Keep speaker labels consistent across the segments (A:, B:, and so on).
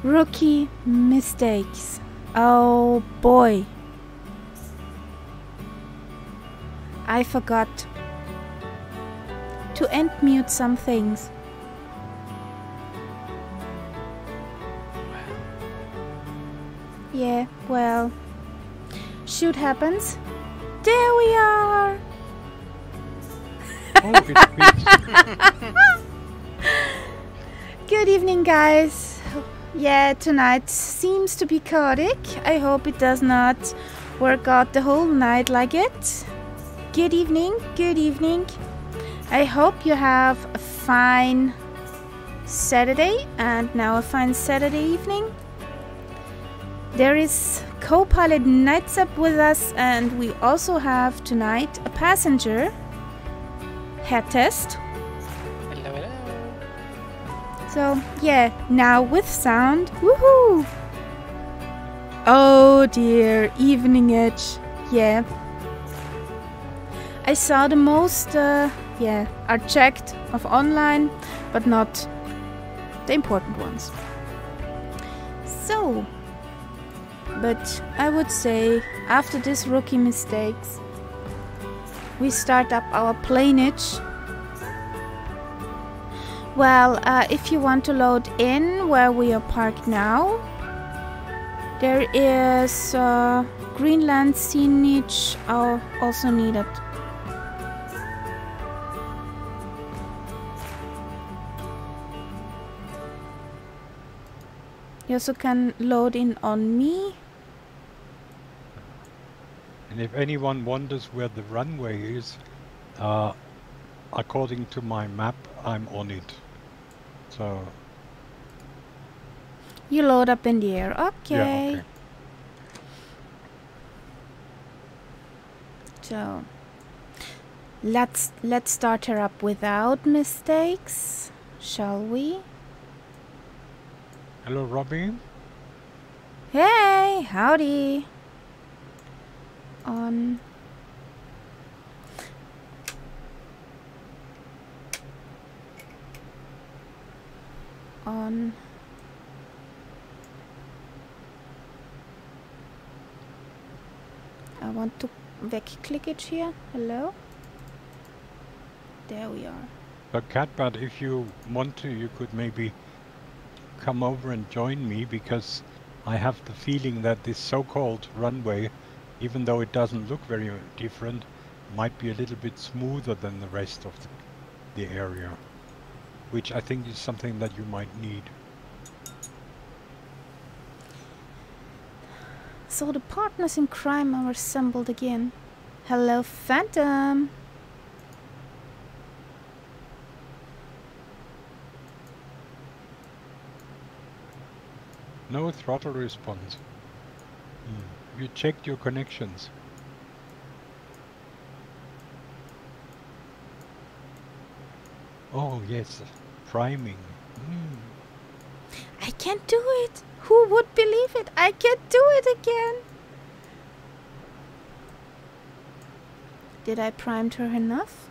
A: Rookie mistakes. Oh boy. I forgot to end mute some things. Yeah, well, shoot happens. There we are.
B: Oh, it's peace.
A: Good evening, guys. Yeah, tonight seems to be chaotic. I hope it does not work out the whole night like it. Good evening, good evening. I hope you have a fine Saturday and now a fine Saturday evening. There is co-pilot Nightsap with us, and we also have tonight a passenger head test.
C: Hello, hello.
A: So yeah, now with sound. Woohoo! Oh dear, evening edge. Yeah. I saw the most are checked of online, but not the important ones. So, but I would say after this rookie mistakes, we start up our planeage. Well, if you want to load in where we are parked now, there is Greenland scenage also needed. You also can load in on me.
B: And if anyone wonders where the runway is, according to my map, I'm on it. So
A: You load up in the air. Okay.
B: yeah, okay.
A: So let's start her up without mistakes, shall we?
B: Hello, Robbie.
A: Hey, howdy. On I want to click it here. Hello. There we are.
B: But Catbird, if you want to, you could maybe come over and join me, because I have the feeling that this so-called runway, even though it doesn't look very different, might be a little bit smoother than the rest of the area, which I think is something that you might need.
A: So the partners in crime are assembled again. Hello, Phantom.
B: No throttle response. You checked your connections. Oh yes, priming.
A: I can't do it. Who would believe it? I can't do it again. Did I prime her enough?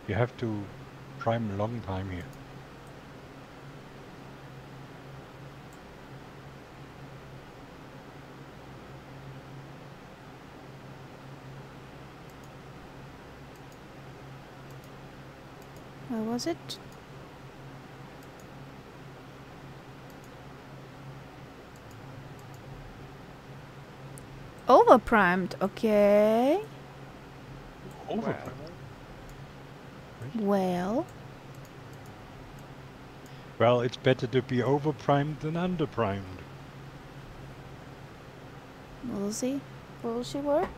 B: You have to prime a long time here.
A: Where was it? Overprimed, okay.
B: Overprime.
A: Well,
B: Well, it's better to be overprimed than underprimed.
A: we'll see. Will she work?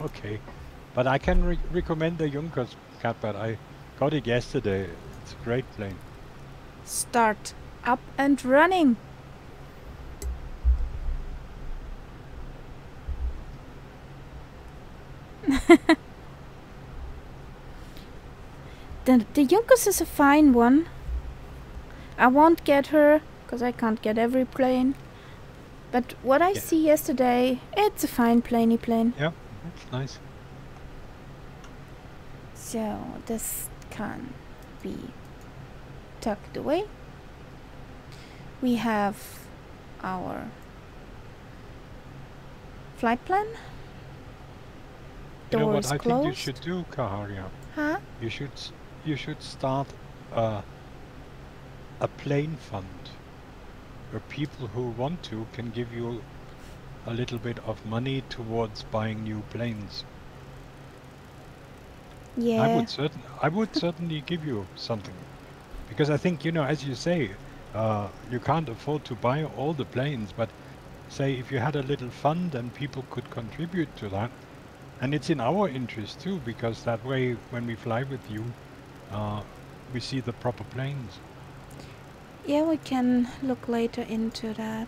B: Okay. But I can recommend the Junkers Catbird. I got it yesterday. It's a great plane.
A: Start up and running. The Junkers is a fine one. I won't get her because I can't get every plane. But what I see yesterday, it's a fine planey plane.
B: Yeah, that's nice.
A: So this can be tucked away. We have our flight plan.
B: You know what
A: Doors
B: I
A: closed.
B: think you should do, Kaharia?
A: Huh?
B: You should start a plane fund where people who want to can give you a little bit of money towards buying new planes.
A: Yeah.
B: I would certainly give you something, because I think, you know, as you say, you can't afford to buy all the planes, but say if you had a little fund and people could contribute to that, and it's in our interest too, because that way when we fly with you, we see the proper planes.
A: Yeah, we can look later into that.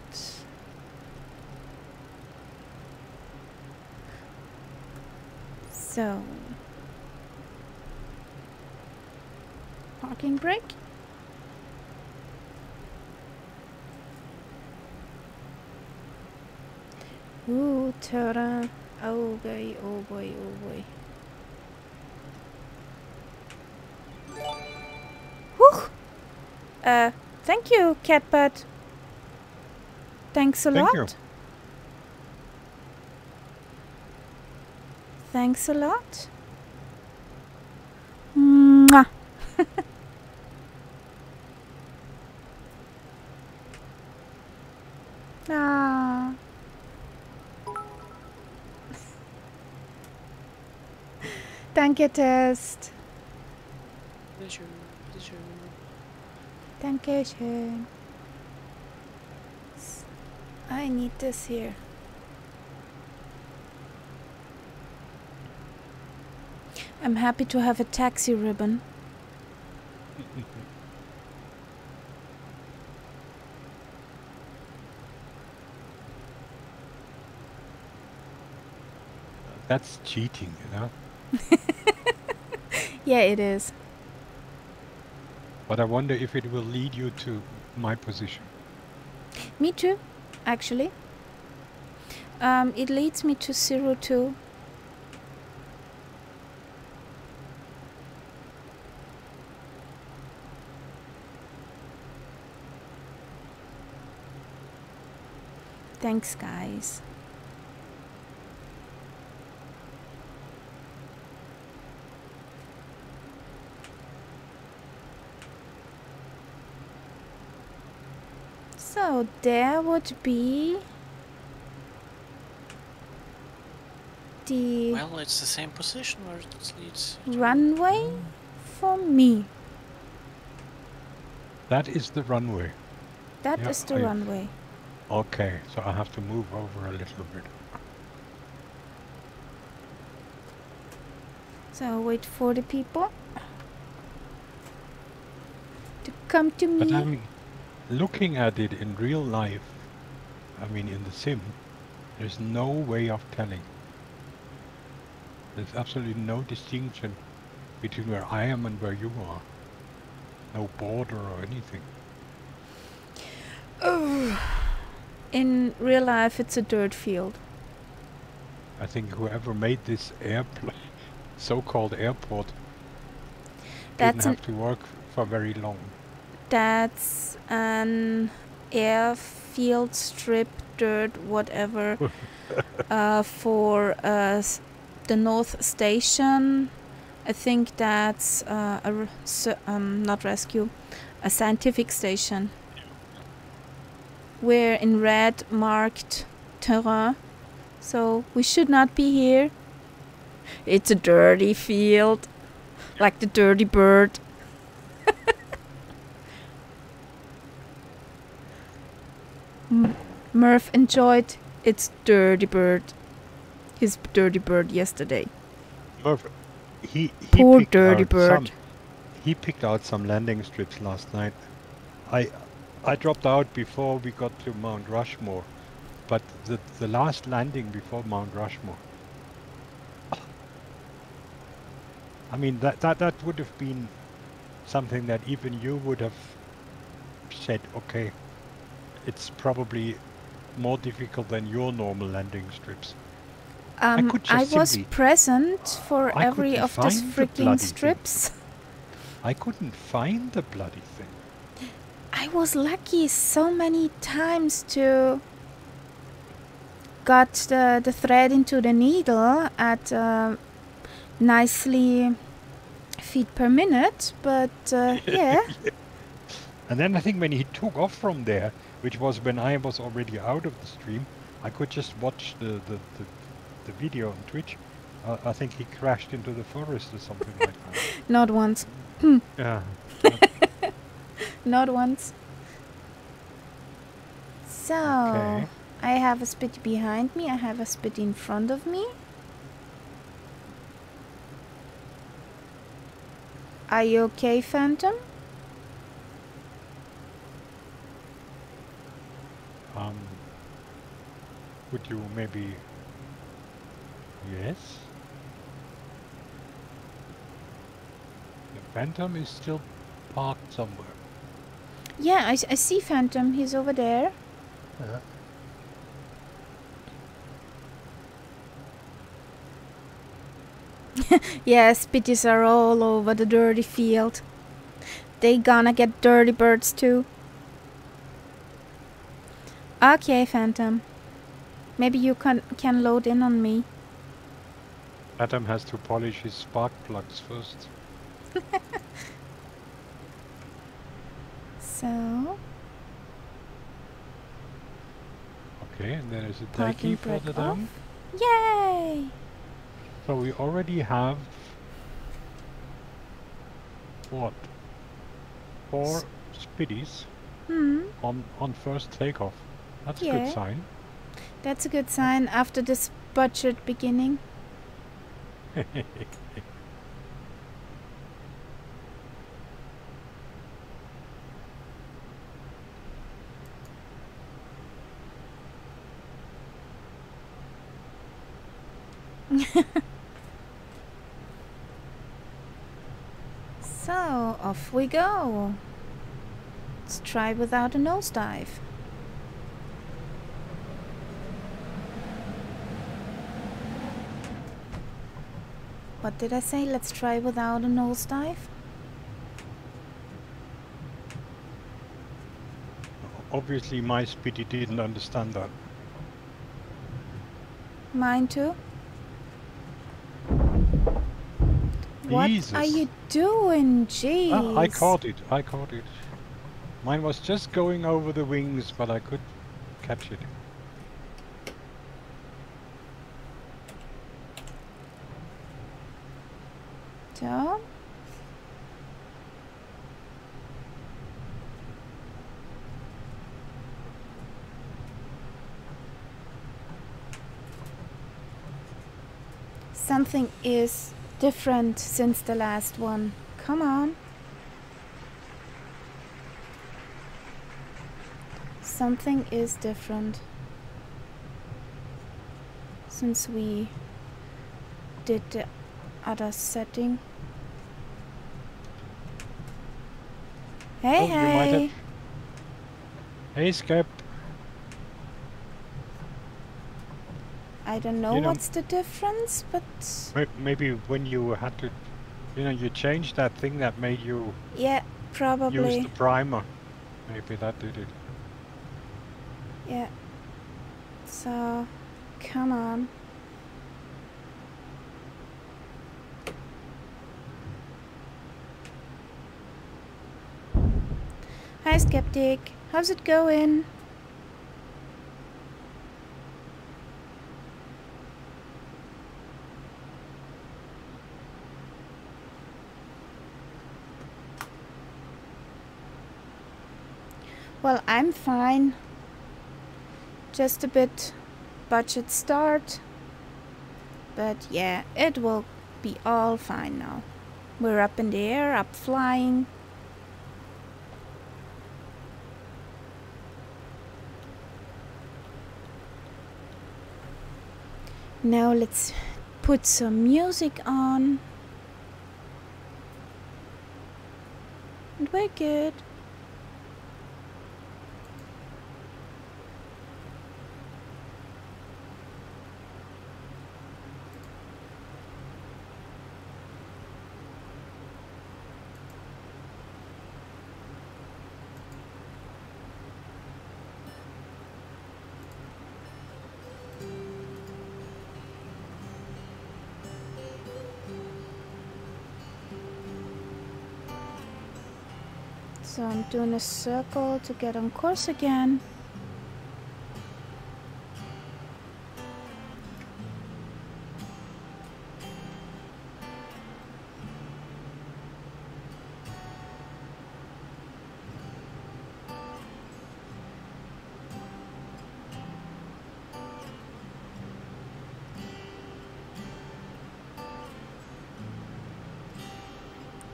A: So, parking brake. Ooh, Tora. Oh boy, oh boy, oh boy. Whew! Thank you, Catbird. Thanks a
B: Thank
A: lot.
B: you.
A: Thanks a lot. Mwah. Ah. Danke, Test.
C: Pleasure, pleasure.
A: Dankeschön. I need this here. I'm happy to have a taxi ribbon.
B: That's cheating, you know.
A: Yeah, it is.
B: But I wonder if it will lead you to my position.
A: Me too, actually. It leads me to 02. Thanks, guys. So there would be the
C: Well, it's the same position where it leads.
A: runway for me.
B: That is the runway.
A: That
B: Yeah,
A: is the runway.
B: Okay, so I have to move over a little bit.
A: So wait for the people to come to me.
B: But I mean, looking at it in real life, I mean in the sim, there's no way of telling. There's absolutely no distinction between where I am and where you are. No border or anything.
A: Oh. In real life, it's a dirt field.
B: I think whoever made this airplane, so-called airport, didn't have to work for very long.
A: That's an airfield strip, dirt, whatever, for the North Station. I think that's not rescue, a scientific station. We're in red marked terrain, so we should not be here. It's a dirty field, like the dirty bird. Murph enjoyed its dirty bird, his dirty bird yesterday.
B: Murph, he
A: Poor
B: picked
A: dirty
B: out
A: bird.
B: he picked out some landing strips last night. I dropped out before we got to Mount Rushmore, but the last landing before Mount Rushmore. I mean that would have been something that even you would have said, okay, it's probably more difficult than your normal landing strips.
A: I was present for every of those freaking strips.
B: I couldn't find the bloody thing.
A: I was lucky so many times to got the thread into the needle at nicely feet per minute, but yeah.
B: And then I think when he took off from there, which was when I was already out of the stream, I could just watch the video on Twitch. I think he crashed into the forest or something like that.
A: Not once.
B: Yeah.
A: Not once. So,
B: Okay.
A: I have a spit behind me, I have a spit in front of me. Are you okay, Phantom?
B: Would you maybe... Yes? The Phantom is still parked somewhere.
A: Yeah, I see Phantom. He's over there. Yeah, spitties are all over the dirty field. They gonna get dirty birds too. Okay, Phantom. Maybe you can load in on me.
B: Adam has to polish his spark plugs first.
A: So,
B: Okay, and there is a
A: parking
B: dikey
A: brake
B: further
A: off.
B: down.
A: Yay!
B: So we already have... What? 4 spitties on first takeoff. That's a good sign.
A: That's a good sign after this butchered beginning. So, off we go. Let's try without a nosedive. What did I say? Let's try without a nosedive?
B: Obviously my spitty didn't understand that.
A: Mine too. What
B: Jesus.
A: are you doing? Jeez.
B: Ah, I caught it. I caught it. Mine was just going over the wings, but I could catch it.
A: So, something is different since the last one. Come on. Something is different since we did the other setting. Hey,
B: Oh, you might
A: hey.
B: have... Hey, Skep.
A: I don't know
B: You know-
A: what's the difference, but
B: Maybe when you had to... You know, you changed that thing that made you
A: yeah,
B: use
A: probably.
B: the primer. Maybe that did it.
A: Yeah. So, come on. Hi, Skeptic. How's it going? Well, I'm fine. Just a bit budget start. But yeah, it will be all fine now. We're up in the air, up flying. Now let's put some music on. And we're good. So I'm doing a circle to get on course again.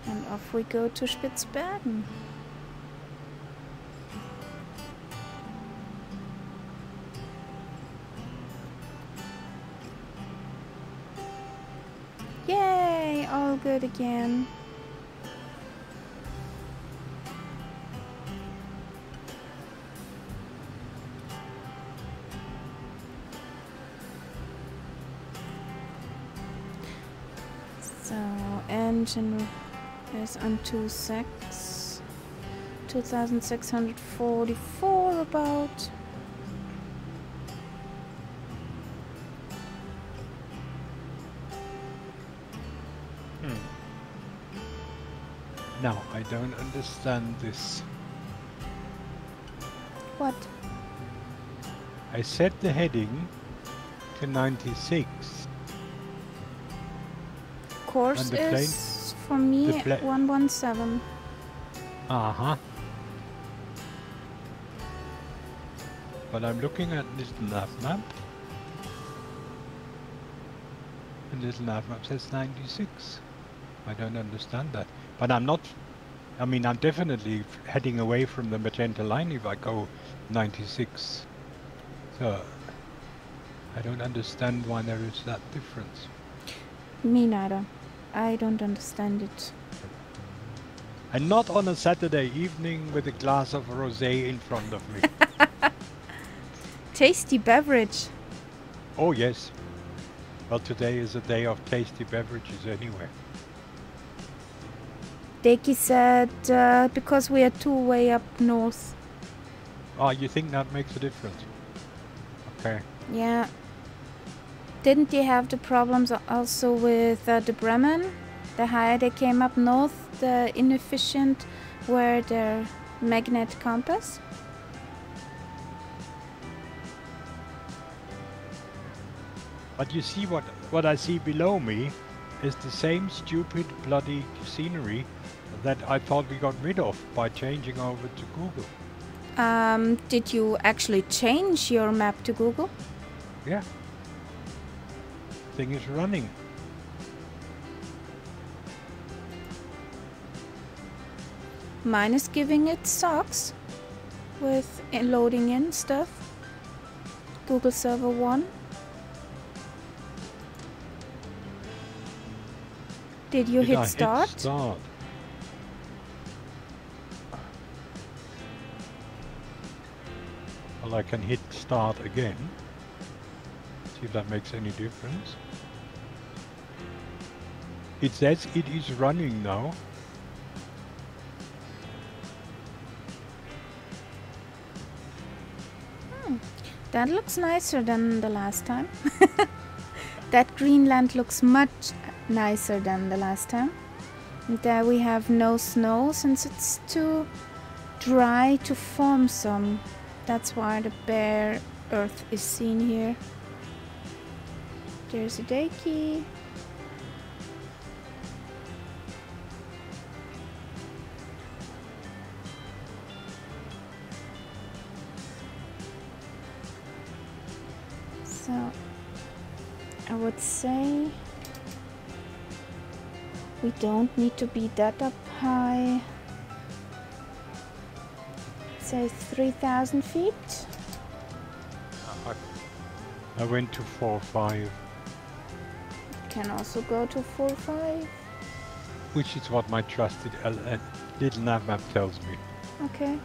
A: And off we go to Spitzbergen. Yay! All good again. So, engine is on 2644 about.
B: Now, I don't understand this.
A: What?
B: I set the heading to 96.
A: Course
B: And the plane-
A: is for me
B: the pla-
A: 117.
B: Uh-huh. But I'm looking at this nav map. And this nav map says 96. I don't understand that. But I'm not... I mean, I'm definitely heading away from the magenta line if I go 96. So... I don't understand why there is that difference.
A: Me neither. I don't understand it.
B: And not on a Saturday evening with a glass of rosé in front of me.
A: Tasty beverage.
B: Oh yes. Well, today is a day of tasty beverages anyway.
A: Deki said because we are too way up north.
B: Oh, you think that makes a difference? Okay.
A: Yeah. Didn't they have the problems also with the Bremen? The higher they came up north, the inefficient were their magnet compass.
B: But you see what I see below me is the same stupid bloody scenery that I thought we got rid of by changing over to Google.
A: Did you actually change your map to Google?
B: Yeah. Thing is running.
A: Mine is giving it socks with loading in stuff. Google Server 1. Did you
B: Did I
A: hit start?
B: Hit start? Well, I can hit start again. See if that makes any difference. It says it is running now.
A: That looks nicer than the last time. That Greenland looks much nicer than the last time. And there we have no snow since it's too dry to form some. That's why the bare earth is seen here. There's a Deki. So I would say we don't need to be that up high. Say 3,000 feet.
B: I went to 4.5,
A: Can also go to 4.5.
B: which is what my trusted little nav map tells me.
A: Okay.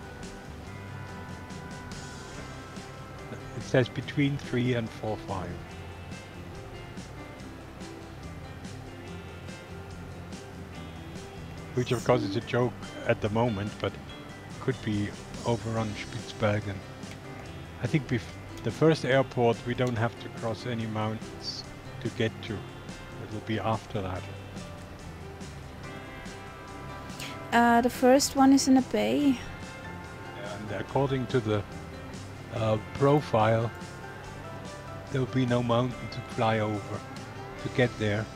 B: It says between 3 and 4.5. Which of course is a joke at the moment, but could be over on Spitzbergen. I think the first airport we don't have to cross any mountains to get to. It'll be after that.
A: The first one is in a bay.
B: And according to the profile, there'll be no mountain to fly over to get there.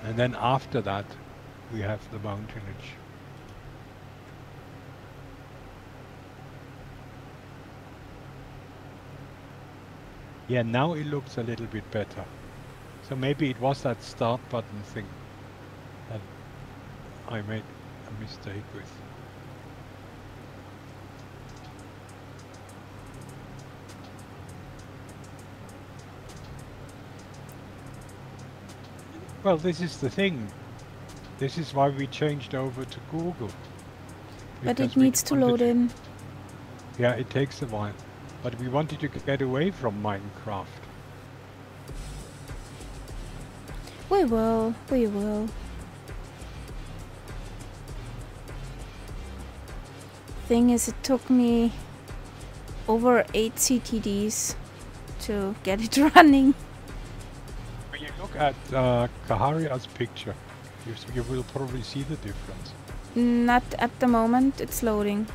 B: And then after that, we have the mountainage. Yeah, now it looks a little bit better. So maybe it was that start button thing that I made a mistake with. Well, this is the thing. This is why we changed over to Google.
A: But
B: Because
A: it
B: we
A: needs to load
B: wanted-
A: in.
B: Yeah, it takes a while. But we wanted to get away from Minecraft.
A: We will, we will. Thing is, it took me over 8 CTDs to get it running.
B: When you look at Kaharia's picture, you will probably see the difference.
A: Not at the moment, it's loading.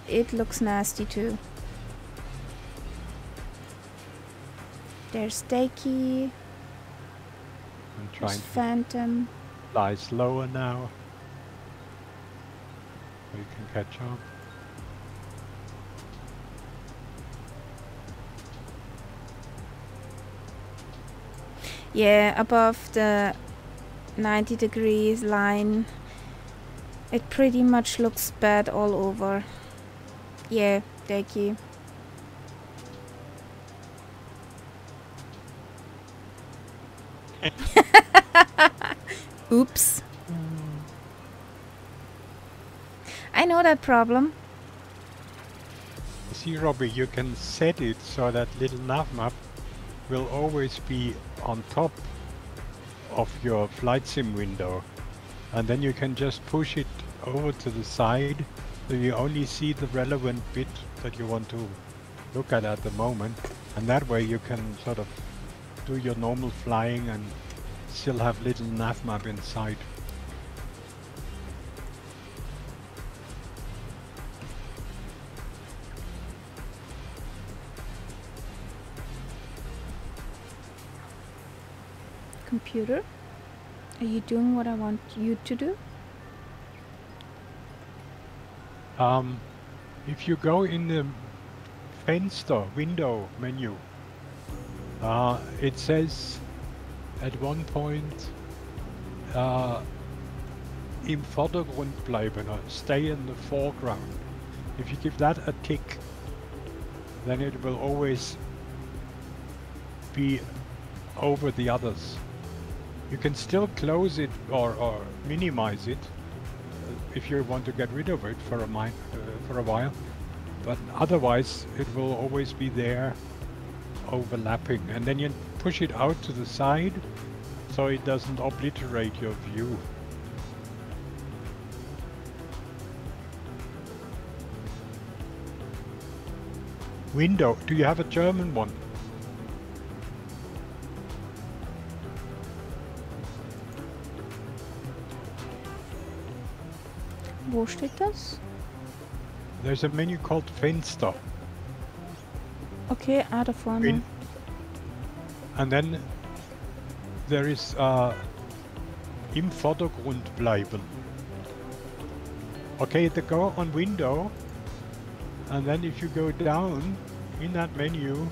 A: It looks nasty too. There's Stakey,
B: I'm
A: there's
B: trying to
A: Phantom.
B: fly slower now. So you can catch up.
A: Yeah, above the 90 degrees line, it pretty much looks bad all over. Yeah, Stakey. Oops. I know that problem.
B: See, Robbie, you can set it so that little nav map will always be on top of your flight sim window. And then you can just push it over to the side so you only see the relevant bit that you want to look at the moment. And that way you can sort of do your normal flying and still have little nav map inside.
A: Computer, are you doing what I want you to do?
B: If you go in the fenster window menu, it says at one point im Vordergrund bleiben, or stay in the foreground. If you give that a tick, then it will always be over the others. You can still close it or minimize it if you want to get rid of it for a while, but otherwise it will always be there overlapping, and then you push it out to the side so it doesn't obliterate your view. Window, do you have a German one?
A: Wo steht das?
B: There's a menu called Fenster.
A: Okay, da vorne.
B: And then there is im Vordergrund bleiben. Okay, go on window, and then if you go down in that menu,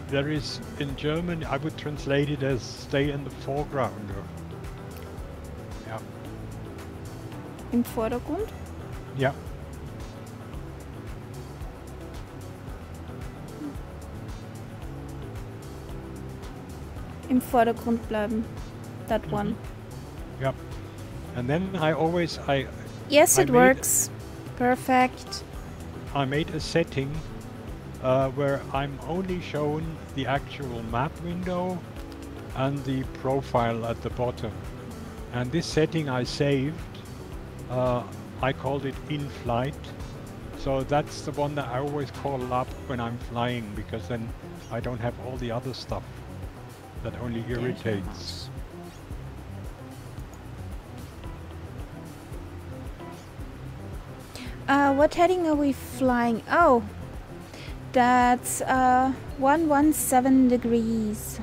B: there is, in German, I would translate it as stay in the foreground. Yeah.
A: Im Vordergrund?
B: Yeah.
A: Im Vordergrund bleiben. That one.
B: Yep. And then
A: Yes,
B: I
A: it
B: made-
A: works. Perfect.
B: I made a setting where I'm only shown the actual map window and the profile at the bottom. And this setting I saved, I called it in flight. So that's the one that I always call up when I'm flying, because then I don't have all the other stuff that only
A: There's your
B: irritates.
A: mouse. What heading are we flying? Oh, that's 117 degrees.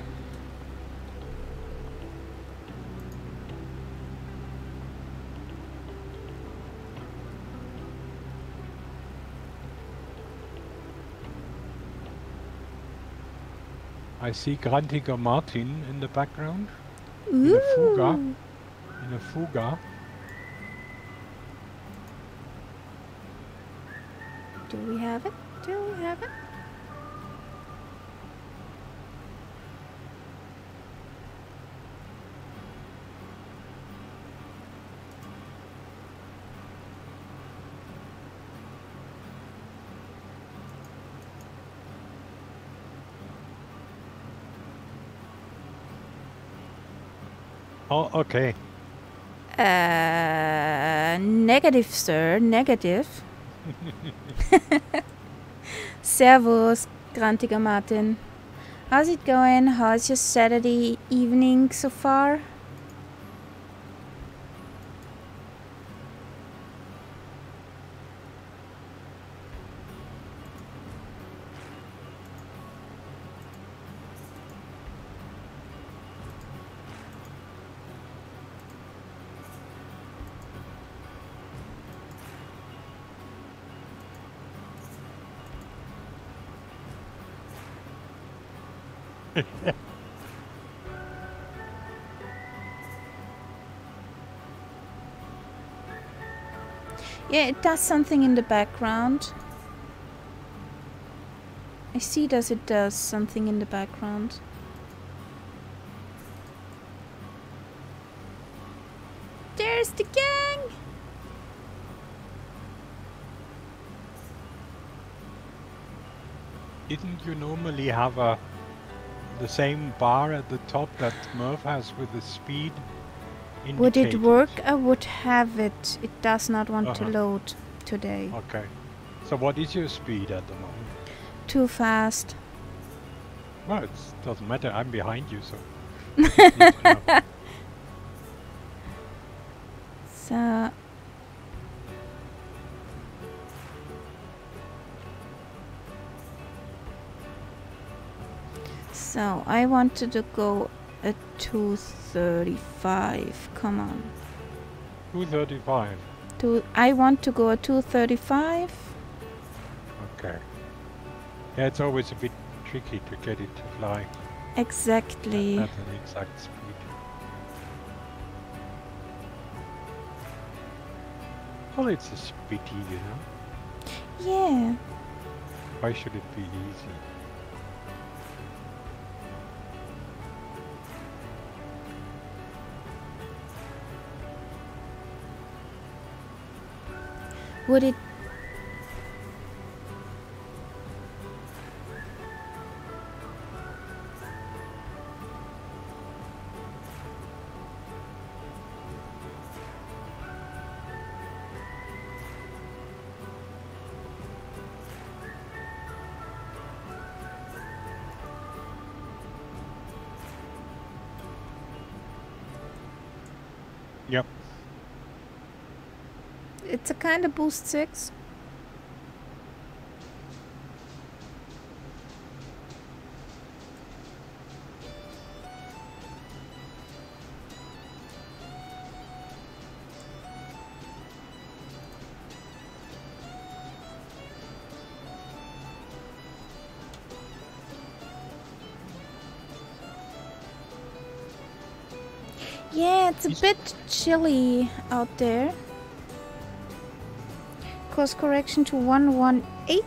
B: I see Grantiger Martin in the background. In a fuga.
A: Ooh.
B: In a fuga.
A: Do we have it? Do we have it?
B: Oh, okay.
A: Negative, sir. Negative. Servus, Grantiger Martin. How's it going? How's your Saturday evening so far? Yeah, it does something in the background. I see that it does something in the background. There's the gang!
B: Didn't you normally have the same bar at the top that Murph has with the speed indicated?
A: Would it work? I would have it. It does not want to load today.
B: Okay. So what is your speed at the moment?
A: Too fast.
B: Well, it doesn't matter. I'm behind you, so. Need to know.
A: So I wanted to go at 235. Come on.
B: 235.
A: I want to go at 235.
B: Okay. Yeah, it's always a bit tricky to get it to fly
A: Exactly.
B: at an exact speed. Well, it's a spitty, you know.
A: Yeah.
B: Why should it be easy?
A: Would it?
B: Yep.
A: It's a kind of boost 6. Yeah, it's a bit chilly out there. Course correction to 118.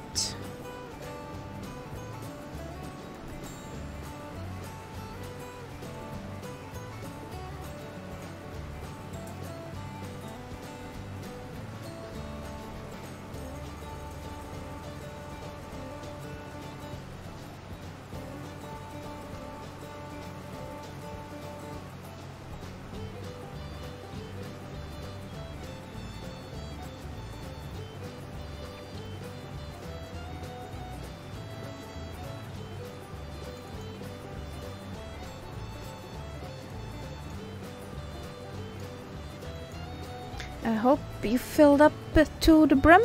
A: I hope you filled up to the brim,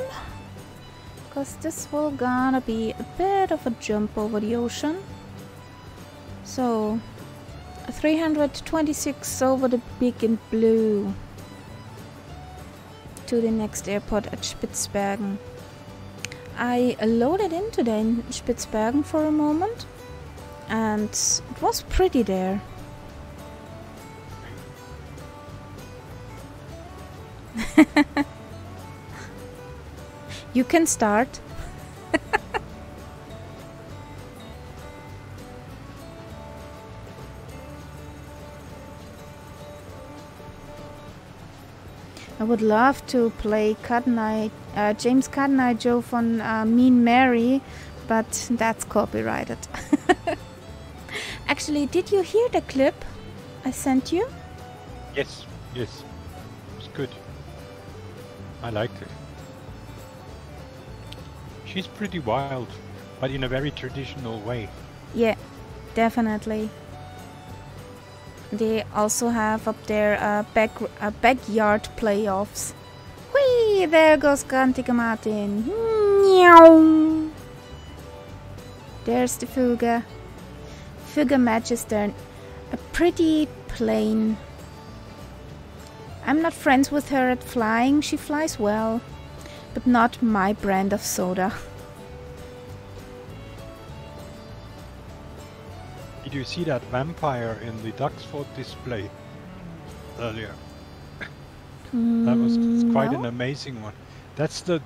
A: because this will gonna be a bit of a jump over the ocean. So 326 over the big and blue to the next airport at Spitzbergen. I loaded in today in Spitzbergen for a moment, and it was pretty there. You can start. I would love to play James Cotton Eye Joe von Mean Mary, but that's copyrighted. Actually, did you hear the clip I sent you?
B: Yes, yes. It's good. I liked it. She's pretty wild, but in a very traditional way.
A: Yeah, definitely. They also have up there backyard playoffs. Whee! There goes Grantige Martin. Meow. There's the Fuga. Fuga matches there. A pretty plane. I'm not friends with her at flying. She flies well, but not my brand of soda.
B: Did you see that vampire in the Duxford display earlier? That was quite
A: No?
B: an amazing one. That's the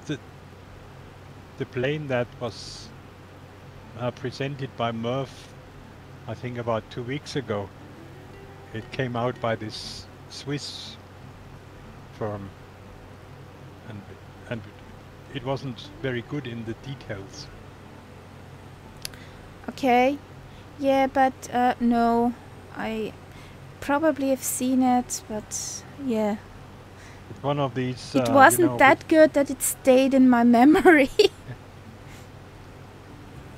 B: plane that was presented by Murph, I think about 2 weeks ago. It came out by this Swiss firm, and it wasn't very good in the details.
A: Okay. Yeah, but no, I probably have seen it, but yeah.
B: It's one of these.
A: It wasn't that good that it stayed in my memory.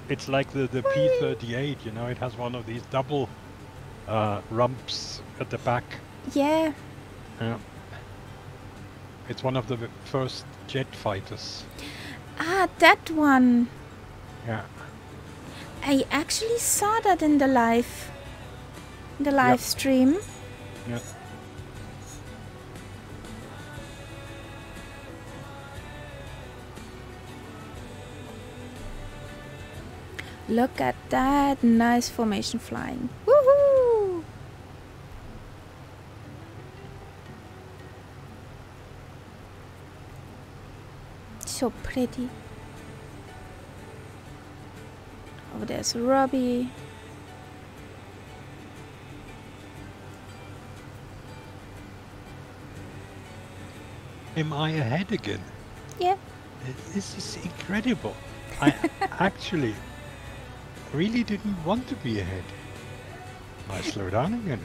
B: It's like the P-38, you know. It has one of these double rumps at the back.
A: Yeah.
B: Yeah. It's one of the first jet fighters.
A: Ah, that one.
B: Yeah.
A: I actually saw that in the live stream.
B: Yeah.
A: Look at that nice formation flying. Woohoo! So pretty. Oh, there's Robbie.
B: Am I ahead again?
A: Yeah.
B: This is incredible. I actually really didn't want to be ahead. I slow down again.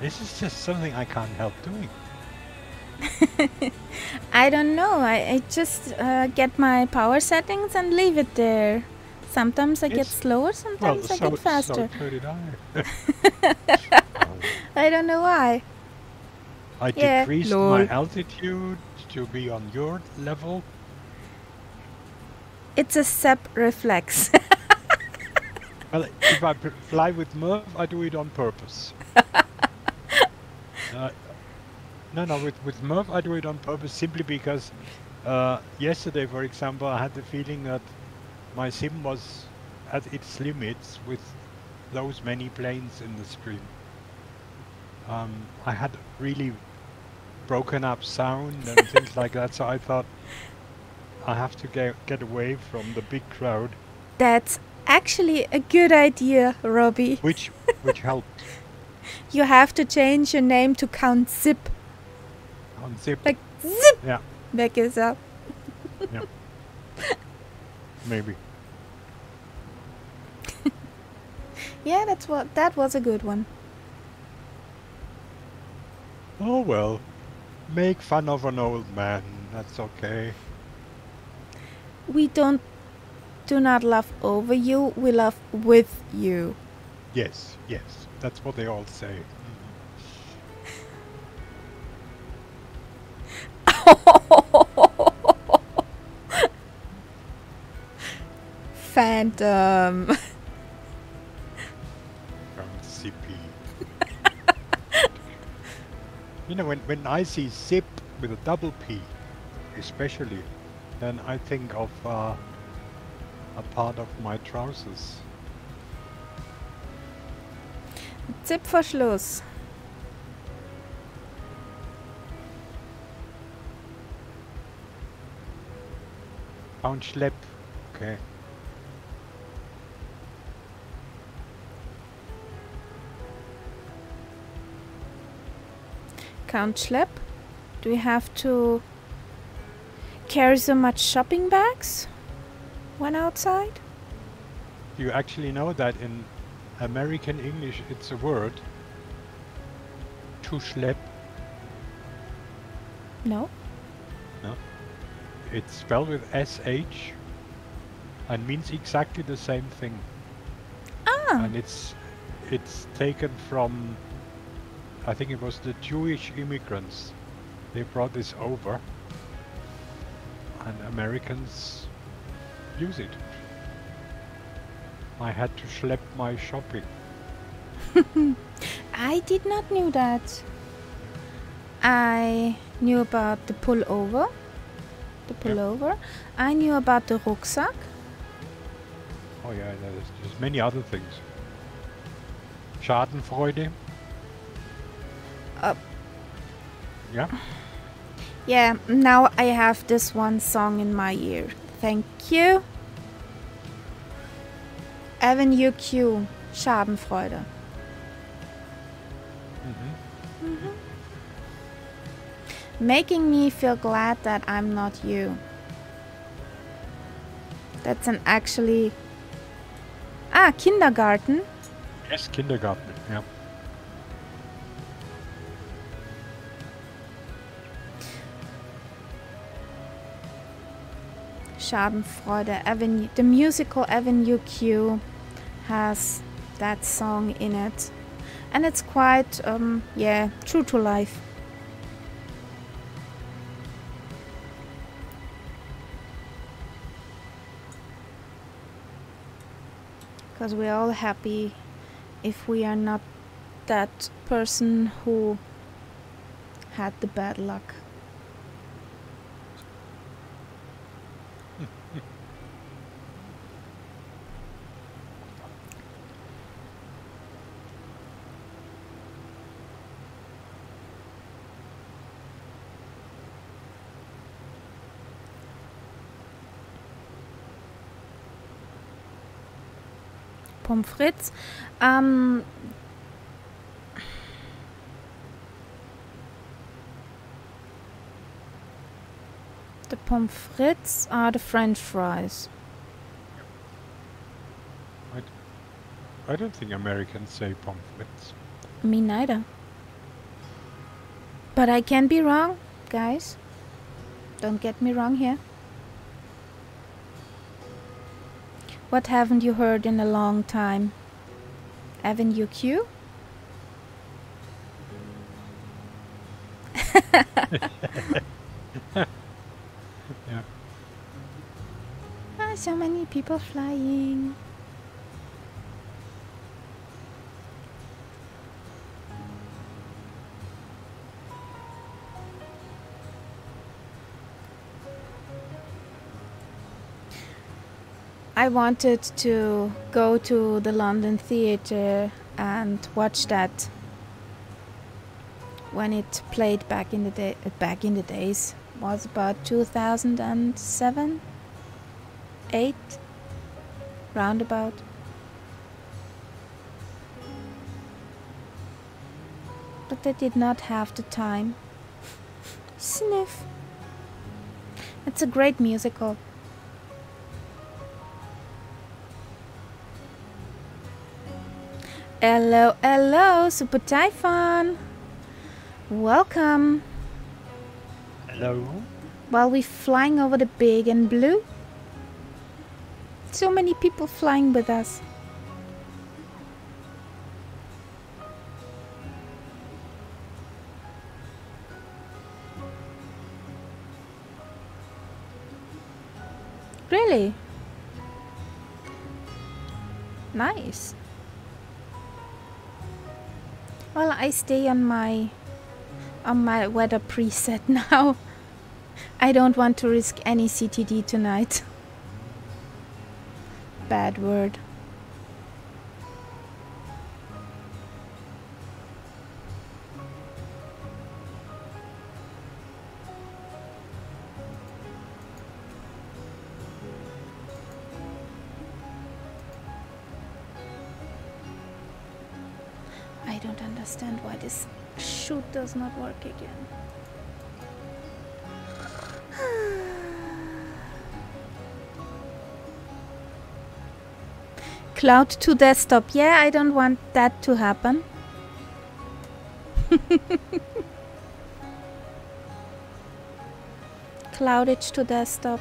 B: This is just something I can't help doing.
A: I don't know. I just get my power settings and leave it there. Sometimes I get
B: Yes.
A: slower, sometimes I get faster.
B: So did I.
A: I don't know why.
B: I
A: Yeah,
B: decreased
A: lol.
B: my altitude to be on your level.
A: It's a SEP reflex.
B: Well, if I fly with Merv, I do it on purpose. No, with Merv, I do it on purpose simply because yesterday, for example, I had the feeling that my sim was at its limits with those many planes in the stream. I had really broken up sound and things like that, so I thought I have to get away from the big crowd,
A: That's actually a good idea, Robbie.
B: which helped
A: You have to change your name to Count Zip.
B: on zip.
A: Like zip!
B: Yeah,
A: Back is up.
B: yeah, maybe.
A: Yeah, that was a good one.
B: Oh well, make fun of an old man. That's okay.
A: We do not laugh over you, we laugh with you.
B: Yes, that's what they all say.
A: Phantom.
B: From CP. You know, when I see zip with a double P, especially, then I think of a part of my trousers.
A: Zipverschluss.
B: Count Schlepp. Okay.
A: Count Schlepp. Do we have to carry so much shopping bags when outside?
B: You actually know that in American English it's a word. To schlepp.
A: No.
B: No. It's spelled with SH and means exactly the same thing.
A: Ah.
B: And it's taken from, I think it was the Jewish immigrants. They brought this over and Americans use it. I had to schlep my shopping.
A: I did not know that. I knew about the pullover. The pullover. I knew about the rucksack.
B: Oh yeah, there's many other things. Schadenfreude. Yeah.
A: Yeah, now I have this one song in my ear. Thank you. Avenue Q, Schadenfreude. Making me feel glad that I'm not you. That's an actually... Ah, kindergarten.
B: Yes, kindergarten, yeah.
A: Schadenfreude, Avenue, the musical Avenue Q has that song in it. And it's quite, yeah, true to life. Because we're all happy if we are not that person who had the bad luck. Pommes frites. The pommes frites are the French fries.
B: I don't think Americans say pommes frites.
A: Me neither. But I can be wrong, guys. Don't get me wrong here. What haven't you heard in a long time? Avenue Q?
B: Yeah.
A: Ah, so many people flying. I wanted to go to the London theatre and watch that when it played back in the days. Was about 2007, 8, roundabout. But I did not have the time. Sniff. It's a great musical. Hello, hello, Super Typhon. Welcome.
B: Hello.
A: While we're flying over the big and blue. So many people flying with us. Really? Nice. Well, I stay on my weather preset now. I don't want to risk any CTD tonight. Bad word. I don't understand why this shoot does not work again. Cloud to desktop. Yeah, I don't want that to happen. Cloudage to desktop.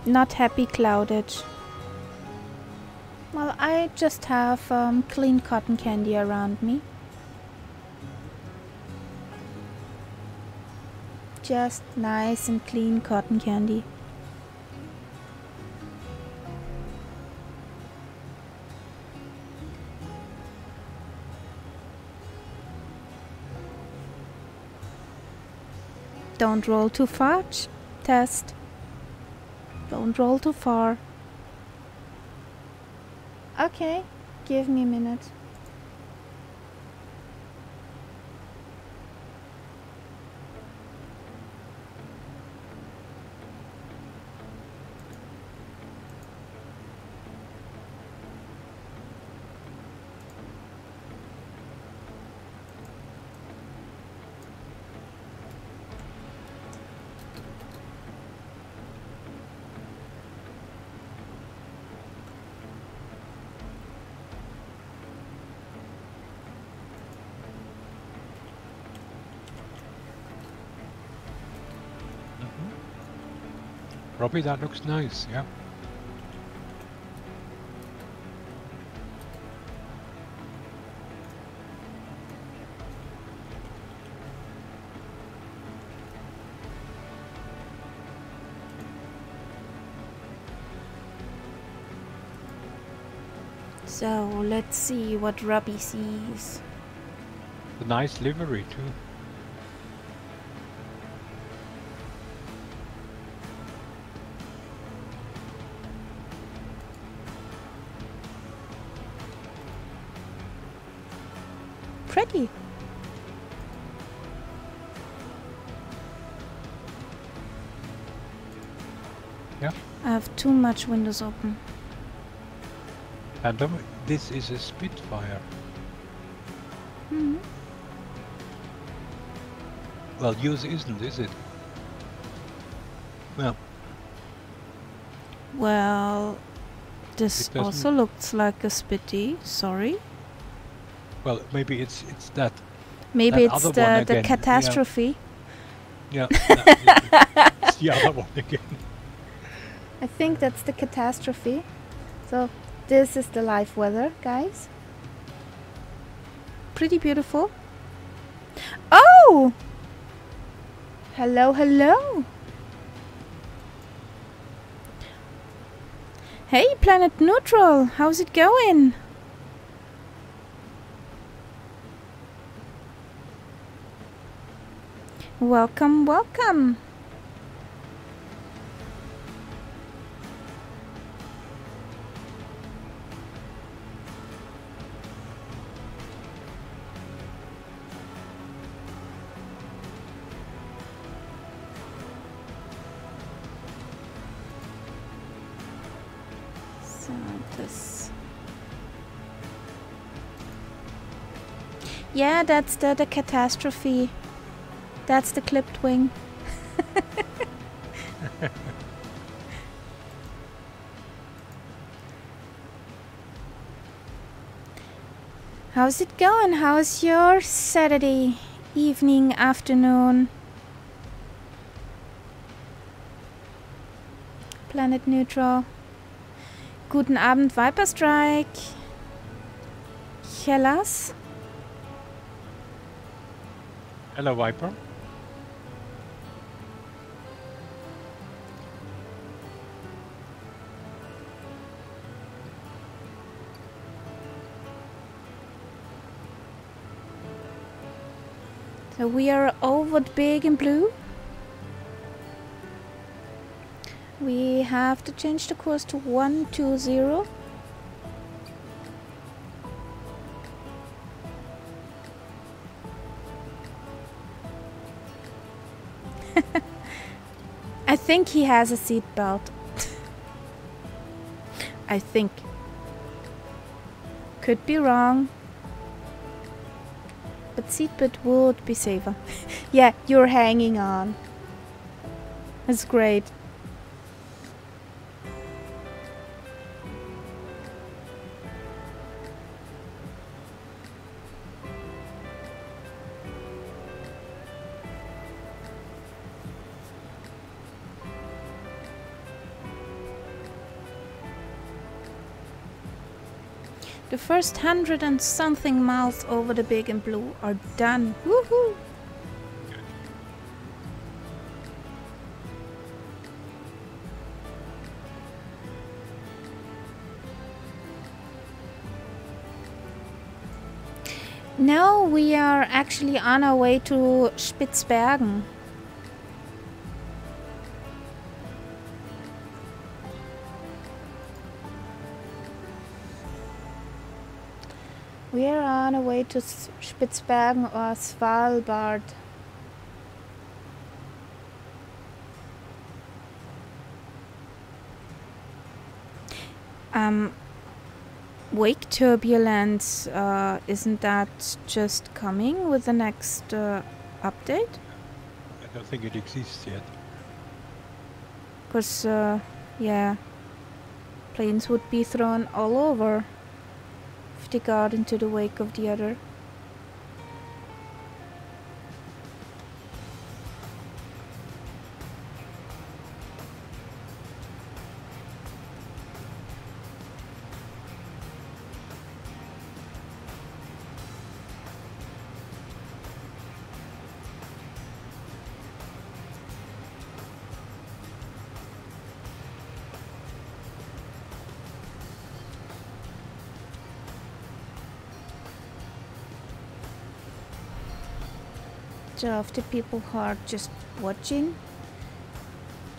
A: Not happy cloudage. Well, I just have clean cotton candy around me. Just nice and clean cotton candy. Don't roll too far. Test. Don't roll too far. Okay, give me a minute.
B: Robbie, that looks nice, yeah.
A: So let's see what Robbie sees.
B: A nice livery too.
A: Pretty.
B: Yeah.
A: I have too much windows open.
B: And this is a Spitfire.
A: Mm-hmm.
B: Well, yours isn't, is it? Well,
A: Well, this
B: It doesn't-
A: also looks like a Spitty. Sorry.
B: well, maybe it's that.
A: Maybe
B: That
A: it's
B: other one
A: the
B: again, yeah.
A: catastrophe.
B: Yeah, it's the other one again.
A: I think that's the catastrophe. So this is the live weather, guys. Pretty beautiful. Oh! Hello, hello. Hey, Planet Neutral. How's it going? Welcome, welcome. So this. Yeah, that's the catastrophe. That's the clipped wing. How's it going? How's your Saturday evening, afternoon? Planet Neutral. Guten Abend, Viper Strike. Hellas.
B: Hello, Viper.
A: So we are over the big and blue. We have to change the course to 120. I think he has a seat belt. I think. Could be wrong. But seatbelt would be safer. Yeah, you're hanging on. That's great. The first 100 and something miles over the big and blue are done. Woohoo! Now we are actually on our way to Spitzbergen. We are on our way to Spitzbergen or Svalbard. Wake turbulence, isn't that just coming with the next update?
B: I don't think it exists yet.
A: Because, yeah, planes would be thrown all over if they got into the wake of the other. So of the people who are just watching,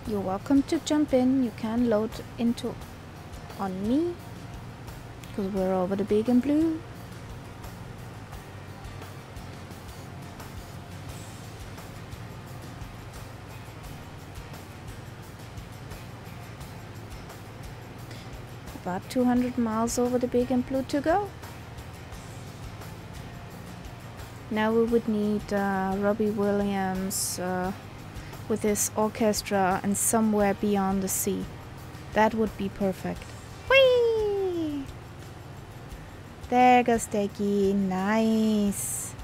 A: you're welcome to jump in. You can load into on me because we're over the big and blue. About 200 miles over the big and blue to go. Now we would need Robbie Williams with his orchestra and Somewhere Beyond the Sea. That would be perfect. Whee! There goes Stakey. Nice.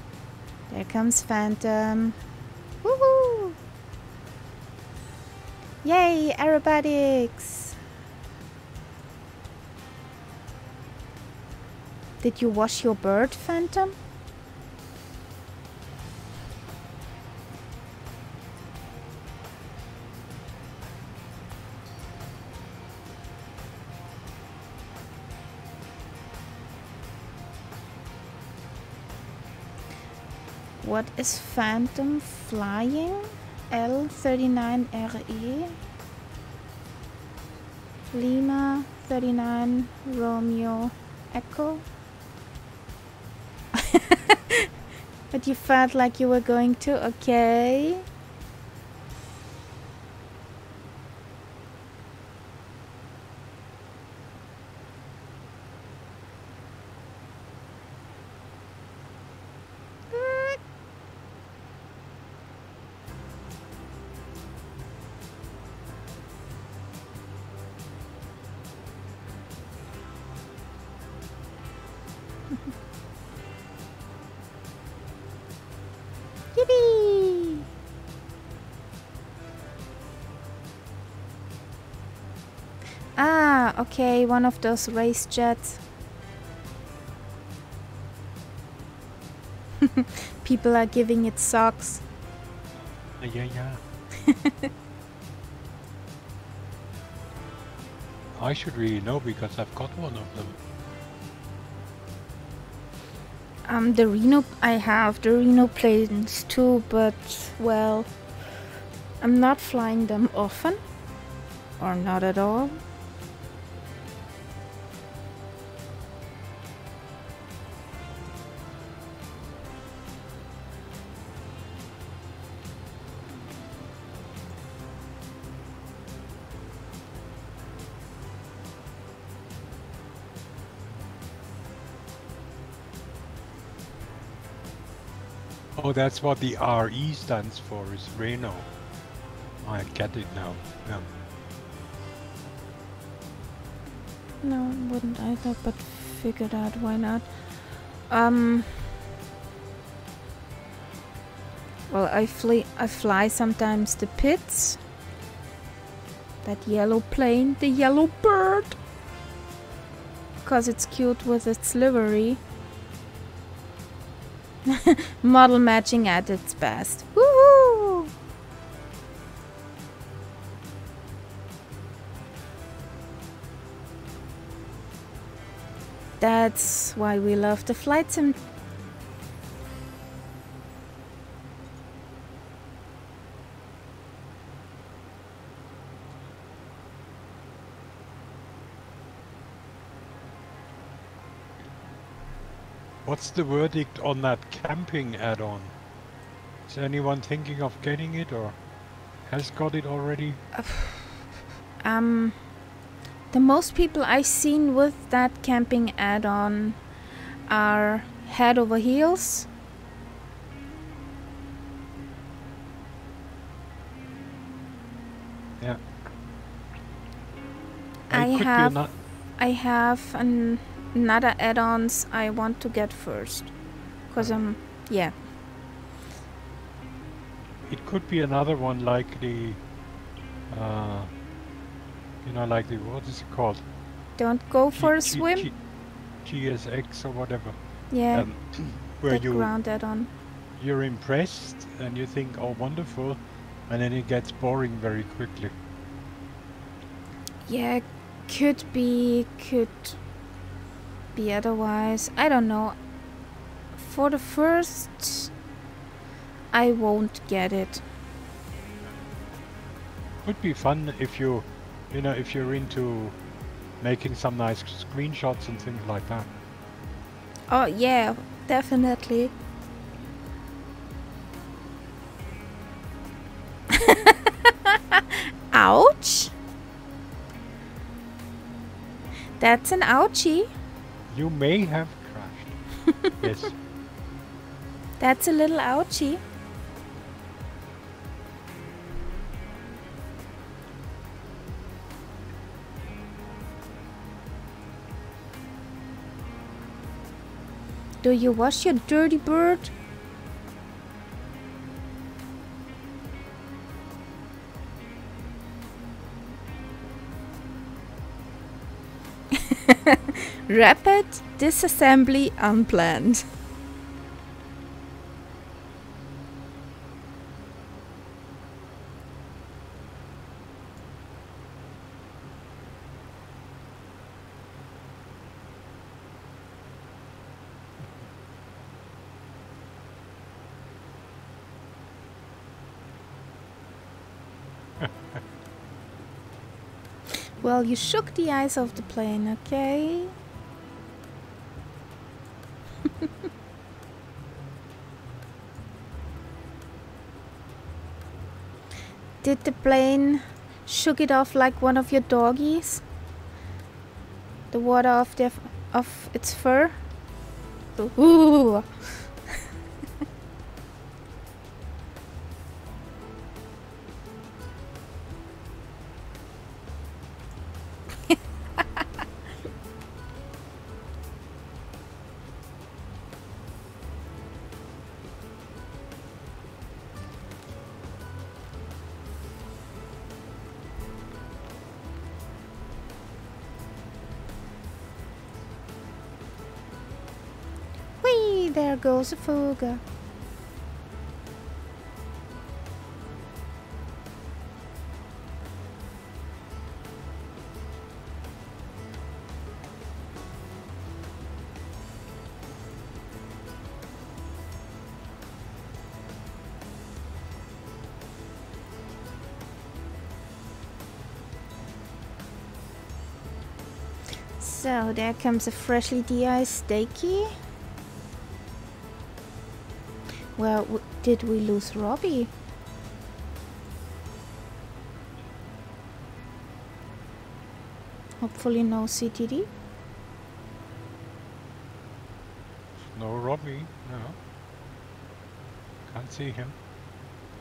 A: There comes Phantom. Woohoo! Yay, aerobatics! Did you wash your bird, Phantom? What is Phantom flying? L39RE Lima 39 Romeo Echo. But you felt like you were going to, okay. Yippee! Ah, okay, one of those race jets. People are giving it socks.
B: Yeah. I should really know because I've got one of them.
A: The Reno, I have the Reno planes too, but well, I'm not flying them often, or not at all.
B: Oh, that's what the RE stands for, is Reno. I get it now. Yeah.
A: No, I wouldn't either, but figured out why not. Well, I fly sometimes the Pits. That yellow plane, the yellow bird. Because it's cute with its livery. Model matching at its best. Woohoo! That's why we love the flight sim.
B: What's the verdict on that camping add-on? Is anyone thinking of getting it or has got it already?
A: The most people I've seen with that camping add-on are head over heels.
B: Yeah.
A: I have another add-ons I want to get first, cause yeah.
B: It could be another one like the, like the, what is it called?
A: Don't go for a swim.
B: GSX or whatever.
A: Yeah.
B: Where
A: that ground add-on.
B: You're impressed and you think, oh, wonderful, and then it gets boring very quickly.
A: Yeah, could be otherwise. I don't know. For the first, I won't get it.
B: Would be fun if if you're into making some nice screenshots and things like that.
A: Oh yeah, definitely. Ouch! That's an ouchie.
B: You may have crashed. Yes.
A: That's a little ouchie. Do you wash your dirty bird? Rapid disassembly unplanned. Well, you shook the eyes of the plane, okay? Did the plane shook it off like one of your doggies? The water off its fur? Ooh. There goes a Fuga. So there comes a freshly de-iced steaky. Well, did we lose Robbie? Hopefully no CTD.
B: No Robbie, no. Can't see him.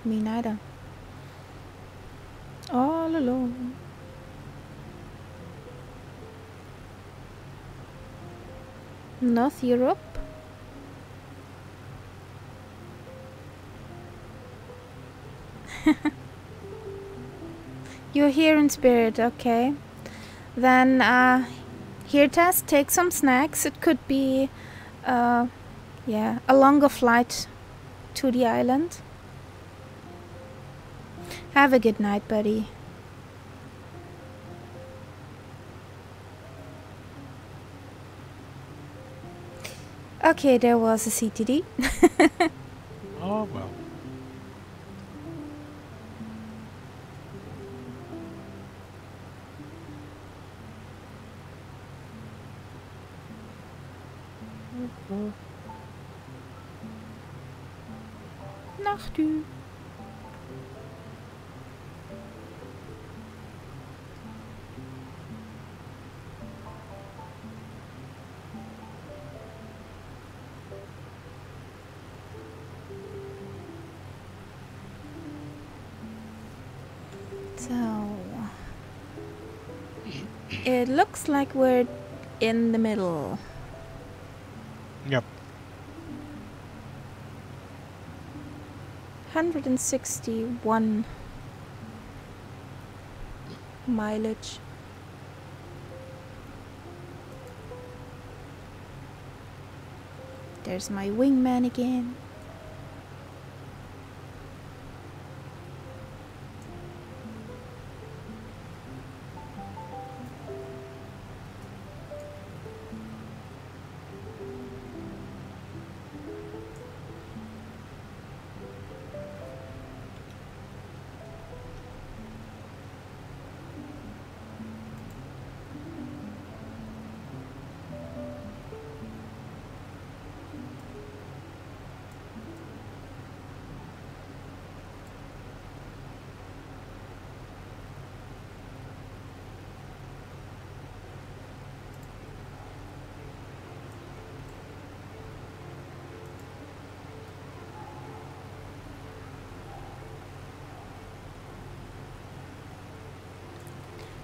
A: Me neither. All alone. North Europe. You're here in spirit, okay. Then here test, take some snacks. It could be yeah, a longer flight to the island. Have a good night, buddy. Okay, there was a CTD.
B: Oh, well.
A: Nachtu. So it looks like we're in the middle.
B: Yep.
A: 161 mileage. There's my wingman again.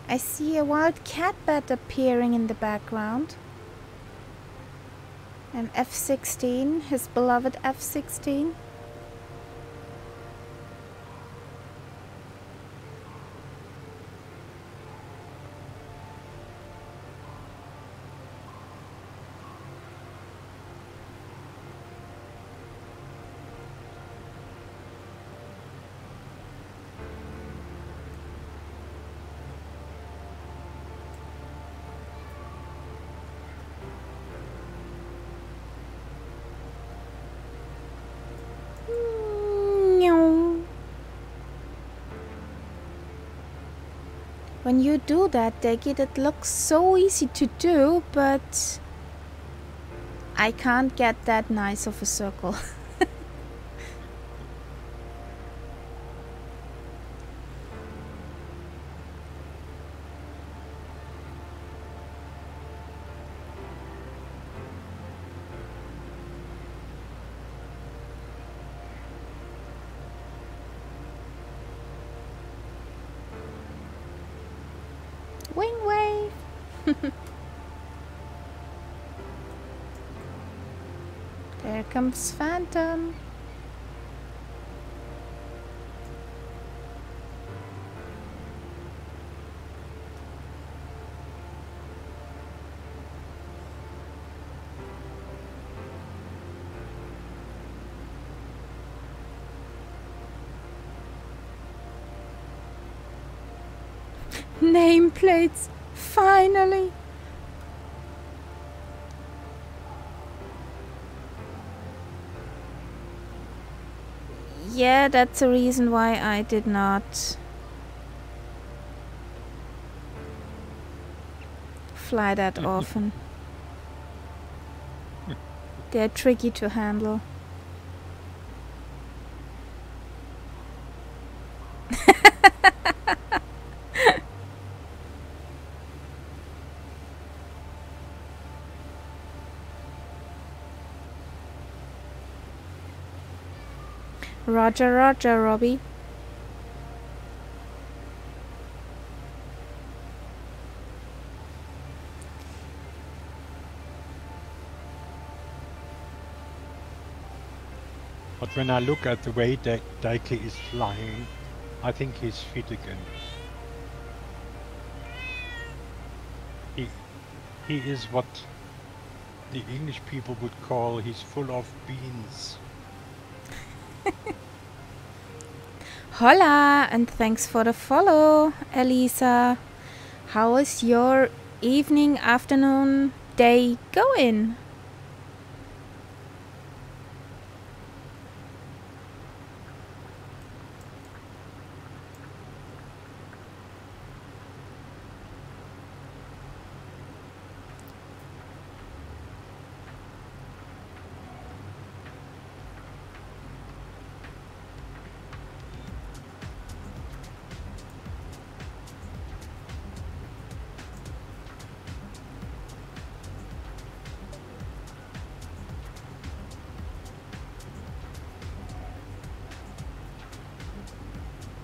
A: I see a wild cat bat appearing in the background. An F-16, his beloved F-16. When you do that, Deggy, it looks so easy to do, but I can't get that nice of a circle. Wing wave! There comes Phantom. nameplates! Finally! Yeah, that's the reason why I did not fly that often. They're tricky to handle. Roger, Roger, Robbie.
B: But when I look at the way that Daiki is flying, I think he's fit again. He is what the English people would call he's full of beans.
A: Hola, and thanks for the follow, Elisa. How is your evening, afternoon, day going?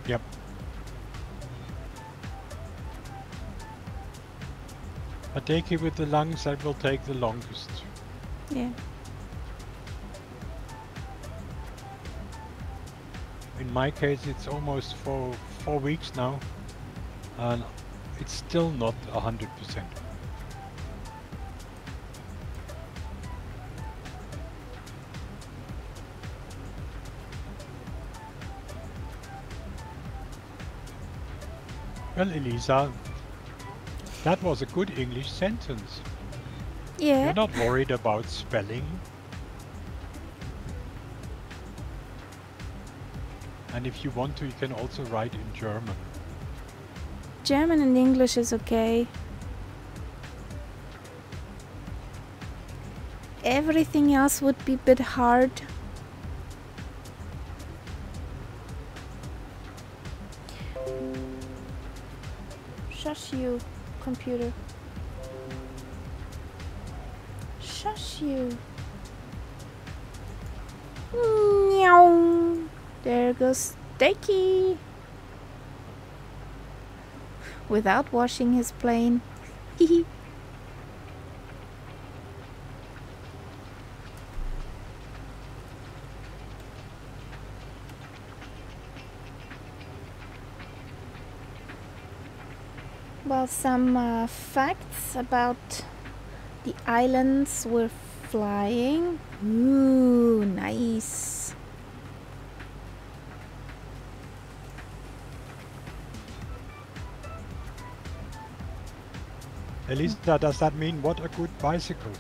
B: Yep. A Daiki with the lungs, that will take the longest.
A: Yeah.
B: In my case, it's almost 4 weeks now, and it's still not 100%. Well, Elisa, that was a good English sentence.
A: Yeah.
B: You're not worried about spelling. And if you want to, you can also write in German.
A: German and English is okay. Everything else would be a bit hard. Shush you, computer. Shush you. Meow. There goes Daiki. Without washing his plane. Hehe. Well, some facts about the islands we're flying. Ooh, nice.
B: Elisa, does that mean what a good bicycle?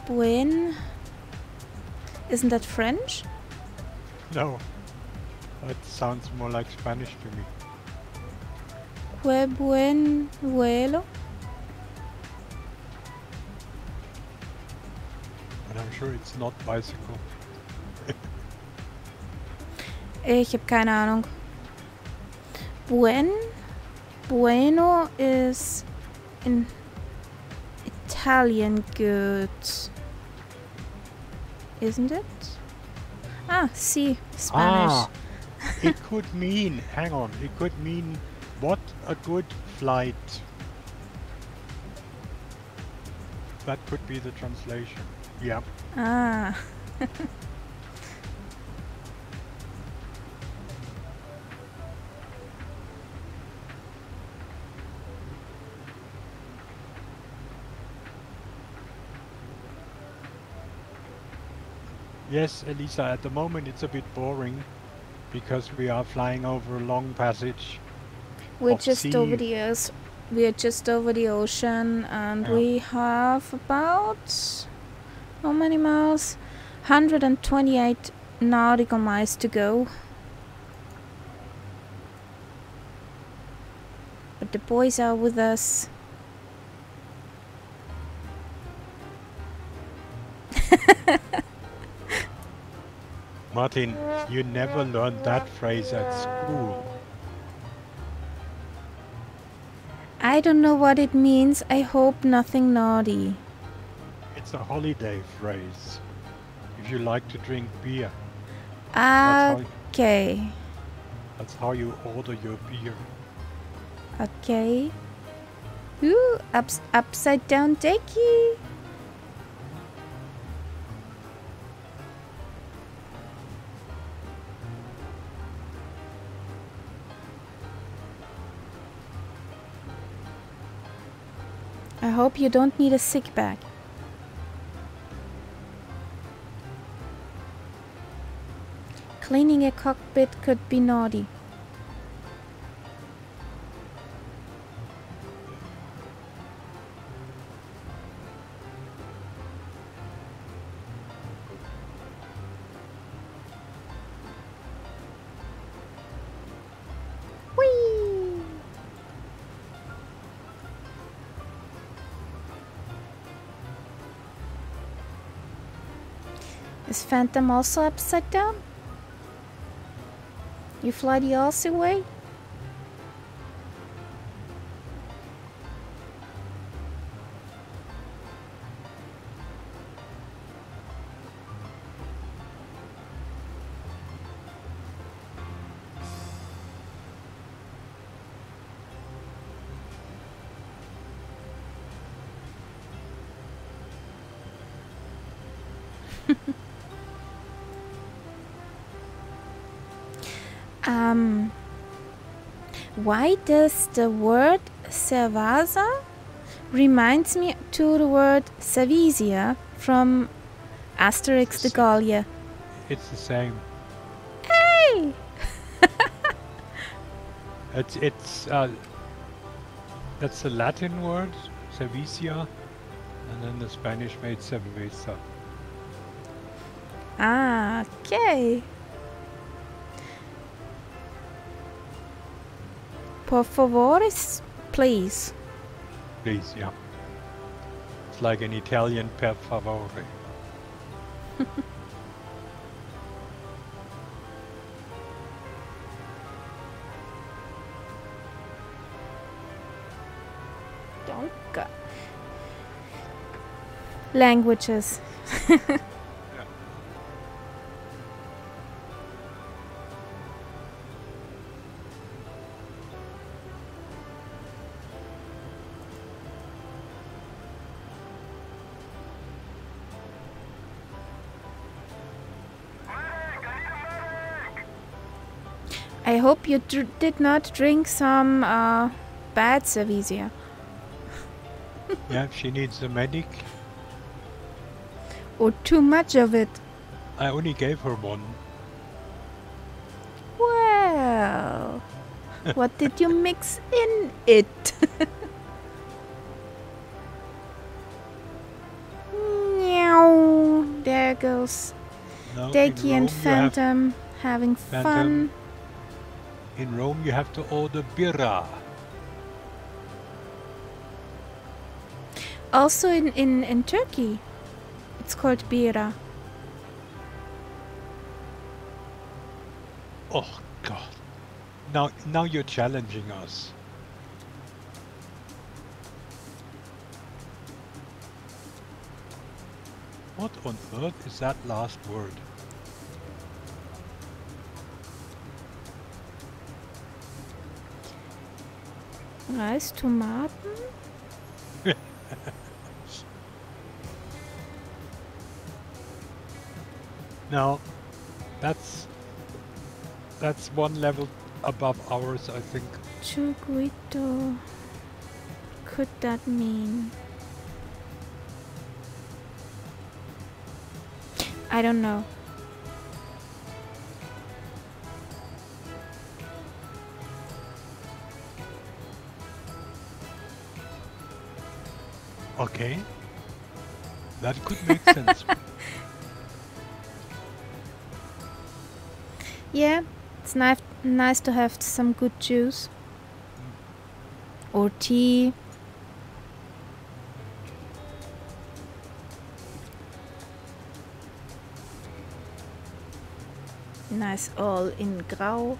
A: Buen. Isn't that French?
B: No, that sounds more like Spanish to me.
A: Que buen vuelo.
B: And I'm sure it's not bicycle.
A: Ich habe keine Ahnung. Bueno is in Italian good. Isn't it? Ah, sí, Spanish.
B: Ah, it could mean, hang on, it could mean what a good flight. That could be the translation. Yeah.
A: Ah.
B: Yes, Elisa, at the moment it's a bit boring because we are flying over a long passage
A: We're
B: of
A: just over
B: sea.
A: the we're just over the ocean, and
B: Yeah.
A: we have about how many miles? 128 nautical miles to go. But the boys are with us.
B: Martin, you never learned that phrase at school.
A: I don't know what it means. I hope nothing naughty.
B: It's a holiday phrase. If you like to drink beer, that's
A: Okay.
B: how you order your beer.
A: Okay. Ooh, upside down decky. I hope you don't need a sick bag. Cleaning a cockpit could be naughty. Whee! Is Phantom also upside down? You fly the Aussie way? Why does the word cerveza reminds me to the word Savizia from Asterix the Galia?
B: It's the same.
A: Hey!
B: It's that's the Latin word, cervicia, and then the Spanish made cerveza.
A: Ah, okay. Por favor, please.
B: Please, yeah. It's like an Italian per favore.
A: Don't go. Languages. I hope you did not drink some bad Savizia.
B: Yeah, she needs a medic.
A: Or too much of it.
B: I only gave her one.
A: Well, what did you mix in it? Meow. There goes
B: No,
A: Deki and Phantom having fun.
B: In Rome, you have to order birra.
A: Also in Turkey, it's called bira.
B: Oh, God. Now you're challenging us. What on earth is that last word?
A: Reis, Tomaten?
B: No, that's one level above ours, I think.
A: Chuguito. Could that mean? I don't know.
B: Okay. That could make sense.
A: Yeah, it's nice to have some good juice. Or tea. Nice all in grau.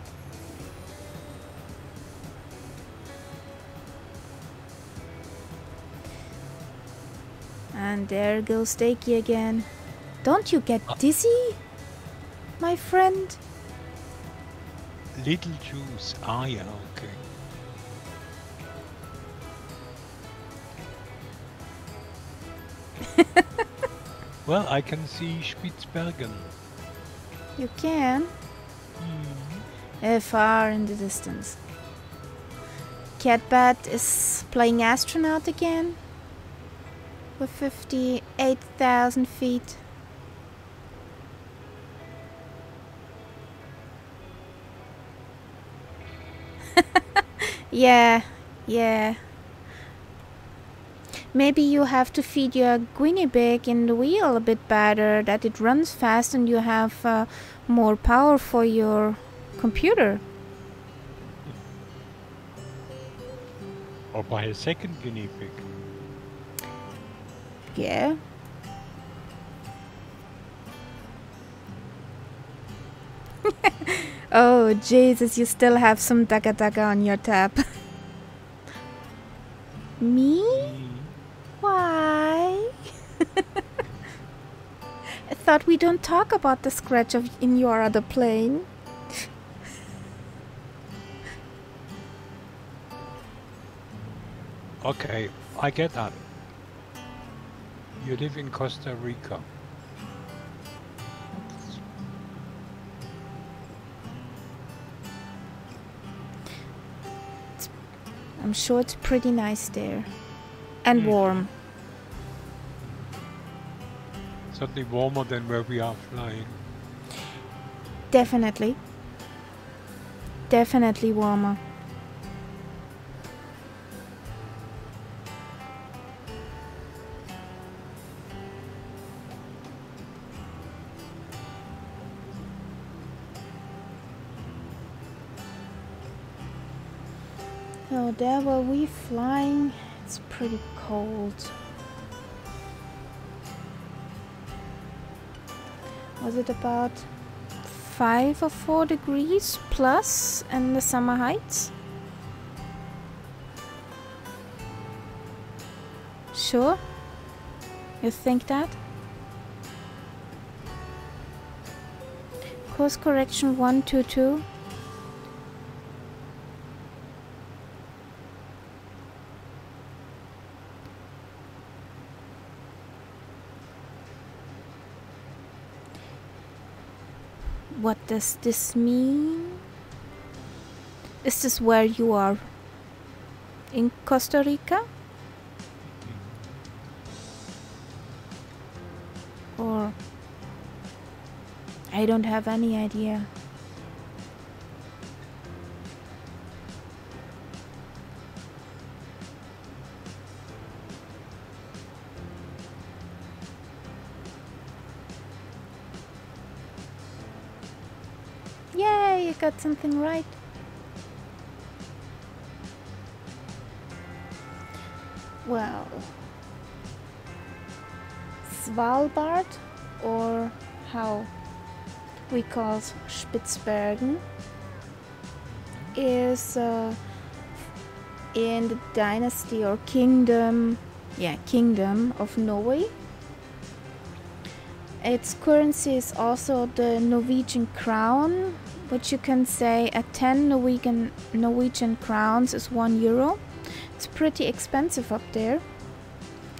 A: And there goes Stakey again. Don't you get dizzy, my friend?
B: Little juice. Ah, yeah, okay. Well, I can see Spitzbergen.
A: You can. Far in the distance. Catbat is playing astronaut again. With 58,000 feet. Yeah. Maybe you have to feed your guinea pig in the wheel a bit better, that it runs fast and you have more power for your computer.
B: Or buy a second guinea pig.
A: Yeah. Oh, Jesus, you still have some Daga Daga on your tab. Me? Why? I thought we don't talk about the scratch in your other plane.
B: Okay, I get that. You live in Costa Rica.
A: I'm sure it's pretty nice there. And warm.
B: Certainly warmer than where we are flying.
A: Definitely. Definitely warmer. So there were we flying. It's pretty cold. Was it about 5 or 4 degrees plus in the summer heights? Sure? You think that? Course correction 122. What does this mean? Is this where you are? In Costa Rica? Or I don't have any idea. Yay, you got something right. Well, Svalbard, or how we call Spitzbergen, is in the dynasty or kingdom of Norway. Its currency is also the Norwegian crown, which you can say at 10 Norwegian crowns is €1. It's pretty expensive up there,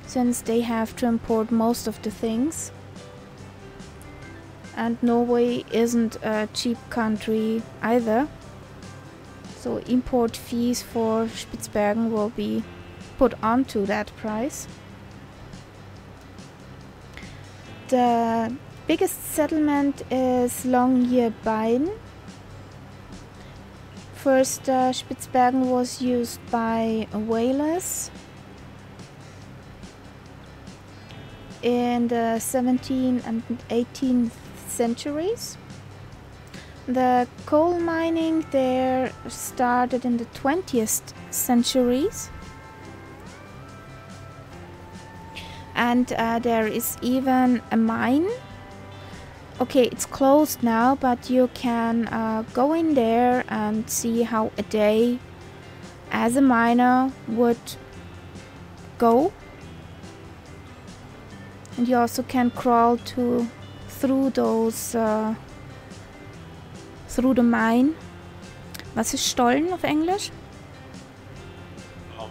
A: since they have to import most of the things. And Norway isn't a cheap country either. So import fees for Spitzbergen will be put onto that price. The biggest settlement is Longyearbyen. First, Spitzbergen was used by whalers, in the 17th and 18th centuries. The coal mining there started in the 20th centuries. And there is even a mine. Okay, it's closed now, but you can go in there and see how a day as a miner would go. And you also can crawl through those through the mine. Was ist Stollen auf Englisch?
B: A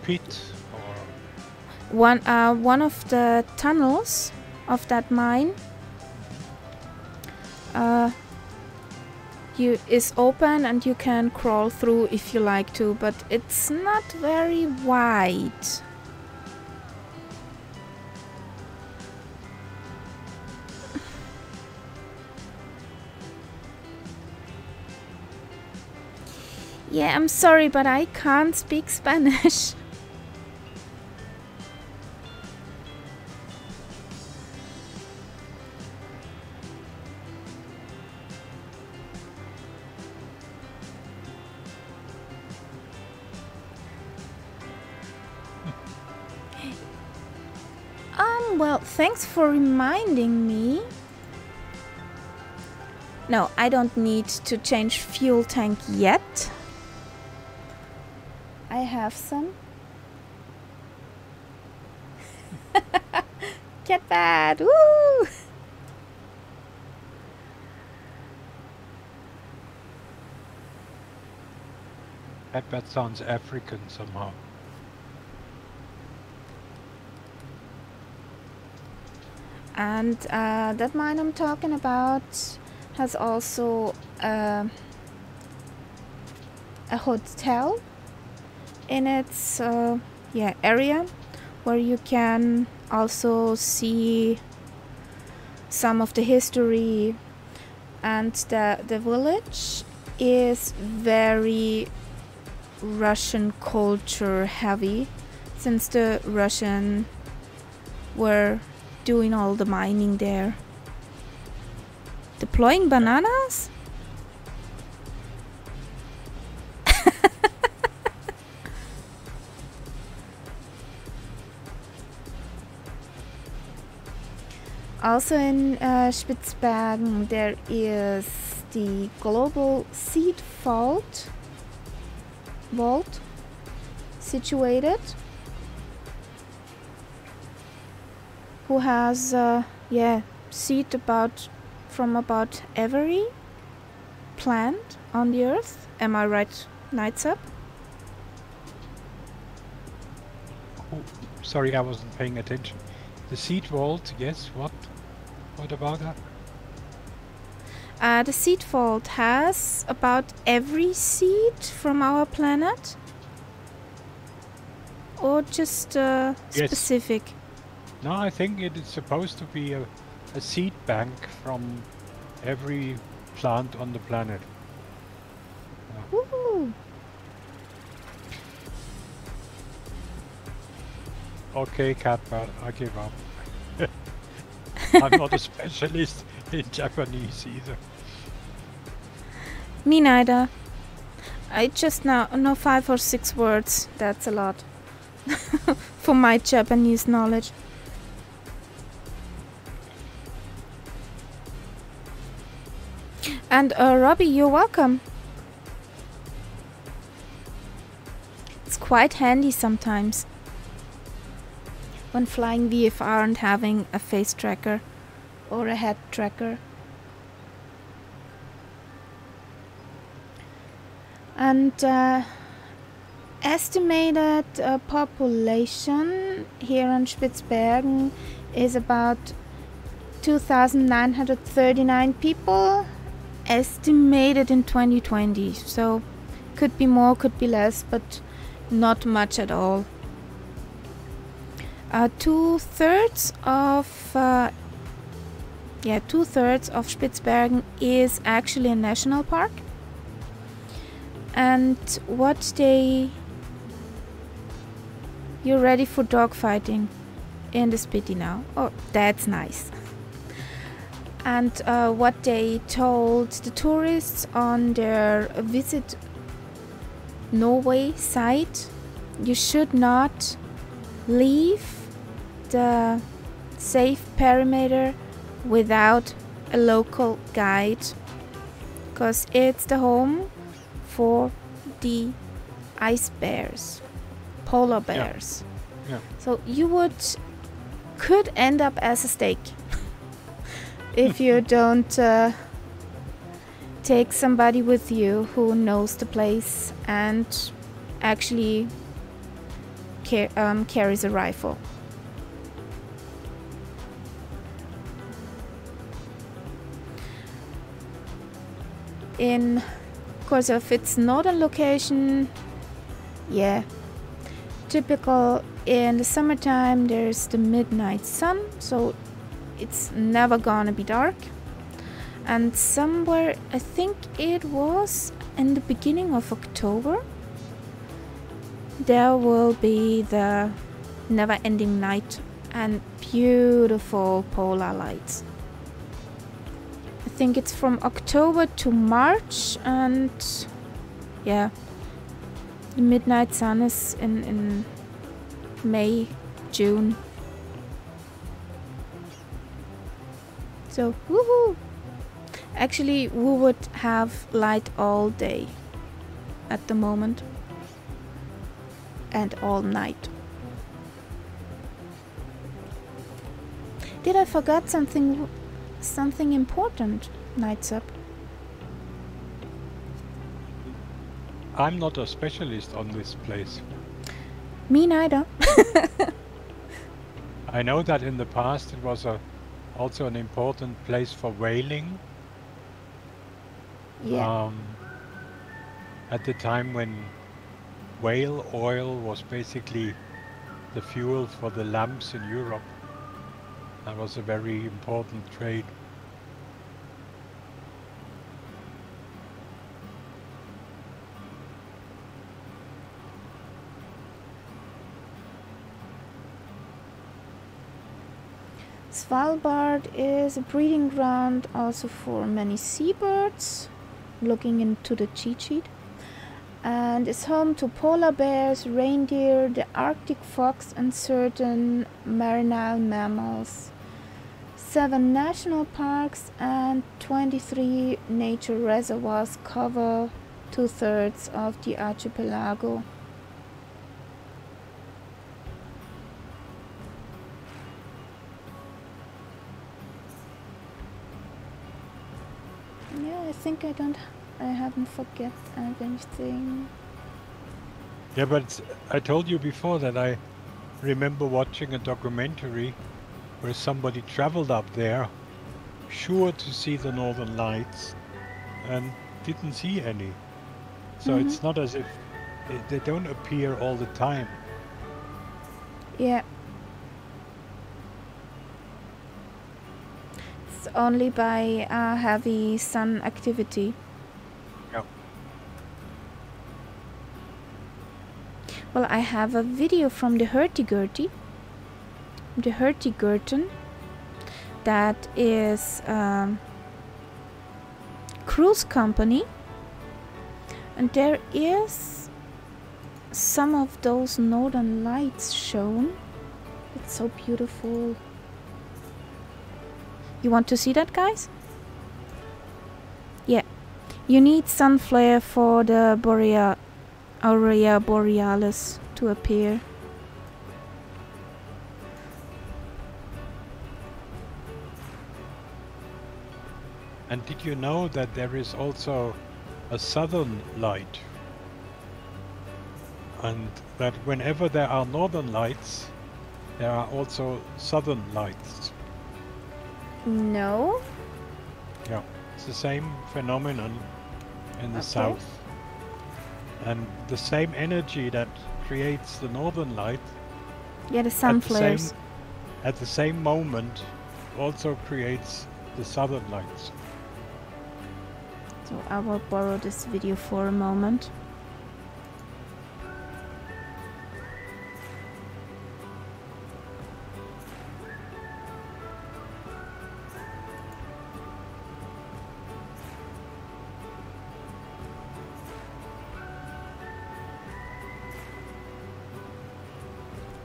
B: pit or
A: One of the tunnels of that mine is open and you can crawl through if you like to, but it's not very wide. Yeah, I'm sorry, but I can't speak Spanish. Well, thanks for reminding me. No, I don't need to change fuel tank yet. I have some. Get bad! Woo!
B: that sounds African somehow.
A: And that mine I'm talking about has also a hotel in its area, where you can also see some of the history. And the village is very Russian culture heavy, since the Russian were doing all the mining there. Deploying bananas? Also in Spitzbergen there is the global seed vault situated, who has seed from about every plant on the earth. Am I right, Knights Up?
B: Oh, sorry, I wasn't paying attention. The seed vault, yes, what about that?
A: The seed vault has about every seed from our planet, or just specific?
B: No, I think it is supposed to be a seed bank from every plant on the planet.
A: Woohoo!
B: Okay, Catbird, I give up. I'm not a specialist in Japanese either.
A: Me neither. I just know 5 or 6 words. That's a lot for my Japanese knowledge. And Robbie, you're welcome. It's quite handy sometimes when flying VFR and having a face tracker or a head tracker. And estimated population here in Spitzbergen is about 2,939 people, estimated in 2020. So could be more, could be less, but not much at all. 2/3 of Spitzbergen is actually a national park. And you're ready for dogfighting. in the Spitty now. Oh, that's nice. And what they told the tourists on their Visit Norway site, you should not leave the safe perimeter without a local guide, because it's the home for the ice bears, polar bears.
B: Yeah.
A: So you could end up as a steak if you don't take somebody with you who knows the place and actually carries a rifle. Of course, if it's northern location, yeah, typical in the summertime there's the midnight sun, so it's never gonna be dark. And somewhere, I think it was in the beginning of October, there will be the never-ending night and beautiful polar lights. I think it's from October to March, and yeah, the midnight sun is in May, June. So, woohoo! Actually, we would have light all day at the moment and all night. Did I forget something important, Nights Up?
B: I'm not a specialist on this place.
A: Me neither.
B: I know that in the past it was also an important place for whaling.
A: Yeah.
B: At the time when whale oil was basically the fuel for the lamps in Europe. That was a very important trade.
A: Svalbard is a breeding ground also for many seabirds, looking into the cheat sheet, and is home to polar bears, reindeer, the Arctic fox and certain marine mammals. 7 national parks and 23 nature reservoirs cover 2/3 of the archipelago. Yeah, I think I haven't forget anything.
B: Yeah, but I told you before that I remember watching a documentary where somebody traveled up there, sure to see the northern lights, and didn't see any. So it's not as if they don't appear all the time.
A: Yeah. It's only by heavy sun activity.
B: Yeah.
A: Well, I have a video from the Hurtigruten. The Hurtigruten, that is cruise company, and there is some of those northern lights shown. It's so beautiful. You want to see that, guys? Yeah, you need sun flare for the aurora borealis to appear.
B: And did you know that there is also a southern light? And that whenever there are northern lights, there are also southern lights.
A: No.
B: Yeah, it's the same phenomenon in the south. And the same energy that creates the northern light,
A: Yeah, the sun flares.
B: at the same moment also creates the southern lights.
A: So I will borrow this video for a moment.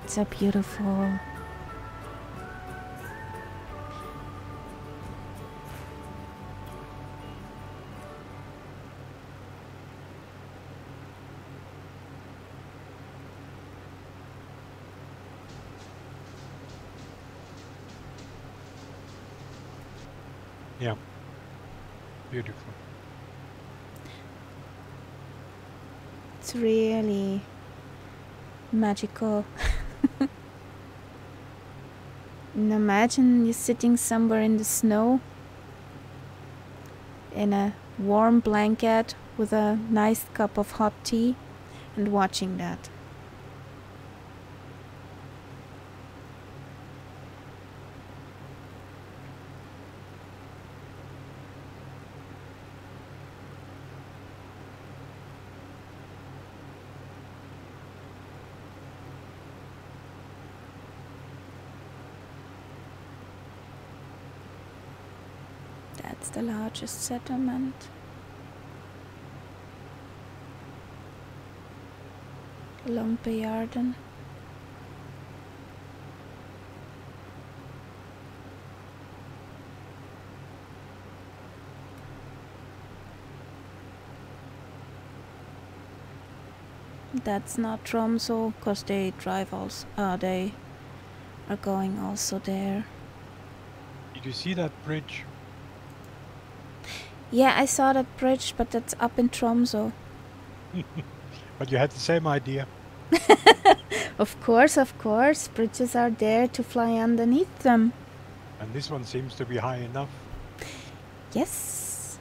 A: So beautiful.
B: Yeah. Beautiful.
A: It's really magical. And imagine you sitting somewhere in the snow in a warm blanket with a nice cup of hot tea and watching that. That's the largest settlement. Lompejarden. That's not Tromsø, because they drive also. They are going also there.
B: Did you see that bridge?
A: Yeah, I saw that bridge, but that's up in Tromsø.
B: But you had the same idea.
A: Of course. Bridges are there to fly underneath them.
B: And this one seems to be high enough.
A: Yes.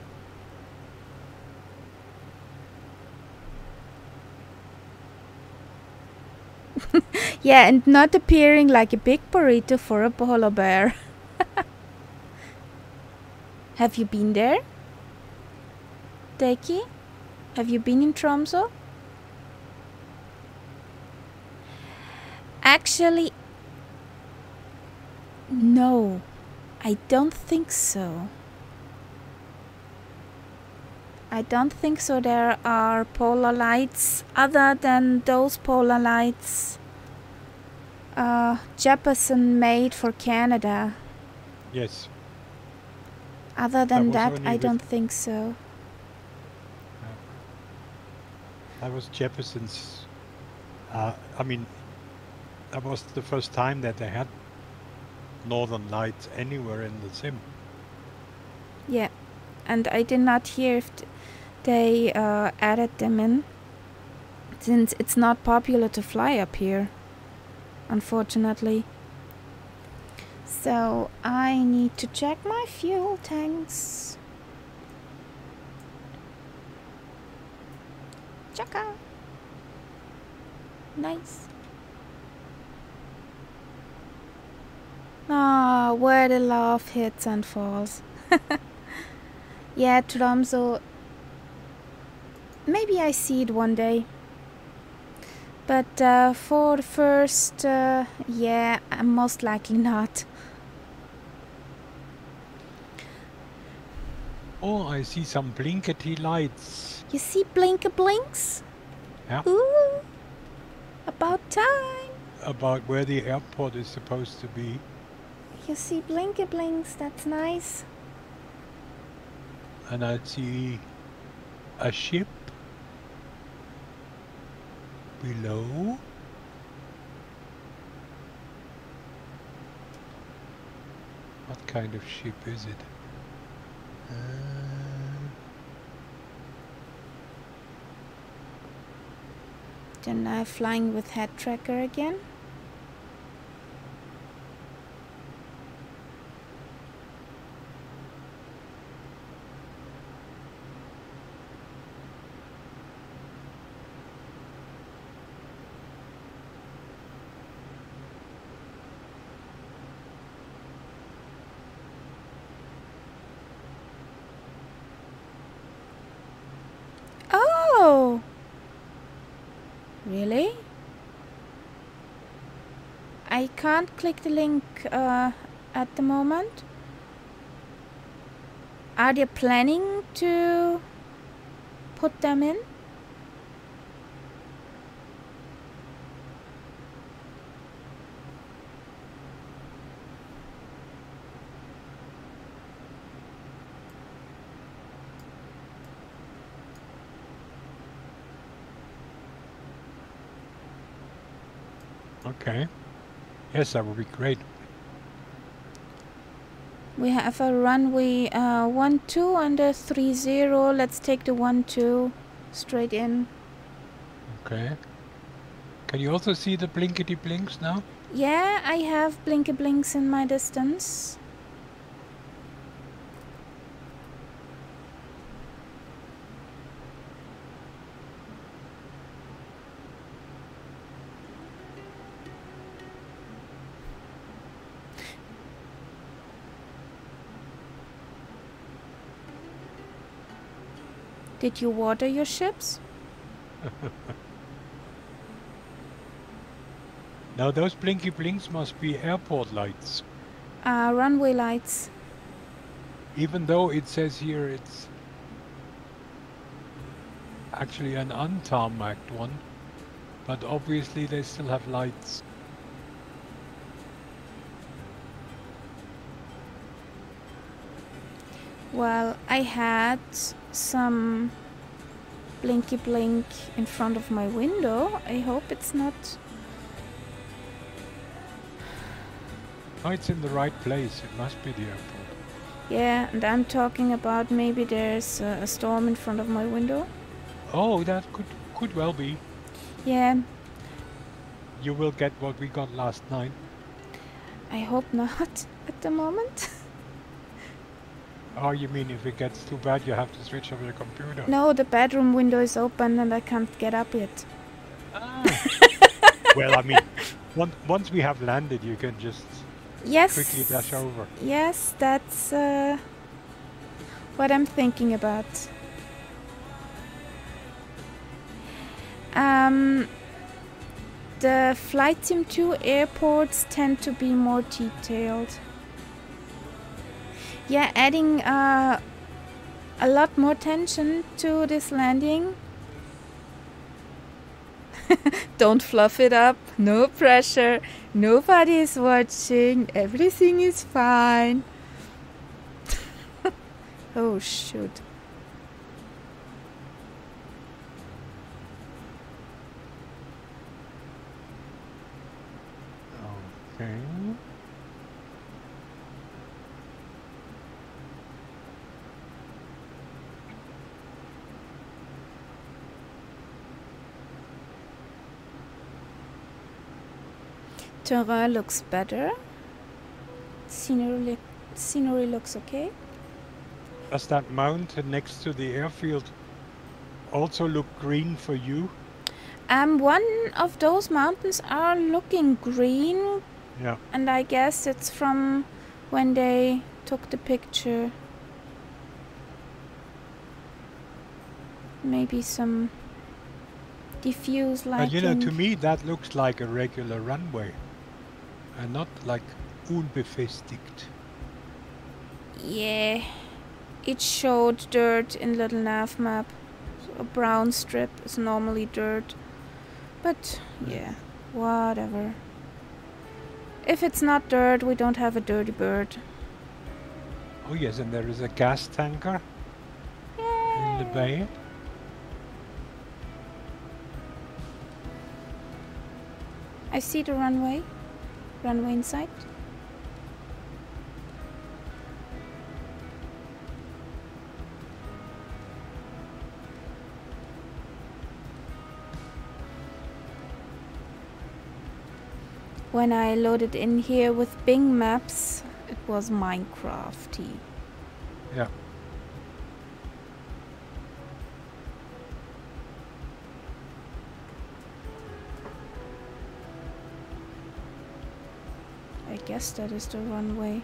A: Yeah, and not appearing like a big burrito for a polar bear. Have you been there? Deki? Have you been in Tromsø? Actually, no. I don't think so. I don't think so. There are polar lights other than those polar lights Jefferson made for Canada.
B: Yes.
A: Other than
B: was
A: that,
B: only
A: I
B: with-
A: don't think so.
B: That was Jefferson's. That was the first time that they had northern lights anywhere in the sim.
A: Yeah, and I did not hear if they added them in, since it's not popular to fly up here, unfortunately. So I need to check my fuel tanks. Chaka. Nice. Ah, where the love hits and falls. Yeah, Tromsø. Maybe I see it one day. But for the first, yeah, most likely not.
B: Oh, I see some blinkety lights.
A: You see blinks?
B: Yeah.
A: Ooh, about time.
B: About where the airport is supposed to be.
A: You see blinks, that's nice.
B: And I see a ship below. What kind of ship is it?
A: Then I'm flying with head tracker again. Oh! Really? I can't click the link at the moment. Are they planning to put them in?
B: Okay. Yes, that would be great.
A: We have a runway 12 and a 30. Let's take the 12 straight in.
B: Okay. Can you also see the blinkety blinks now?
A: Yeah, I have blinky blinks in my distance. Did you water your ships?
B: Now those blinky blinks must be airport lights.
A: Runway lights.
B: Even though it says here it's actually an untarmacked one, but obviously they still have lights.
A: Well, I had some blinky blink in front of my window. I hope it's not...
B: Oh, it's in the right place. It must be the airport.
A: Yeah, and I'm talking about maybe there's a storm in front of my window.
B: Oh, that could well be.
A: Yeah,
B: You will get what we got last night.
A: I hope not at the moment.
B: Oh, you mean if it gets too bad, you have to switch off your computer?
A: No, the bedroom window is open and I can't get up yet.
B: Ah. Well, I mean, once we have landed, you can just
A: Yes.
B: quickly dash over.
A: Yes, that's what I'm thinking about. The Flight Sim 2 airports tend to be more detailed. Yeah, adding a lot more tension to this landing. Don't fluff it up. No pressure. Nobody is watching. Everything is fine. Oh, shoot.
B: Okay.
A: Terrain looks better. Scenery looks okay.
B: Does that mountain next to the airfield also look green for you?
A: One of those mountains are looking green,
B: Yeah.
A: and I guess it's from when they took the picture. Maybe some diffuse lighting.
B: But you know, to me that looks like a regular runway, and not like unbefestigt.
A: Yeah, it showed dirt in little nav map. So a brown strip is normally dirt. But yeah, whatever. If it's not dirt, we don't have a dirty bird.
B: Oh yes, and there is a gas tanker in the bay.
A: I see the runway in sight. When I loaded in here with Bing Maps, it was Minecrafty.
B: Yeah.
A: I guess that is the runway.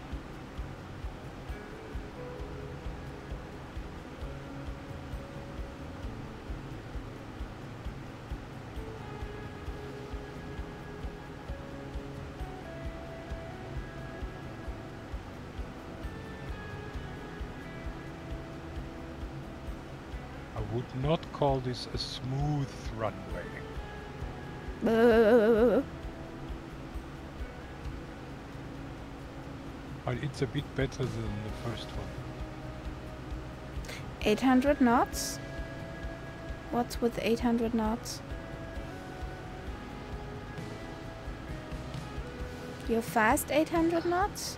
B: I would not call this a smooth runway. But it's a bit better than the first one.
A: 800 knots? What's with 800 knots? You're fast 800 knots?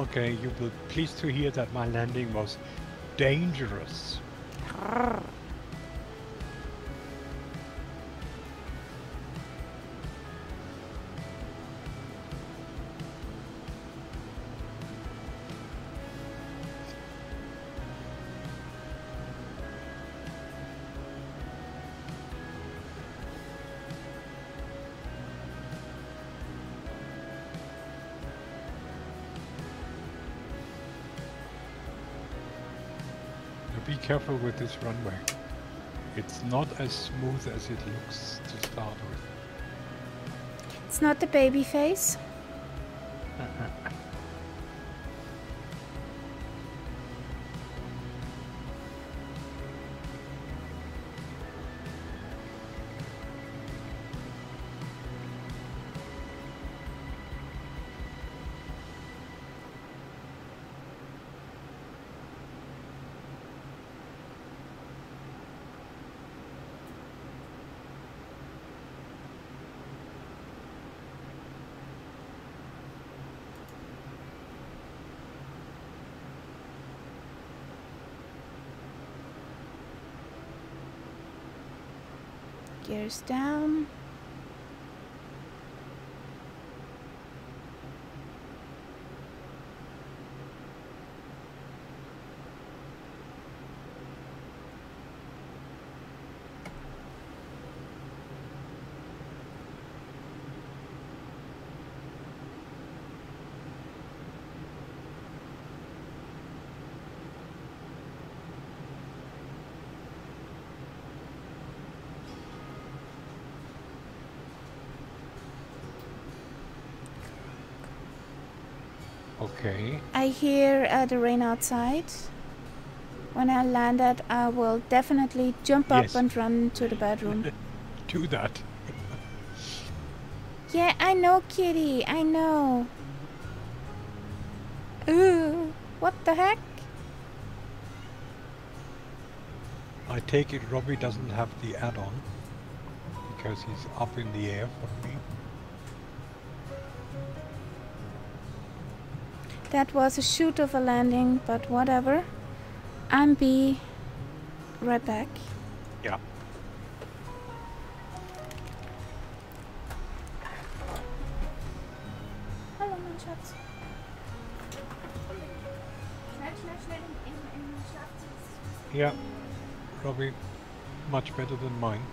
B: Okay, you will be pleased to hear that my landing was dangerous. Be careful with this runway. It's not as smooth as it looks to start with.
A: It's not the baby face. Gears down.
B: Okay.
A: I hear the rain outside. When I land it, I will definitely jump up
B: Yes.
A: and run to the bedroom.
B: Do that.
A: Yeah, I know, kitty. I know. Ooh, what the heck?
B: I take it Robbie doesn't have the add-on because he's up in the air for me.
A: That was a shoot of a landing, but whatever. I'm B. Right back.
B: Yeah.
A: Hallo, mein Schatz. Schnell in den Schlafzimmer.
B: Yeah. Robbie, much better than mine.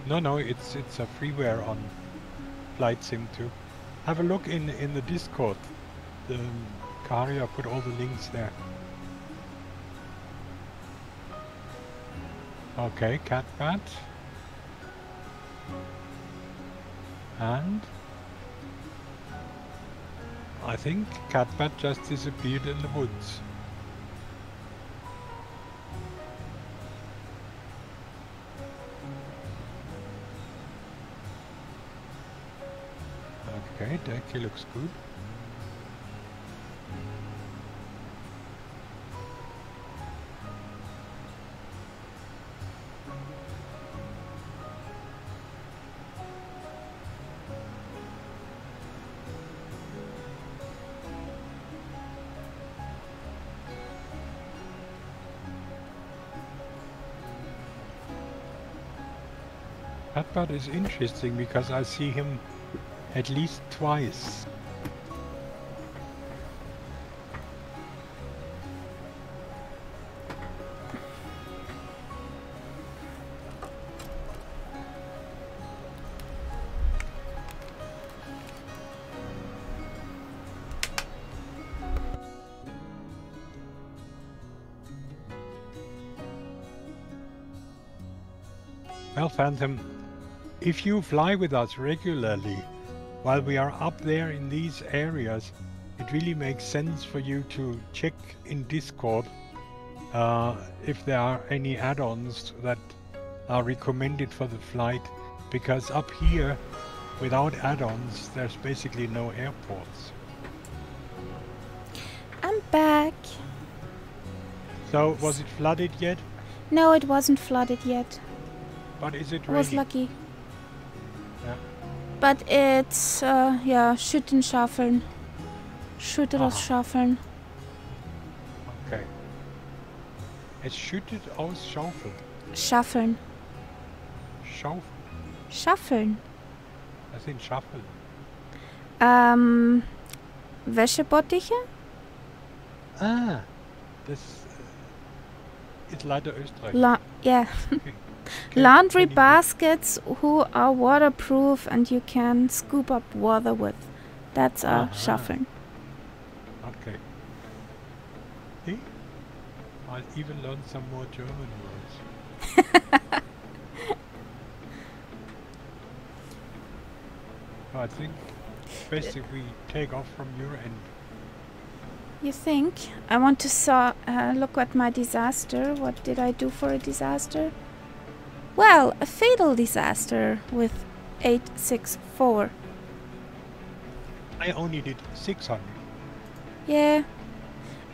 B: No, it's a freeware on Flight Sim 2. Have a look in the Discord. The Karia put all the links there. Okay, Catbat. And I think Catbat just disappeared in the woods. Okay, Decky looks good. That part is interesting because I see him at least twice. Well, Phantom, if you fly with us regularly, while we are up there in these areas, it really makes sense for you to check in Discord if there are any add-ons that are recommended for the flight, because up here, without add-ons, there's basically no airports.
A: I'm back.
B: So, was it flooded yet?
A: No, it wasn't flooded yet.
B: But is it
A: I was
B: raining?
A: lucky.
B: Ja.
A: But it's, ja, schütten, schaffeln. Schüttet aus
B: Aha.
A: Schaffeln.
B: Okay. Es schüttet aus Schaufeln.
A: Schaffeln.
B: Schaufeln?
A: Schaffeln.
B: Was sind Schaffeln?
A: Wäschebottiche?
B: Ah, das ist leider Österreich.
A: Yeah.
B: Okay.
A: Laundry
B: Kenny.
A: baskets who are waterproof and you can scoop up water with. That's
B: Aha.
A: Schaffeln.
B: Okay. See? I'll even learn some more German words. I think best if we take off from your end.
A: You think? I want to look at my disaster. What did I do for a disaster? Well, a fatal disaster with 864.
B: I only did 600.
A: Yeah.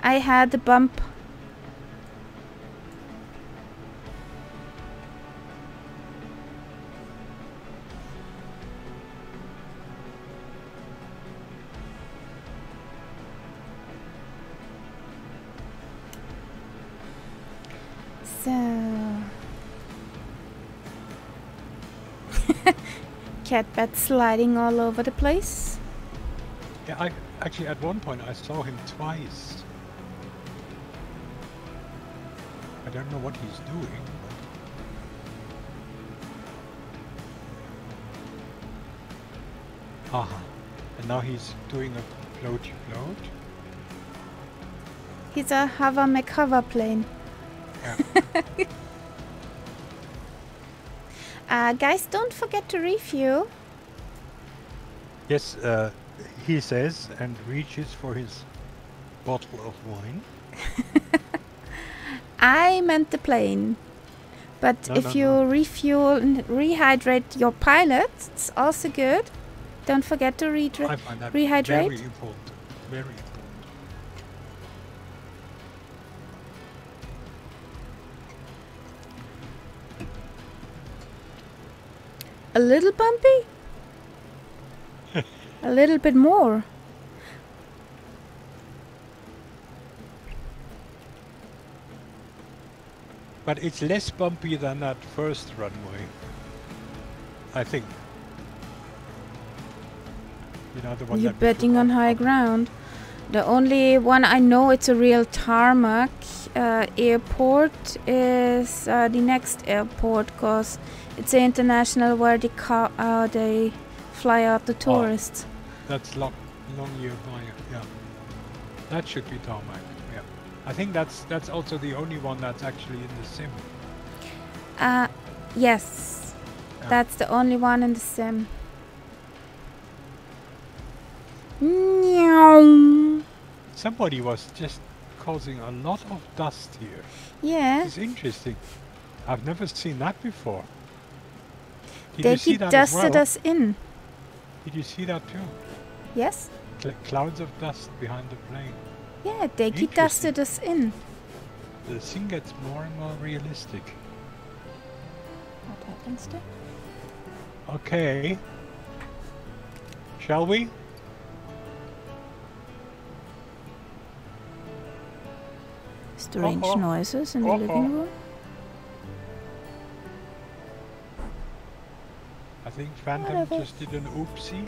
A: I had a bump. So cat bed sliding all over the place.
B: Yeah, I actually at one point I saw him twice. I don't know what he's doing. But aha. And now he's doing a floaty float.
A: He's a hover McHover plane.
B: Yeah.
A: Guys, don't forget to refuel.
B: Yes, he says, and reaches for his bottle of wine.
A: I meant the plane. But
B: No,
A: if
B: no,
A: you
B: no.
A: refuel and rehydrate your pilot, it's also good. Don't forget to
B: I find that
A: rehydrate.
B: very important. Very important.
A: A little bumpy? A little bit more.
B: But it's less bumpy than that first runway, I think. You know, the one
A: You're
B: that we took
A: betting on
B: off.
A: high ground. The only one I know it's a real tarmac airport is the next airport, because it's an international where they fly out the tourists.
B: That's long nearby, yeah. That should be tarmac, yeah. I think that's also the only one that's actually in the sim.
A: Yes.
B: Yeah.
A: That's the only one in the sim. Meow.
B: Somebody was just causing a lot of dust here.
A: Yeah.
B: It's interesting. I've never seen that before. Did you see
A: They
B: that as
A: dusted
B: well?
A: us in.
B: Did you see that too?
A: Yes?
B: Clouds of dust behind the plane.
A: Yeah, they
B: Interesting.
A: dusted us in.
B: The thing gets more and more realistic.
A: What happens there?
B: Okay. Shall we?
A: Strange
B: Uh-oh.
A: noises in the
B: Uh-oh.
A: living room.
B: I think Phantom
A: Whatever.
B: just did an oopsie.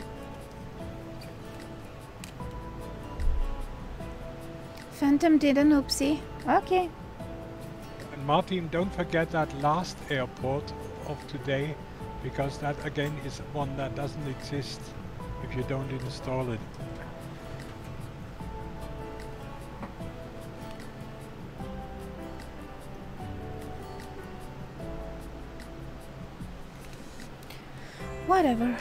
A: Phantom did an oopsie. Okay.
B: And Martin, don't forget that last airport of today, because that again is one that doesn't exist if you don't install it.
A: Whatever.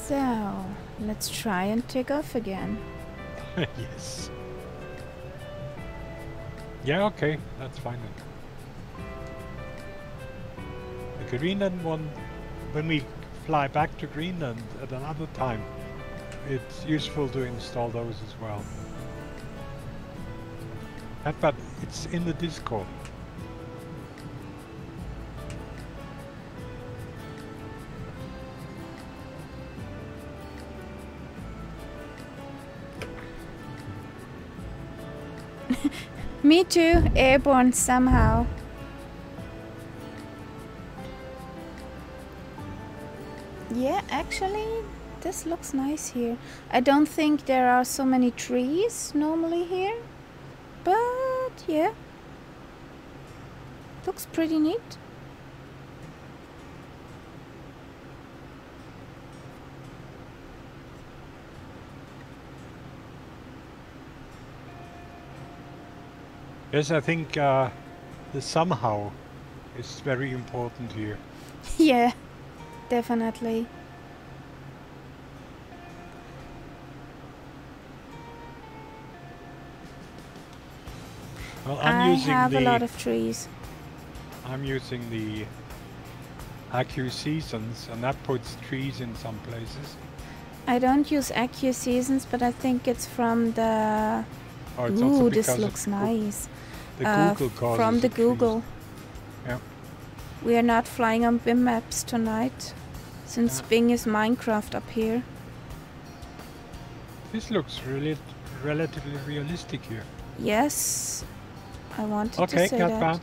A: So, let's try and take off again.
B: Yes. Yeah, okay, that's fine then. The Greenland one, when we fly back to Greenland at another time, it's useful to install those as well. But it's in the Discord.
A: Me too, airborne somehow. Yeah, actually, this looks nice here. I don't think there are so many trees normally here, but yeah, looks pretty neat.
B: Yes, I think the somehow is very important here.
A: Yeah, definitely.
B: Well,
A: I have a lot of trees.
B: I'm using the AccuSeasons, Seasons, and that puts trees in some places.
A: I don't use AccuSeasons, but I think it's from the...
B: Oh, it's
A: Ooh,
B: also
A: this looks nice.
B: The Google causes
A: from the
B: trees.
A: Google.
B: Yeah.
A: We are not flying on BIM maps tonight, since Bing is Minecraft up here.
B: This looks really relatively realistic here.
A: Yes, I wanted to
B: Okay,
A: say
B: Cat
A: that.
B: Bat.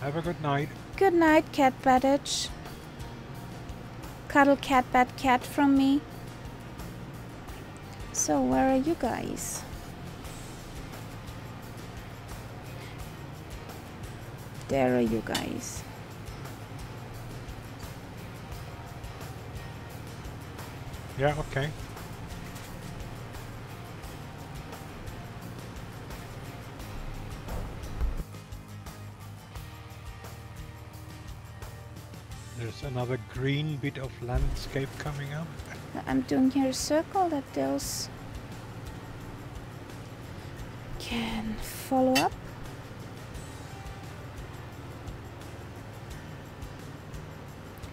B: Have a good night.
A: Good night, Cat Battage. Cuddle Cat Bat Cat from me. So, where are you guys? There are you guys.
B: Yeah, okay. There's another green bit of landscape coming up.
A: I'm doing here a circle that those can follow up.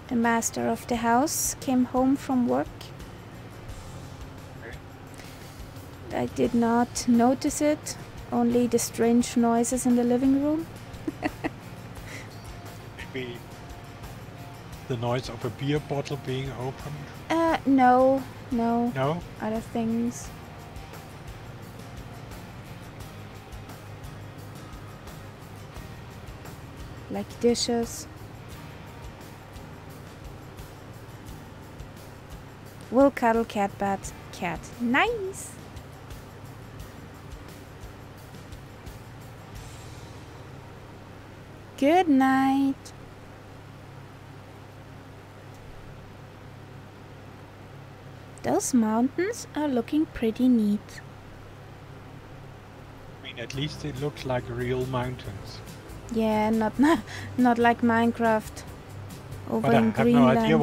A: The master of the house came home from work. I did not notice it, only the strange noises in the living room.
B: Maybe the noise of a beer bottle being opened?
A: No.
B: No?
A: Other things. Like dishes. Will cuddle cat bat cat. Nice! Good night. Those mountains are looking pretty neat.
B: I mean, at least it looks like real mountains.
A: Yeah, not like Minecraft over
B: But
A: in
B: I have
A: Greenland.
B: no idea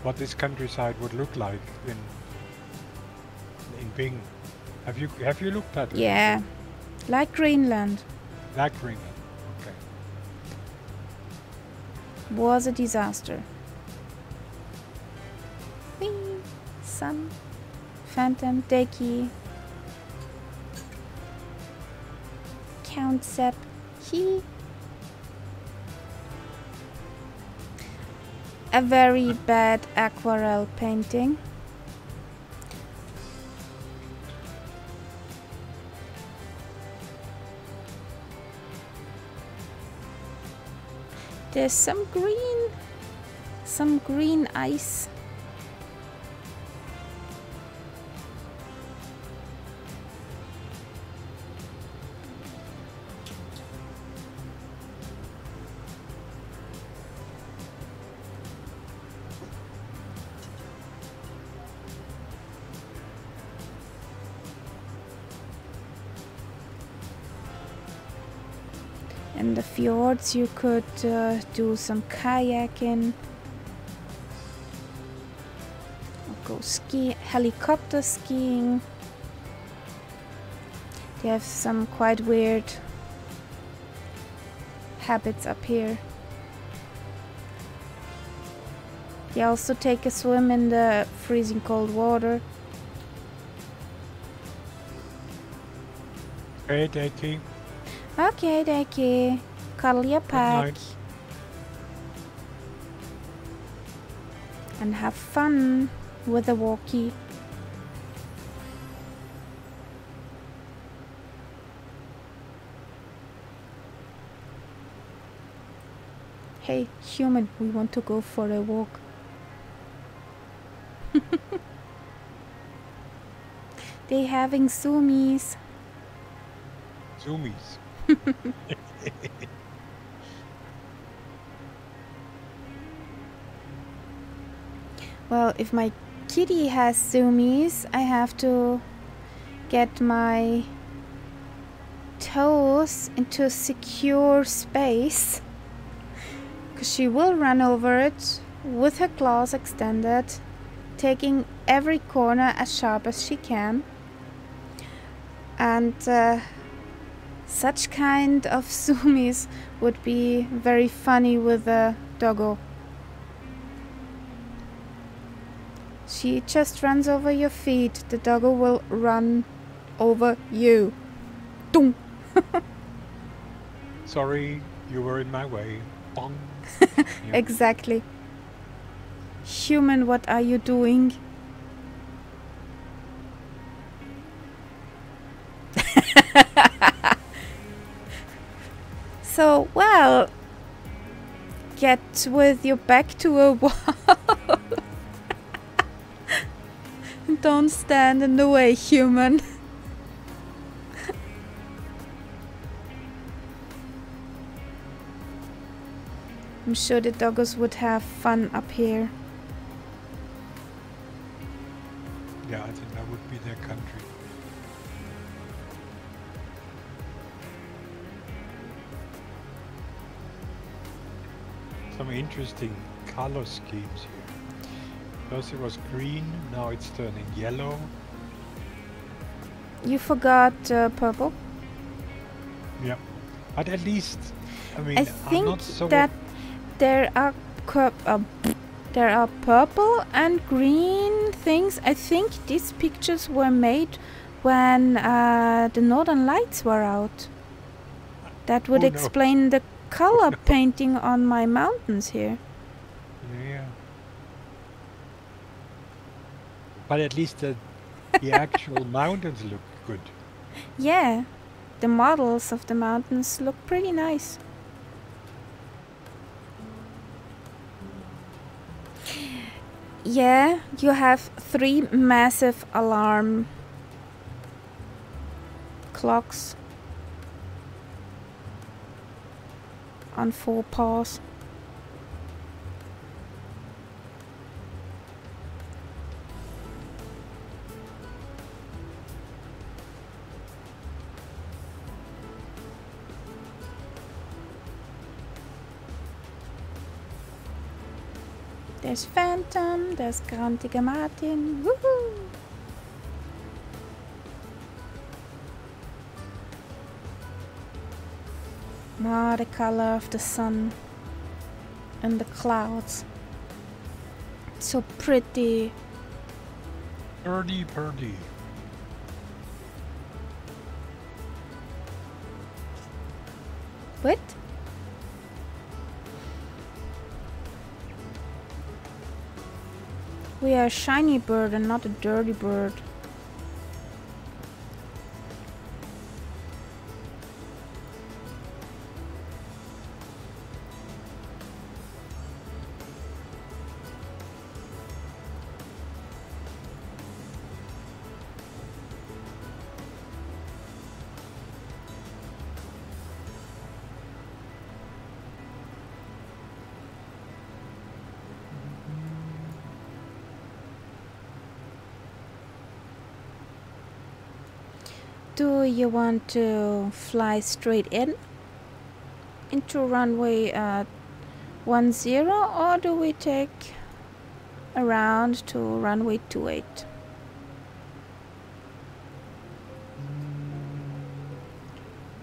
B: what this countryside would look like in Bing. Have you looked at it?
A: Yeah, like Greenland.
B: Like Greenland. Okay.
A: Was a disaster. Whee! Sun, Phantom, Deki, Count Sepp, he. A very bad aquarelle painting. There's some green ice. In the fjords you could do some kayaking or go helicopter skiing. They have some quite weird habits up here. They also take a swim in the freezing cold water.
B: Hey, Deki.
A: Okay, Deki. Cuddle your pack.
B: night.
A: And have fun with the walkie. Hey, human, we want to go for a walk. They having zoomies.
B: Zoomies.
A: Well, if my kitty has zoomies, I have to get my toes into a secure space. Because she will run over it with her claws extended, taking every corner as sharp as she can. And such kind of zoomies would be very funny with a doggo. She just runs over your feet. The doggo will run over you. Dong.
B: Sorry, you were in my way. Bong. Yeah.
A: Exactly. Human, what are you doing? So, well, get with your back to a wall. Don't stand in the way, human. I'm sure the doggos would have fun up here.
B: Yeah, I think that would be their country. Some interesting color schemes here. First it was green, now it's turning yellow.
A: You forgot purple.
B: Yeah, but at least, I mean,
A: I
B: I'm
A: think
B: not so
A: that there are purple and green things. I think these pictures were made when the Northern Lights were out. That would
B: Oh, no.
A: explain the color painting on my mountains here.
B: Yeah. But at least the actual mountains look good.
A: Yeah, the models of the mountains look pretty nice. Yeah, you have 3 massive alarm clocks on 4 paws. There's Phantom, there's Grantiger Martin, woohoo! Ah, the color of the sun and the clouds. So pretty.
B: Purdy, purdy.
A: What? We are a shiny bird and not a dirty bird. Do you want to fly straight in into runway 10, or do we take a round to runway 28?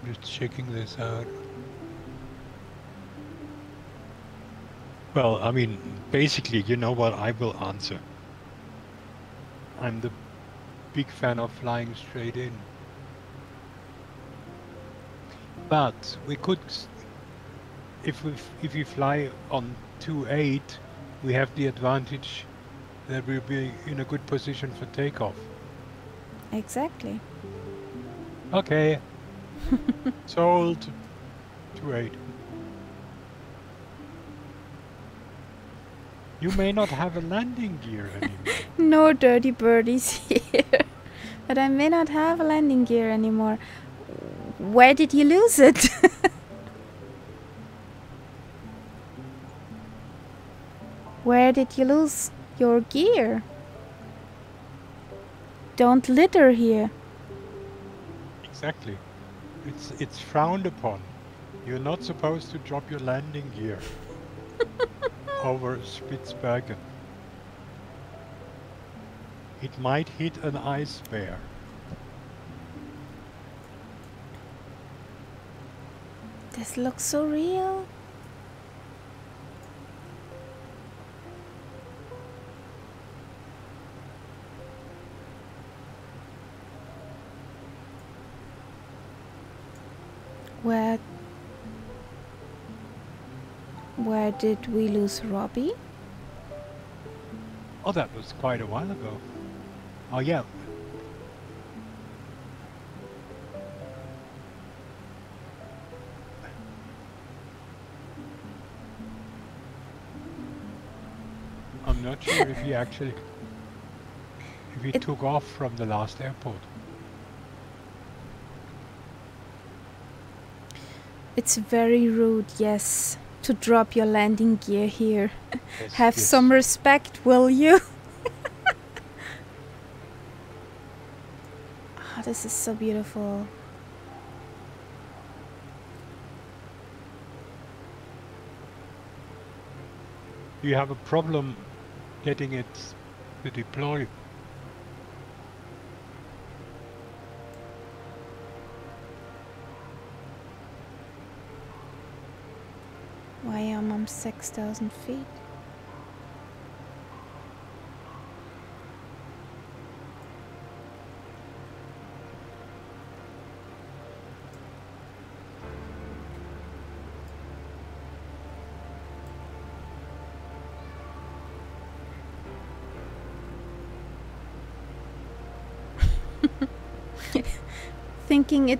B: Just checking this out. Well, I mean, basically, you know what I will answer. I'm the big fan of flying straight in. But we could, if we fly on 2.8, we have the advantage that we'll be in a good position for takeoff.
A: Exactly.
B: Okay, sold 2.8. You may not have a landing gear anymore.
A: No dirty birdies here. But I may not have a landing gear anymore. Where did you lose it? Where did you lose your gear? Don't litter here.
B: Exactly. It's frowned upon. You're not supposed to drop your landing gear over Spitsbergen. It might hit an ice bear.
A: This looks so real. Where did we lose Robbie?
B: Oh, that was quite a while ago. Oh, yeah. I'm not sure if he actually... if he took off from the last airport.
A: It's very rude, yes, to drop your landing gear here.
B: Yes,
A: Have
B: yes.
A: some respect, will you? Oh, this is so beautiful.
B: Do you have a problem getting it to deploy?
A: Why am I 6,000 feet? Thinking it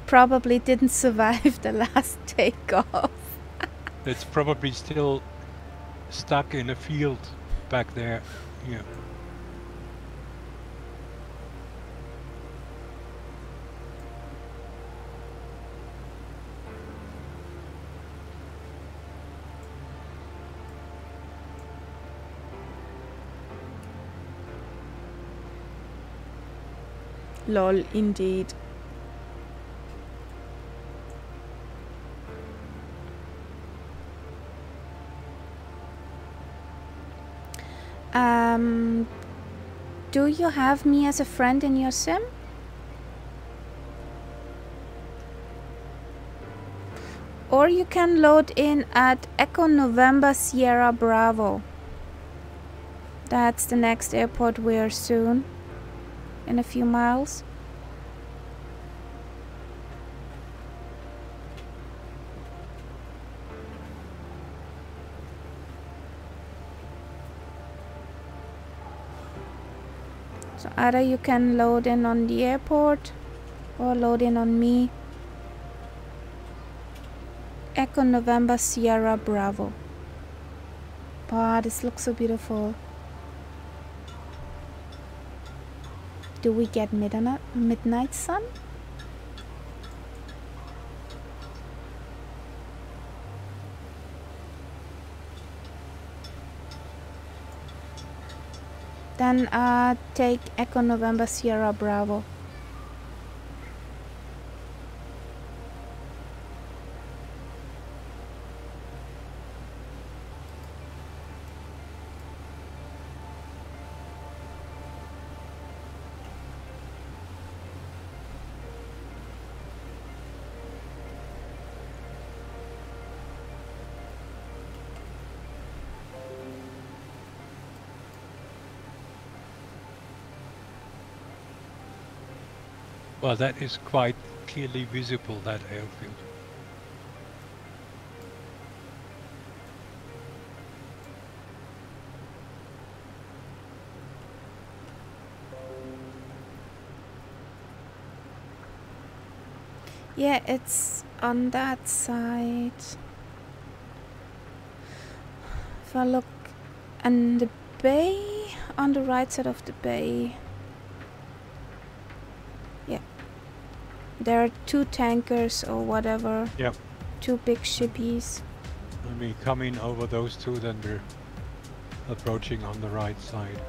A: probably didn't survive the last takeoff.
B: It's probably still stuck in a field back there. Yeah.
A: Lol, indeed. Do you have me as a friend in your sim? Or you can load in at Echo November Sierra Bravo. That's the next airport we're soon, in a few miles. So either you can load in on the airport or load in on me. Echo November Sierra Bravo. Wow, this looks so beautiful. Do we get midnight sun? Then take Echo November Sierra Bravo.
B: Well, that is quite clearly visible, that airfield.
A: Yeah, it's on that side. If I look in the bay, on the right side of the bay. Yeah. There are 2 tankers or whatever.
B: Yep.
A: 2 big shippies.
B: When we come in over those two, then we're approaching on the right side.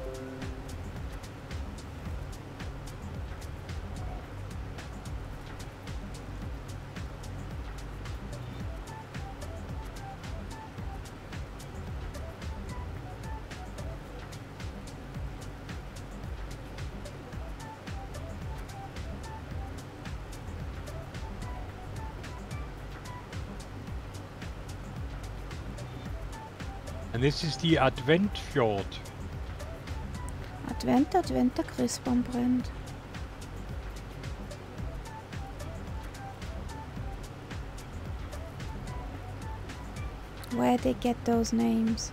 B: And this is the Advent Fjord.
A: Advent, Advent, der Christbaum brennt. Where they get those names?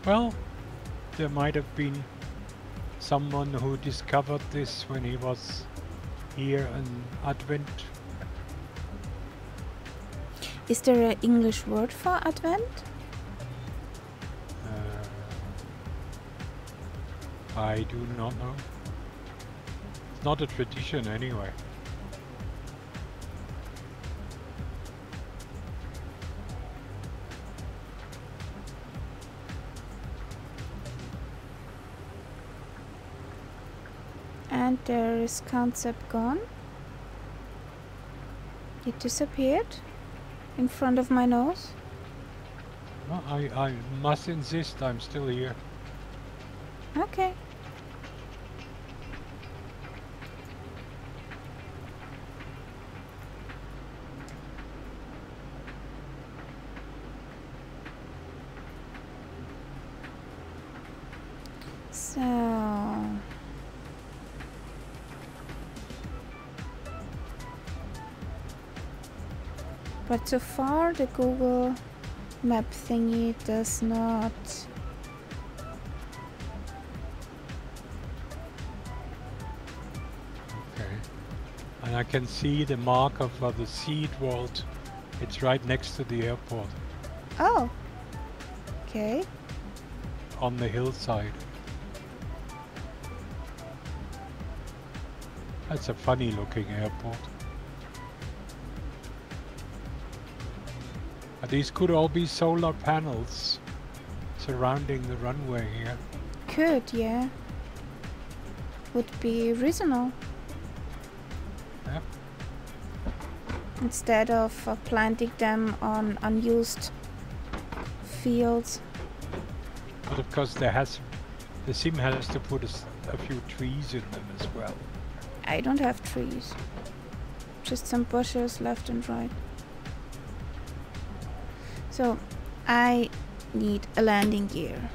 B: Well, there might have been someone who discovered this when he was here in Advent.
A: Is there an English word for Advent?
B: I do not know. It's not a tradition anyway.
A: And there is Concept gone. It disappeared in front of my nose.
B: Well, I must insist I'm still here.
A: Okay. So but so far the Google map thingy does not
B: And I can see the marker for the seed vault. It's right next to the airport.
A: Oh. Okay.
B: On the hillside. That's a funny looking airport. These could all be solar panels surrounding the runway here.
A: Could, yeah. Would be reasonable.
B: Yep.
A: Instead of planting them on unused fields.
B: But of course the sim has to put a few trees in them as well.
A: I don't have trees. Just some bushes left and right. So, I need a landing gear.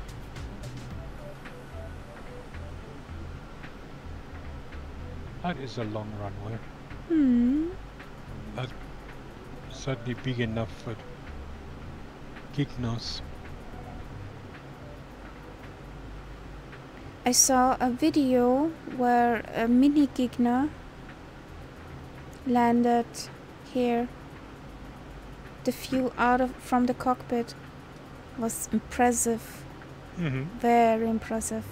B: That is a long runway. That's certainly big enough for Gignos.
A: I saw a video where a mini Gigna landed here. The view from the cockpit was impressive. Very impressive.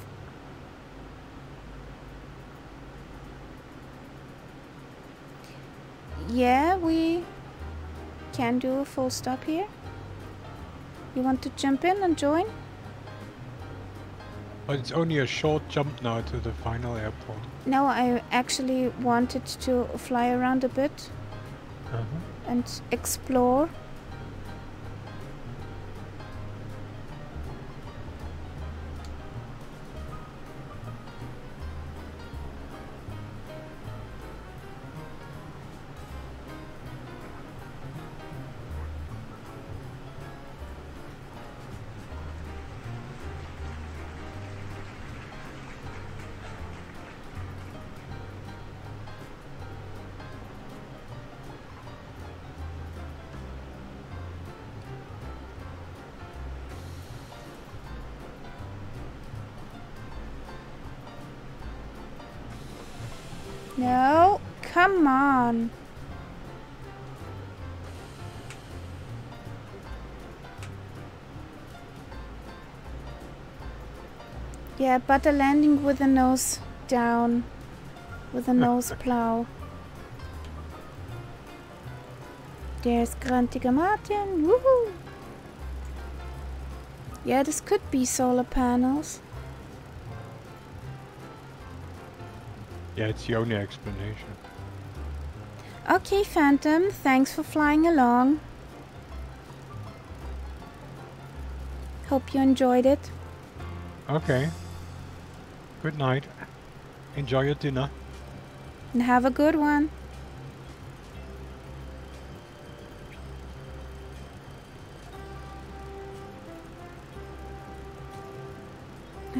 A: Yeah, we can do a full stop here. You want to jump in and join?
B: But it's only a short jump now to the final airport.
A: No, I actually wanted to fly around a bit and explore. No, come on. Yeah, but a landing with the nose down, with a nose plow. There's Grantiger Martin, woohoo! Yeah, this could be solar panels.
B: Yeah, it's the only explanation.
A: Okay, Phantom, thanks for flying along. Hope you enjoyed it.
B: Okay. Good night. Enjoy your dinner.
A: And have a good one.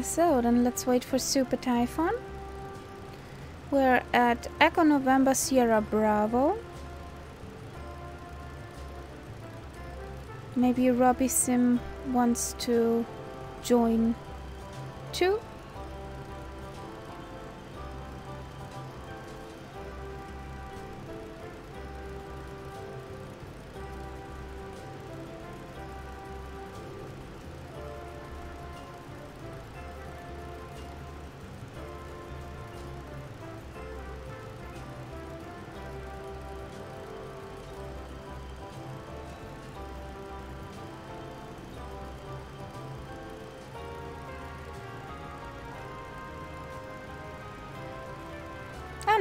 A: So, then let's wait for Super Typhon. We're at Echo November Sierra Bravo. Maybe Robbie Sim wants to join too.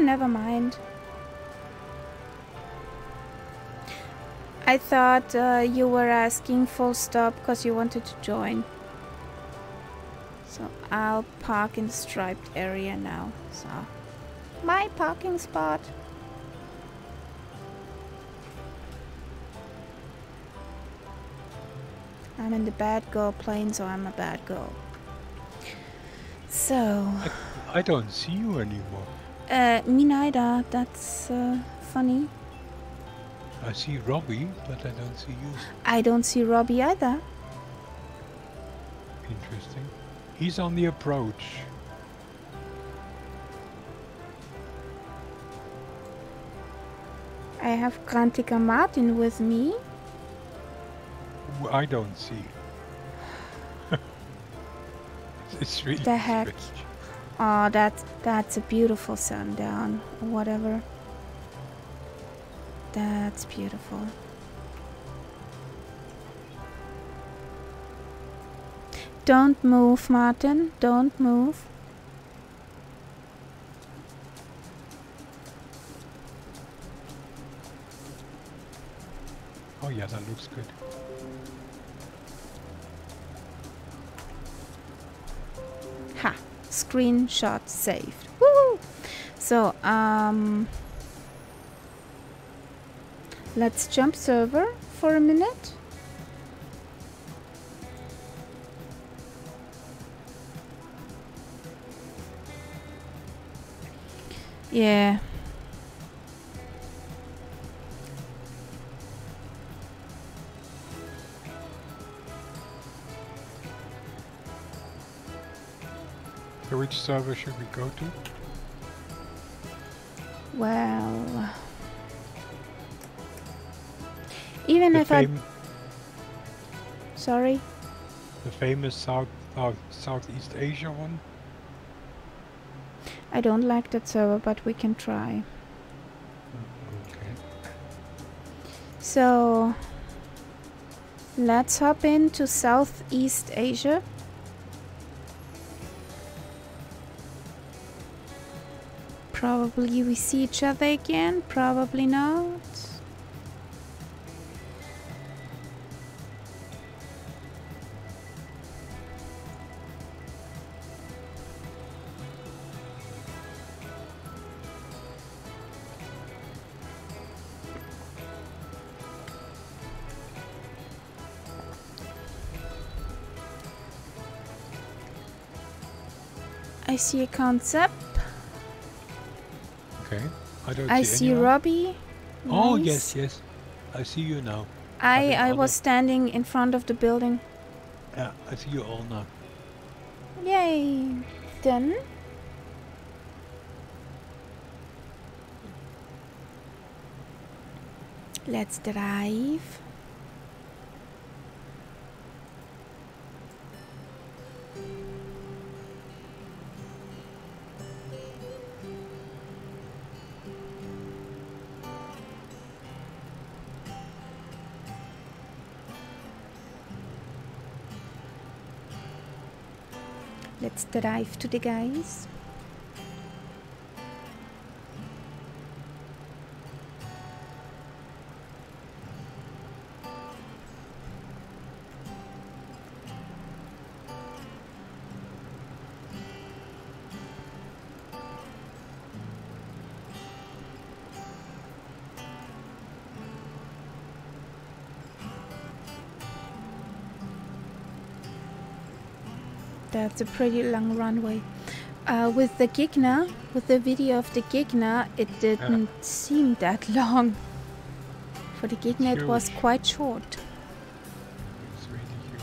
A: Never mind. I thought you were asking full stop because you wanted to join. So I'll park in the striped area now. So my parking spot. I'm in the bad girl plane, so I'm a bad girl. So
B: I don't see you anymore.
A: Me neither. That's funny.
B: I see Robbie, but I don't see you.
A: I don't see Robbie either.
B: Interesting. He's on the approach.
A: I have Grantiger Martin with me.
B: Who I don't see. It's really
A: The heck?
B: strange.
A: Oh, that's a beautiful sundown. Whatever. That's beautiful. Don't move, Martin. Don't move.
B: Oh yeah, that looks good.
A: Ha! Screenshot saved. Woo! So, let's jump server for a minute. Yeah.
B: So which server should we go to?
A: Well, even
B: The
A: if sorry,
B: the famous Southeast Asia one?
A: I don't like that server, but we can try.
B: Okay.
A: So let's hop into Southeast Asia. Probably we see each other again, probably not. I see a concept.
B: Okay. I don't
A: I
B: see
A: see
B: anyone.
A: Robbie.
B: Oh
A: Nice.
B: yes, yes. I see you now.
A: I was standing in front of the building.
B: Yeah, I see you all now.
A: Yay! Then Let's drive. Let's drive to the guys. That's a pretty long runway. With the Gigna, with the video of the Gigna, it didn't seem that long. For the Gigna, it was
B: Huge.
A: quite short.
B: It's really huge.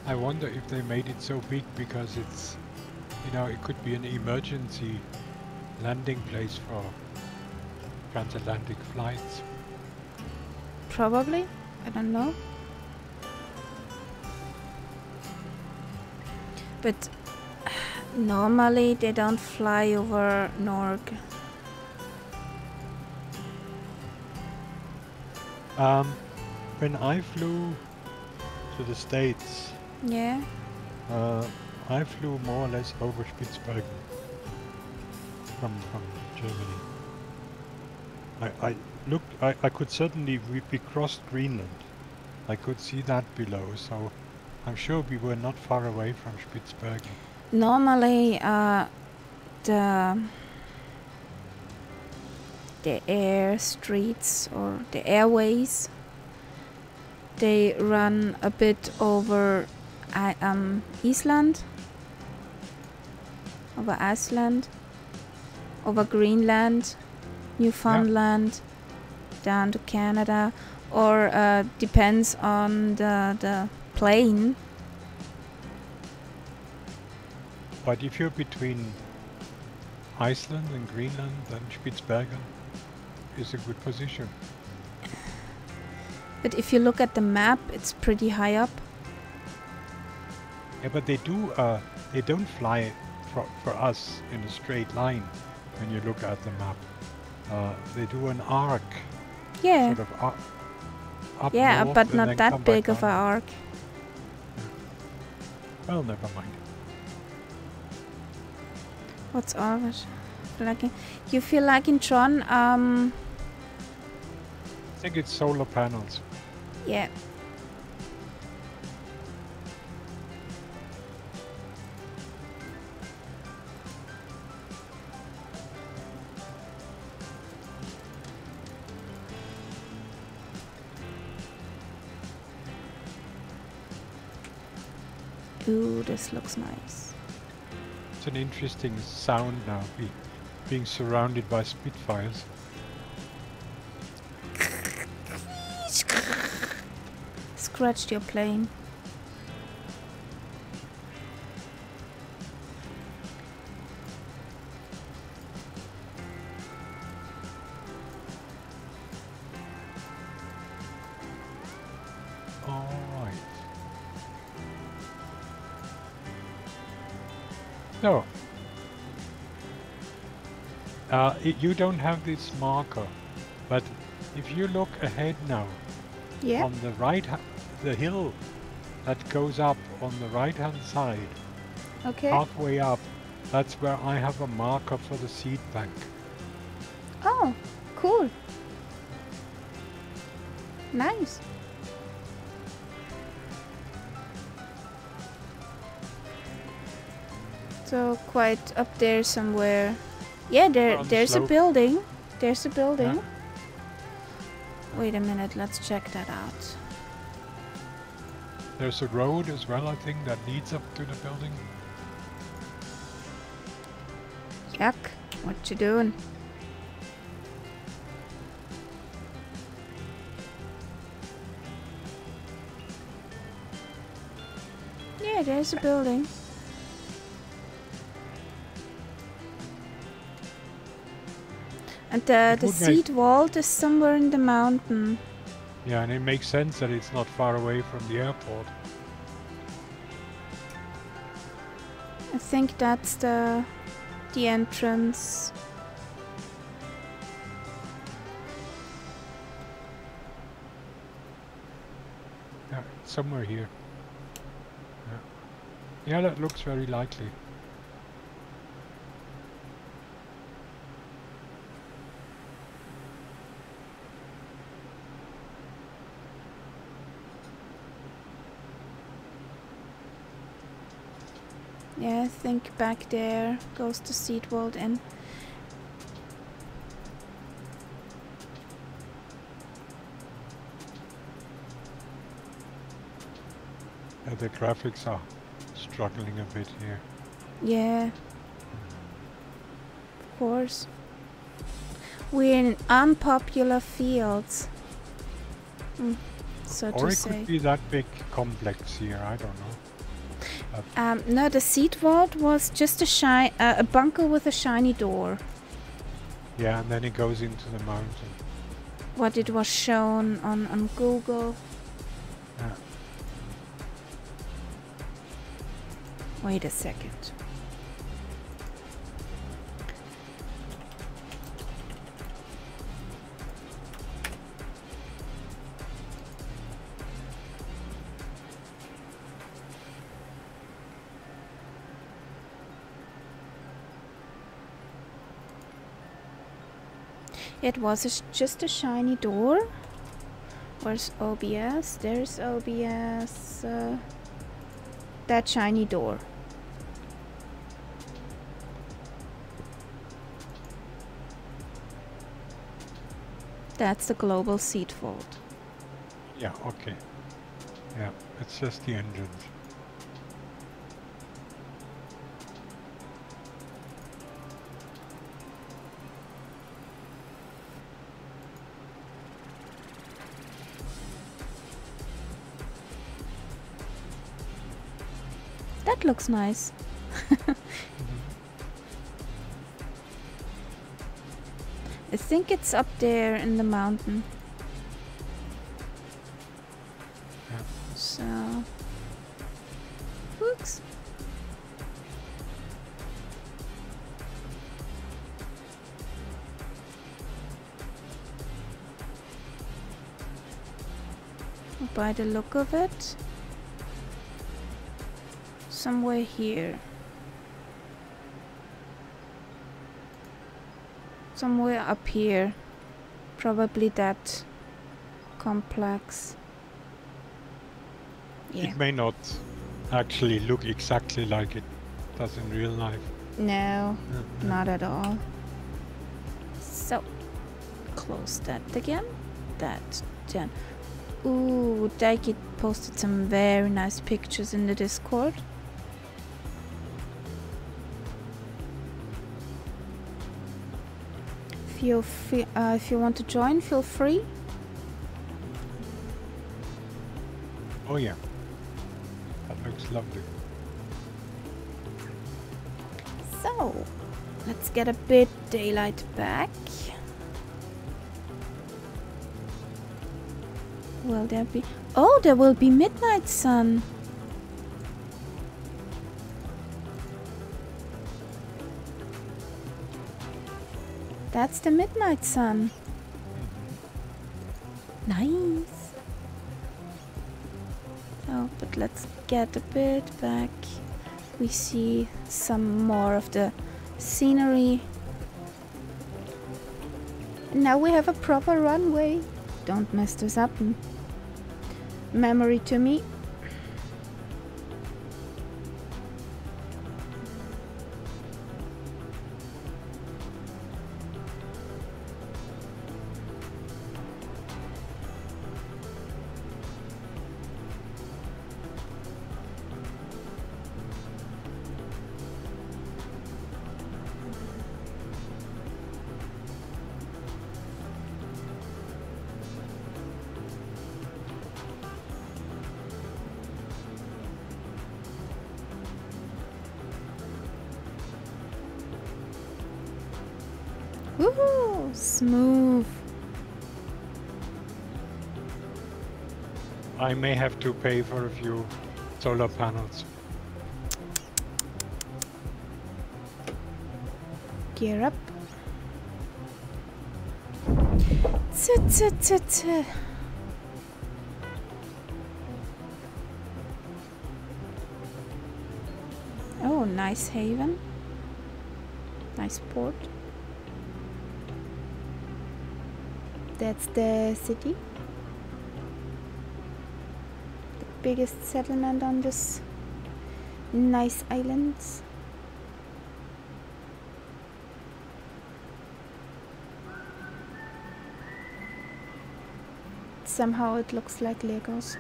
B: I wonder if they made it so big because it's, you know, it could be an emergency landing place for transatlantic flights.
A: Probably. I don't know. But normally they don't fly over Norg.
B: When I flew to the States,
A: Yeah.
B: I flew more or less over Spitsbergen from Germany. I looked, I could certainly, we crossed Greenland. I could see that below, so I'm sure we were not far away from Spitsbergen.
A: Normally, the air streets or the airways, they run a bit over Iceland, over Iceland, over Greenland, Newfoundland, down to Canada, or depends on the plane.
B: But if you're between Iceland and Greenland, then Spitsbergen is a good position.
A: But if you look at the map, it's pretty high up.
B: Yeah, but they don't fly for us in a straight line when you look at the map. They do an arc,
A: Yeah.
B: sort of up
A: Yeah,
B: north
A: but
B: and
A: not
B: then
A: that
B: come back
A: big of
B: down.
A: an arc.
B: Well, never mind.
A: What's ours? You feel like in Tron?
B: I think it's solar panels.
A: Yeah. Ooh, this looks nice.
B: It's an interesting sound now, being surrounded by Spitfires.
A: Scratched your plane.
B: Alright. So, you don't have this marker, but if you look ahead now,
A: Yeah.
B: on the right, the hill that goes up on the right-hand side,
A: Okay.
B: halfway up, that's where I have a marker for the seed bank.
A: Oh, cool. Nice. So quite up there somewhere. Yeah,
B: On the
A: there's a
B: slope.
A: building. There's a building.
B: Yeah.
A: Wait a minute, let's check that out.
B: There's a road as well, I think, that leads up to the building.
A: Yuck, what you doing? there's a building. And the
B: would
A: seed vault is somewhere in the mountain.
B: Yeah, and it makes sense that it's not far away from the airport.
A: I think that's the entrance.
B: Yeah, it's somewhere here. Yeah, that looks very likely.
A: Yeah, I think back there goes the seed vault in.
B: The graphics are struggling a bit here.
A: Yeah. Of course. We're in unpopular fields. So
B: Or
A: to
B: it
A: say.
B: could be that big complex here, I don't know.
A: No, the seed vault was just a bunker with a shiny door.
B: Yeah, and then it goes into the mountain.
A: What it was shown on Google.
B: Yeah.
A: Wait a second. It was just a shiny door. Where's OBS? There's OBS. That shiny door. That's the global seed vault.
B: Yeah, okay. Yeah, it's just the engines.
A: That looks nice. I think it's up there in the mountain.
B: Yeah.
A: So... Oops. By the look of it, somewhere here. Somewhere up here. Probably that complex. Yeah.
B: It may not actually look exactly like it does in real life.
A: No, not at all. So, close that again. That done. Ooh, Daiki posted some very nice pictures in the Discord. If you want to join, feel free.
B: Oh yeah, that looks lovely.
A: So, let's get a bit daylight back. Will there be... Oh, there will be midnight sun. That's the midnight sun. Nice. Oh, but let's get a bit back. We see some more of the scenery. Now we have a proper runway. Don't mess this up. Memory to me. Woohoo! Smooth.
B: I may have to pay for a few solar panels.
A: Gear up. Tut. Oh, nice haven. Nice port. That's the city. The biggest settlement on this nice island. Somehow it looks like Legos.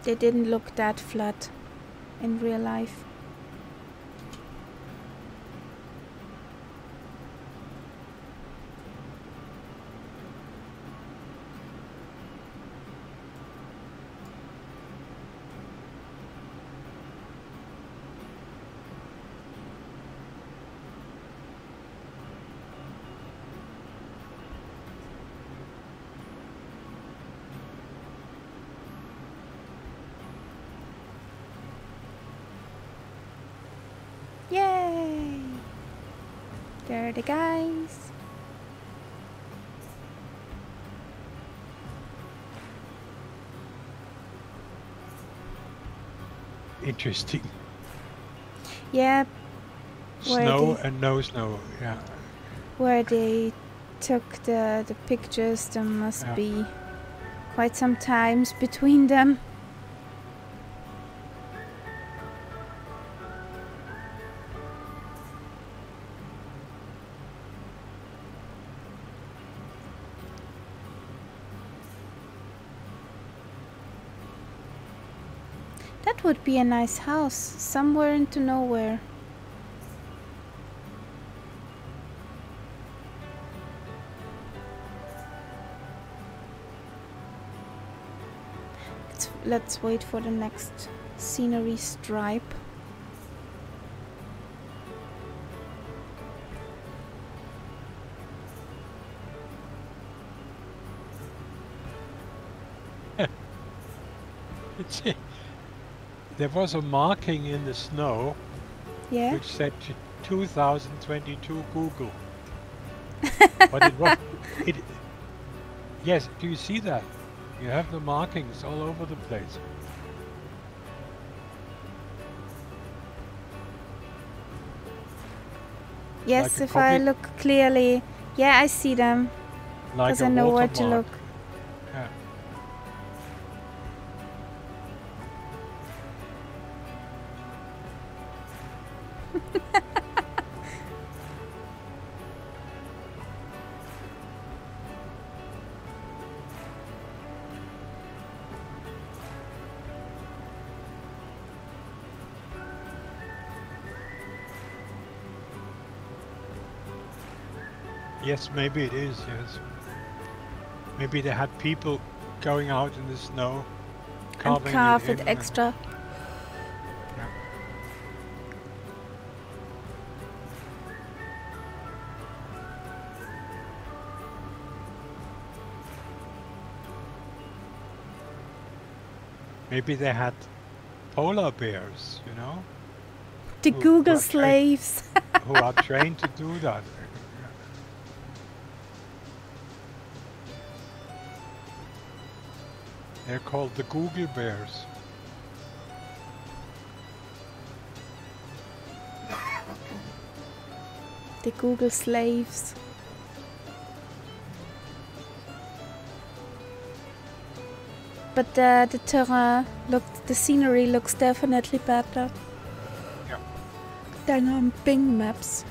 A: They didn't look that flat in real life. Yay! There are the guys.
B: Interesting.
A: Yeah.
B: Snow and no snow, yeah.
A: Where they took the pictures, there must be quite some times between them. That would be a nice house, somewhere into nowhere. Let's wait for the next scenery stripe.
B: There was a marking in the snow which said 2022 Google. But it was yes, do you see that? You have the markings all over the place.
A: Yes,
B: Like
A: if I look clearly, yeah, I see them. Because I know where to look.
B: Yeah. Yes, maybe it is, yes. Maybe they had people going out in the snow, carving
A: and carve
B: it
A: it extra.
B: Yeah. Maybe they had polar bears, you know?
A: The Google slaves.
B: Who are trained to do that. They're called the Google bears.
A: The Google slaves. But the terrain, the scenery looks definitely better than on Bing maps.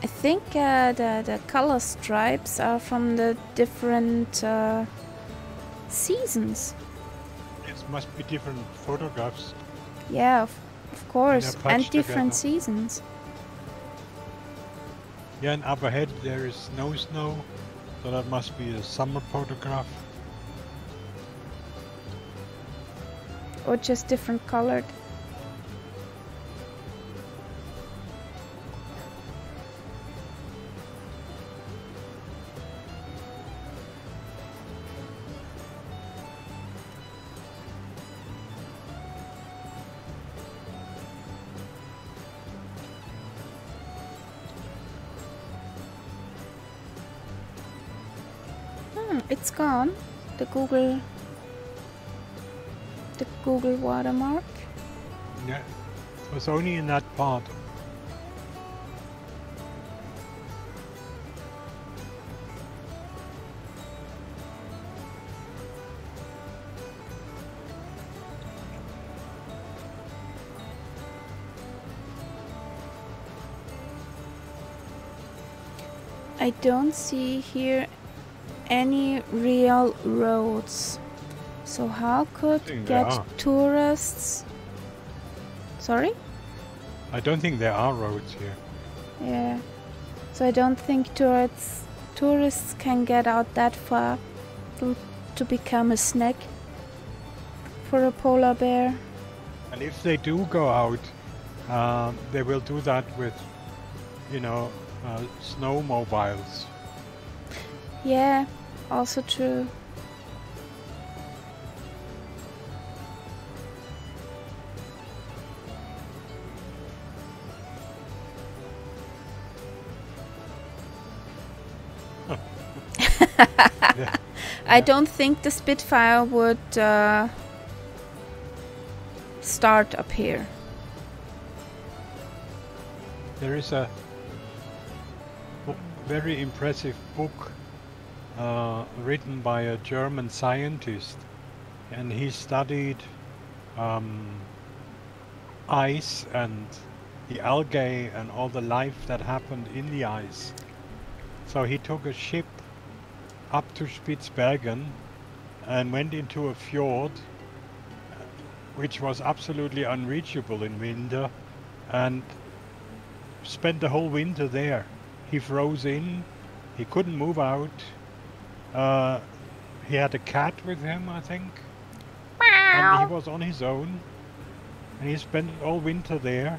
A: I think the color stripes are from the different seasons.
B: It must be different photographs.
A: Yeah, of course, and different
B: together.
A: seasons.
B: Yeah, and up ahead there is no snow, so that must be a summer photograph.
A: Or just different colored. It's gone. The Google watermark.
B: Yeah, it was only in that part.
A: I don't see here any real roads. So how could
B: think there are.
A: tourists... Sorry?
B: I don't think there are roads here.
A: Yeah. So I don't think tourists can get out that far to become a snack for a polar bear.
B: And if they do go out, they will do that with, snowmobiles.
A: Yeah, also true.
B: Yeah.
A: I don't think the Spitfire would start up here.
B: There is a very impressive book written by a German scientist, and he studied ice and the algae and all the life that happened in the ice. So he took a ship up to Spitsbergen and went into a fjord which was absolutely unreachable in winter, and spent the whole winter there. He froze in, he couldn't move out. He had a cat with him, I think, and he was on his own, and he spent all winter there,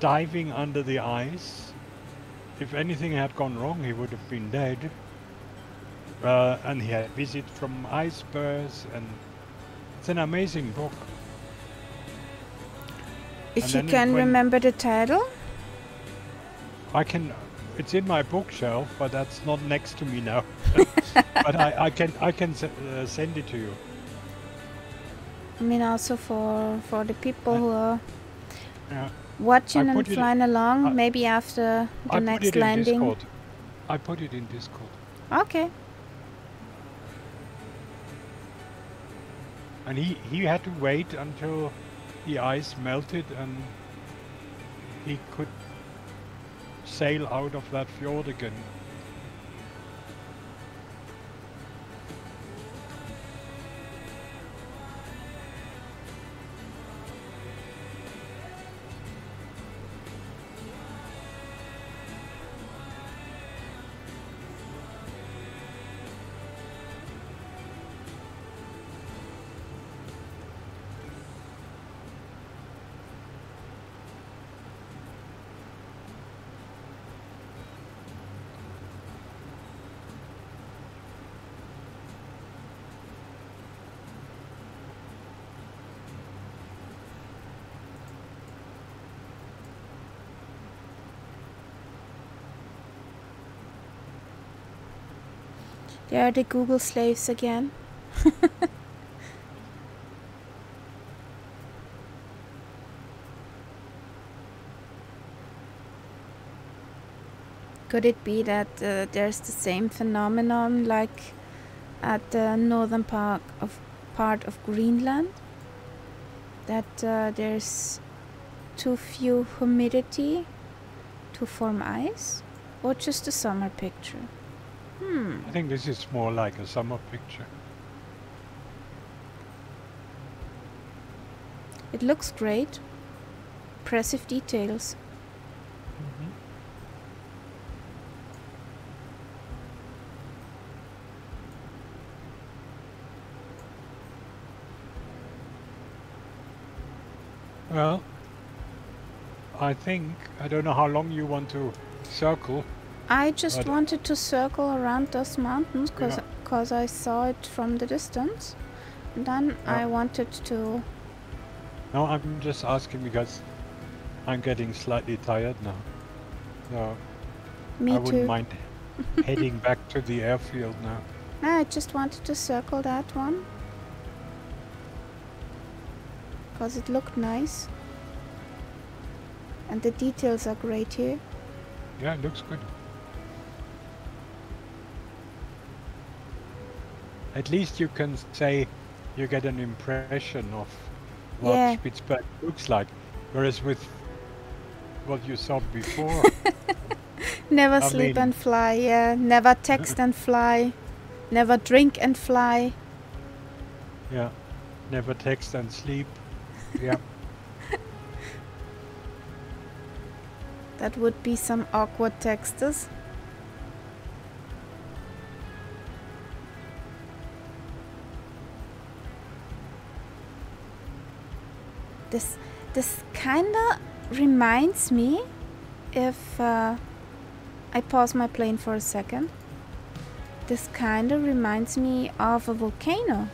B: diving under the ice. If anything had gone wrong, he would have been dead. And he had visit from icebergs, and it's an amazing book.
A: If you can remember the title?
B: I can. It's in my bookshelf, but that's not next to me now. But I can send it to you.
A: I mean, also for the people who are
B: Yeah.
A: watching and flying along, maybe after the next landing.
B: I put it in Discord.
A: Okay.
B: And he had to wait until the ice melted and he could sail out of that fjord again.
A: They are the Google slaves again. Could it be that there's the same phenomenon like at the northern part of Greenland? That there's too few humidity to form ice? Or just a summer picture?
B: I think this is more like a summer picture.
A: It looks great. Impressive details.
B: Well, I think, I don't know how long you want to circle.
A: I just
B: But-
A: wanted to circle around those mountains
B: Yeah.
A: because I saw it from the distance. And then
B: Yeah.
A: I wanted to.
B: No, I'm just asking because I'm getting slightly tired now. So
A: Me
B: I
A: too.
B: wouldn't mind heading back to the airfield now.
A: I just wanted to circle that one because it looked nice. And the details are great here.
B: Yeah, it looks good. At least you can say you get an impression of what
A: Yeah.
B: Spitfire looks like. Whereas with what you saw before,
A: Never
B: I
A: sleep
B: mean-
A: and fly, yeah. Never text and fly. Never drink and fly.
B: yeah, never text and sleep. Yeah,
A: That would be some awkward texters. This kinda reminds me, if I pause my plane for a second, this kinda reminds me of a volcano.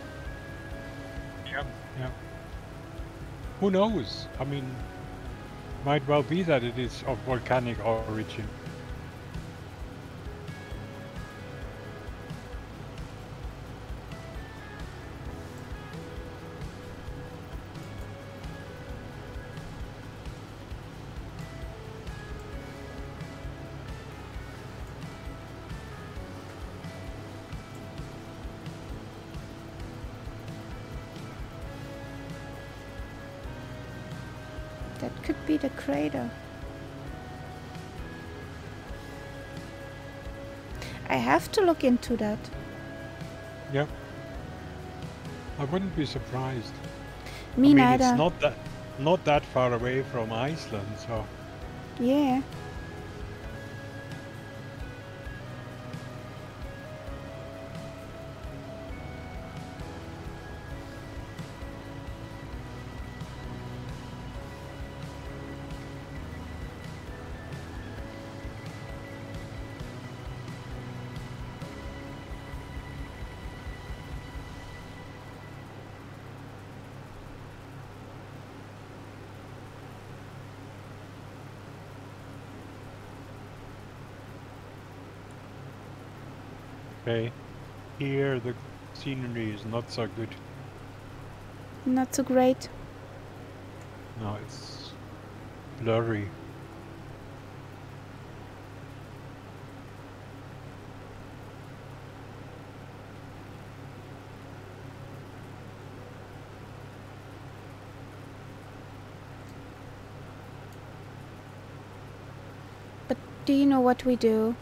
B: yeah, yeah. Who knows? I mean, might well be that it is of volcanic origin.
A: That could be the crater. I have to look into that.
B: Yeah. I wouldn't be surprised.
A: Me
B: I mean,
A: neither.
B: it's not that far away from Iceland, so
A: Yeah.
B: okay. Here the scenery is not so good.
A: Not so great.
B: No, it's blurry.
A: Do you know what we do?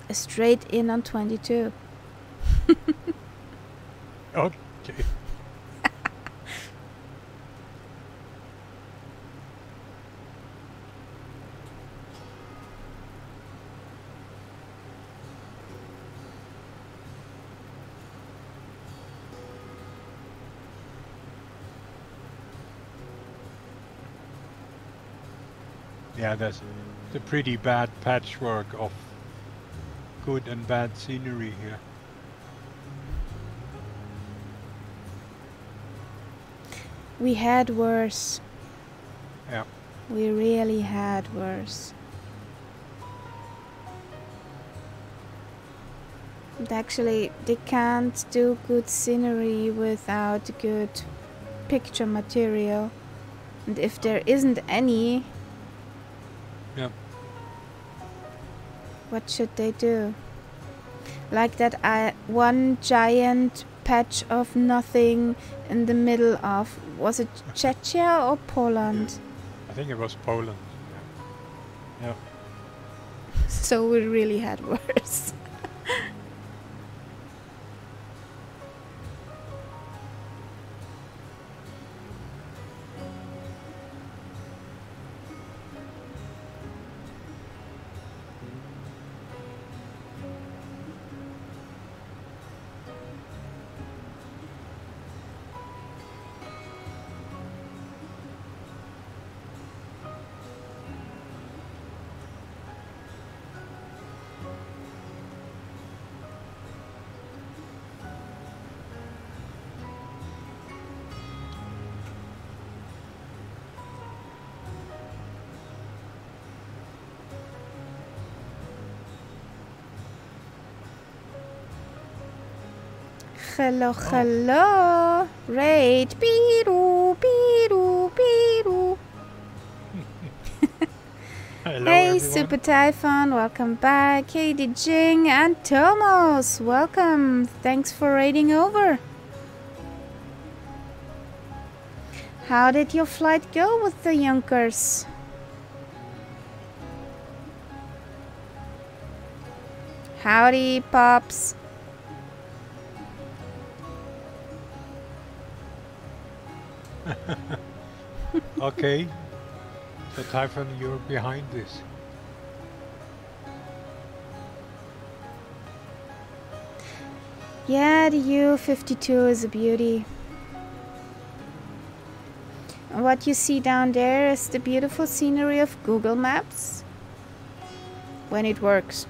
A: A straight in on 22.
B: Okay. Yeah, there's a pretty bad patchwork of good and bad scenery here.
A: We had worse.
B: Yeah.
A: We really had worse. And actually, they can't do good scenery without good picture material. And if there isn't any,
B: Yeah.
A: what should they do? Like that one giant patch of nothing in the middle of, was it Czechia or Poland?
B: I think it was Poland. Yeah.
A: So we really had worse. Hello, hello. Raid. Biru, biru, biru.
B: Hello,
A: Hey,
B: everyone.
A: Super Typhon, welcome back. Hey, Jing and Tomos, welcome. Thanks for raiding over. How did your flight go with the Junkers? Howdy, Pops.
B: Okay. So Typhon, you're behind this.
A: Yeah, the U-52 is a beauty. What you see down there is the beautiful scenery of Google Maps when it works.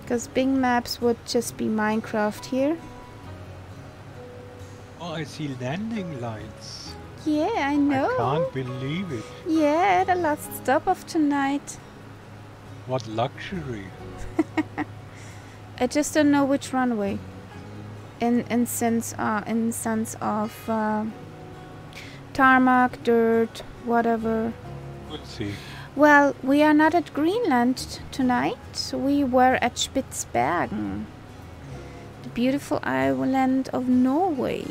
A: Because Bing Maps would just be Minecraft here.
B: Oh, I see landing lights.
A: Yeah, I know.
B: I can't believe it.
A: Yeah, the last stop of tonight.
B: What luxury.
A: I just don't know which runway. In sense of tarmac, dirt, whatever.
B: Let's see.
A: Well, we are not at Greenland tonight. We were at Spitsbergen, the beautiful island of Norway.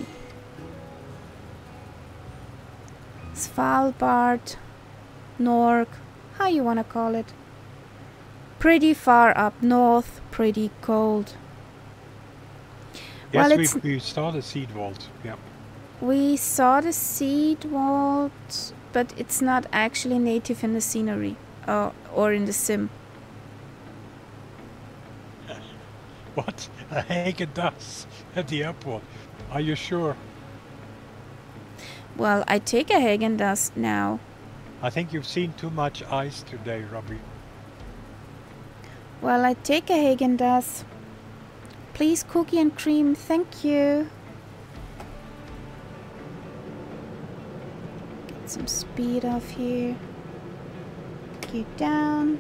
A: Svalbard, Norg, how you wanna call it. Pretty far up north, pretty cold.
B: Yes,
A: Well,
B: we saw the seed vault. Yeah.
A: we saw the seed vault, but it's not actually native in the scenery or in the sim.
B: What? A Häagen-Dazs at the airport. Are you sure?
A: Well, I take a Häagen-Dazs now.
B: I think you've seen too much ice today, Robbie.
A: Well, I take a Häagen-Dazs. Please, cookie and cream, thank you. Get some speed off here. Gear down.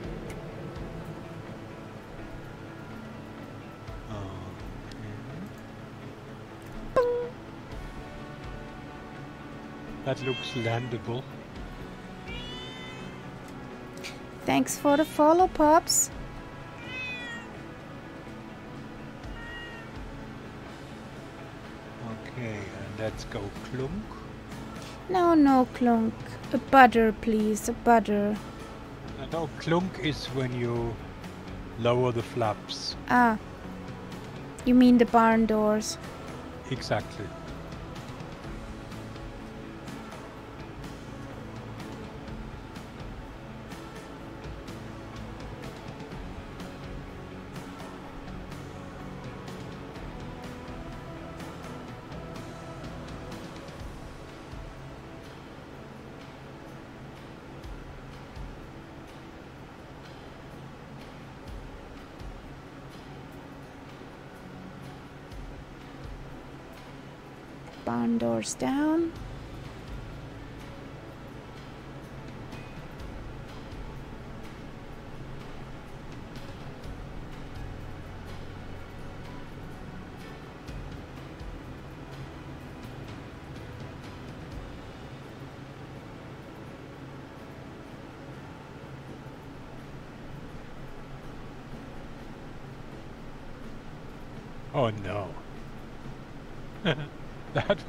B: That looks landable.
A: Thanks for the follow, Pops.
B: Okay, and let's go clunk.
A: No, clunk. A butter, please, a butter.
B: No, clunk is when you lower the flaps.
A: Ah, you mean the barn doors.
B: Exactly.
A: Barn doors down.
B: Oh no. That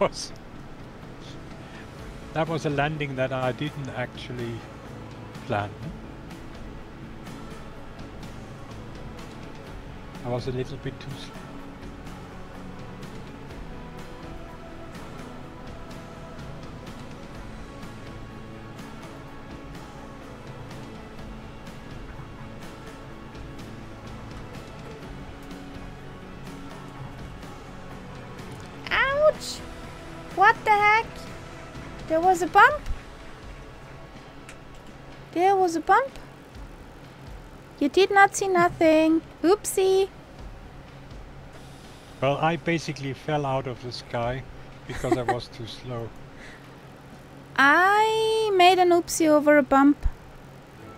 B: was a landing that I didn't actually plan. I was a little bit too slow.
A: Ouch! What the heck? There was a bump? There was a bump? You did not see nothing. Oopsie.
B: Well, I basically fell out of the sky because I was too slow.
A: I made an oopsie over a bump.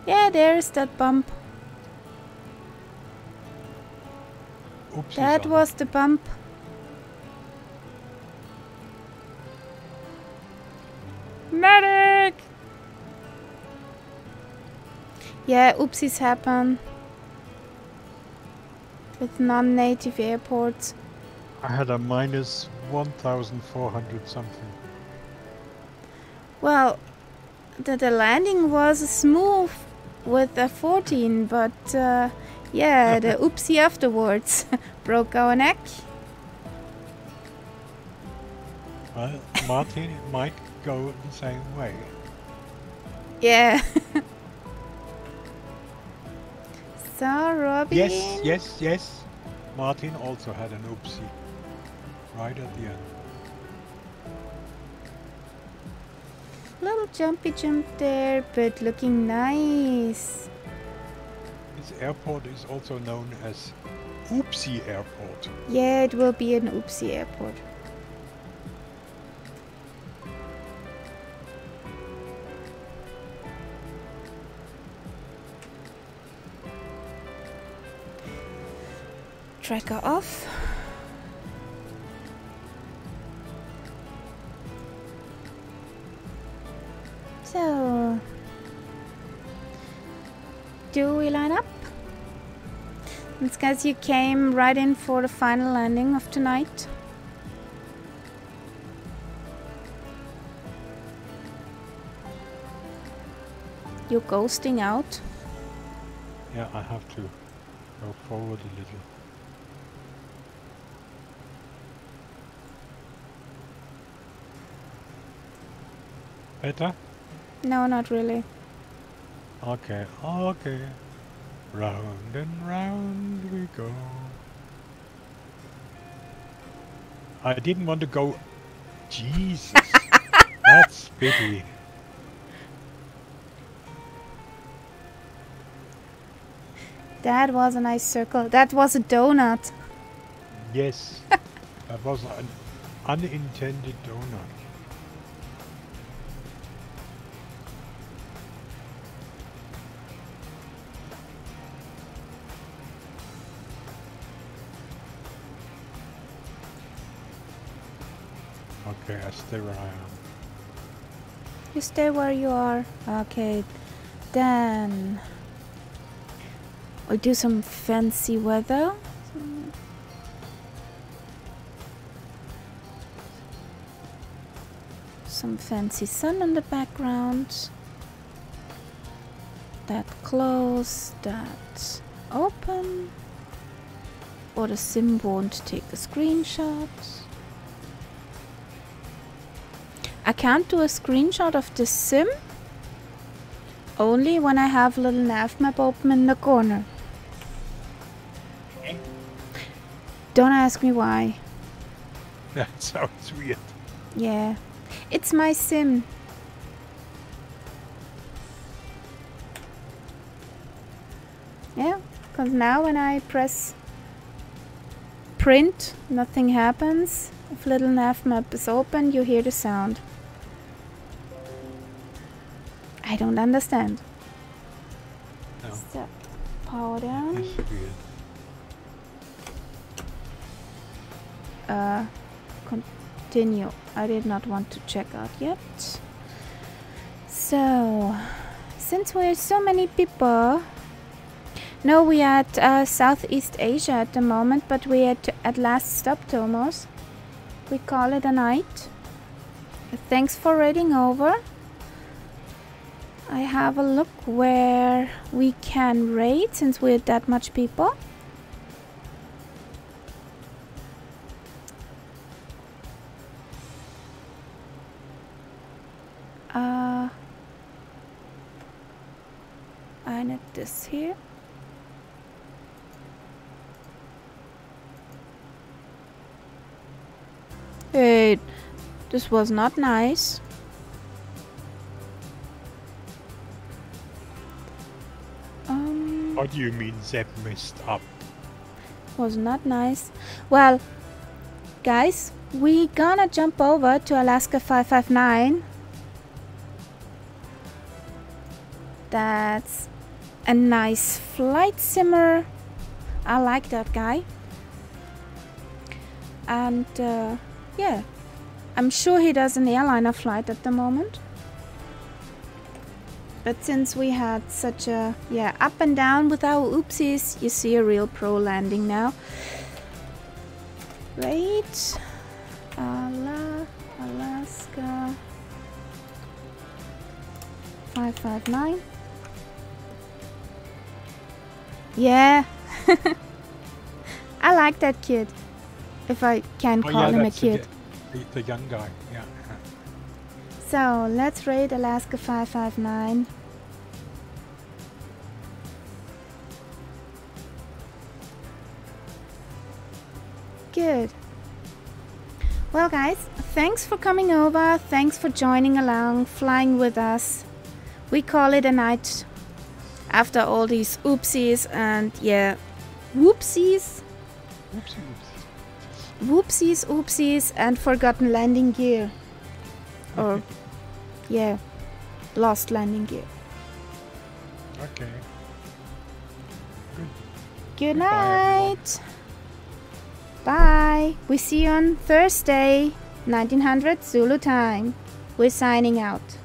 A: Yeah, there's that bump.
B: Oopsies.
A: That
B: on
A: was the bump. Medic! Yeah, oopsies happen with non-native airports.
B: I had a minus 1,400 something.
A: Well, the landing was smooth with a 14, but yeah, the oopsie afterwards broke our neck.
B: Well, Martin might go the same way.
A: Yeah. So, Robin.
B: Yes. Martin also had an oopsie right at the end.
A: Little jumpy jump there, but looking nice.
B: This airport is also known as Oopsie Airport.
A: Yeah, it will be an oopsie airport. Tracker off. So, do we line up? It's because you came right in for the final landing of tonight. You're ghosting out.
B: Yeah, I have to go forward a little. Better?
A: No, not really.
B: Okay. Round and round we go. I didn't want to go. Jesus. That's pity.
A: That was a nice circle. That was a donut.
B: Yes. That was an unintended donut. Okay, I stay where I am.
A: You stay where you are. Okay, then we do some fancy weather. Some fancy sun in the background. That close, that open. Or the sim won't take a screenshot. I can't do a screenshot of the sim only when I have a little nav map open in the corner. Don't ask me why.
B: That sounds weird.
A: Yeah, it's my sim. Yeah, because now when I press print, nothing happens. If little nav map is open, you hear the sound. I don't understand.
B: No.
A: So, power down.
B: It's weird.
A: Continue. I did not want to check out yet. So, since we're so many people, no, we are at Southeast Asia at the moment, but we are at last stop, Tomos. We call it a night. Thanks for raiding over. I have a look where we can raid since we're that much people. I need this here. Hey, this was not nice.
B: What do you mean Zeb messed up?
A: Was not nice. Well, guys, we gonna jump over to Alaska 559. That's a nice flight simmer. I like that guy. And yeah, I'm sure he does an airliner flight at the moment. But since we had such a up and down with our oopsies, you see a real pro landing now. Wait, Alaska 559. Yeah, I like that kid, if I can call him a kid.
B: The young guy, yeah.
A: So let's rate Alaska 559. Good. Well guys, thanks for coming over, thanks for joining along, flying with us. We call it a night after all these oopsies and whoopsies. Oopsies and forgotten landing gear. Or lost landing gear.
B: Okay.
A: Good night. Bye. We see you on Thursday, 1900 Zulu time. We're signing out.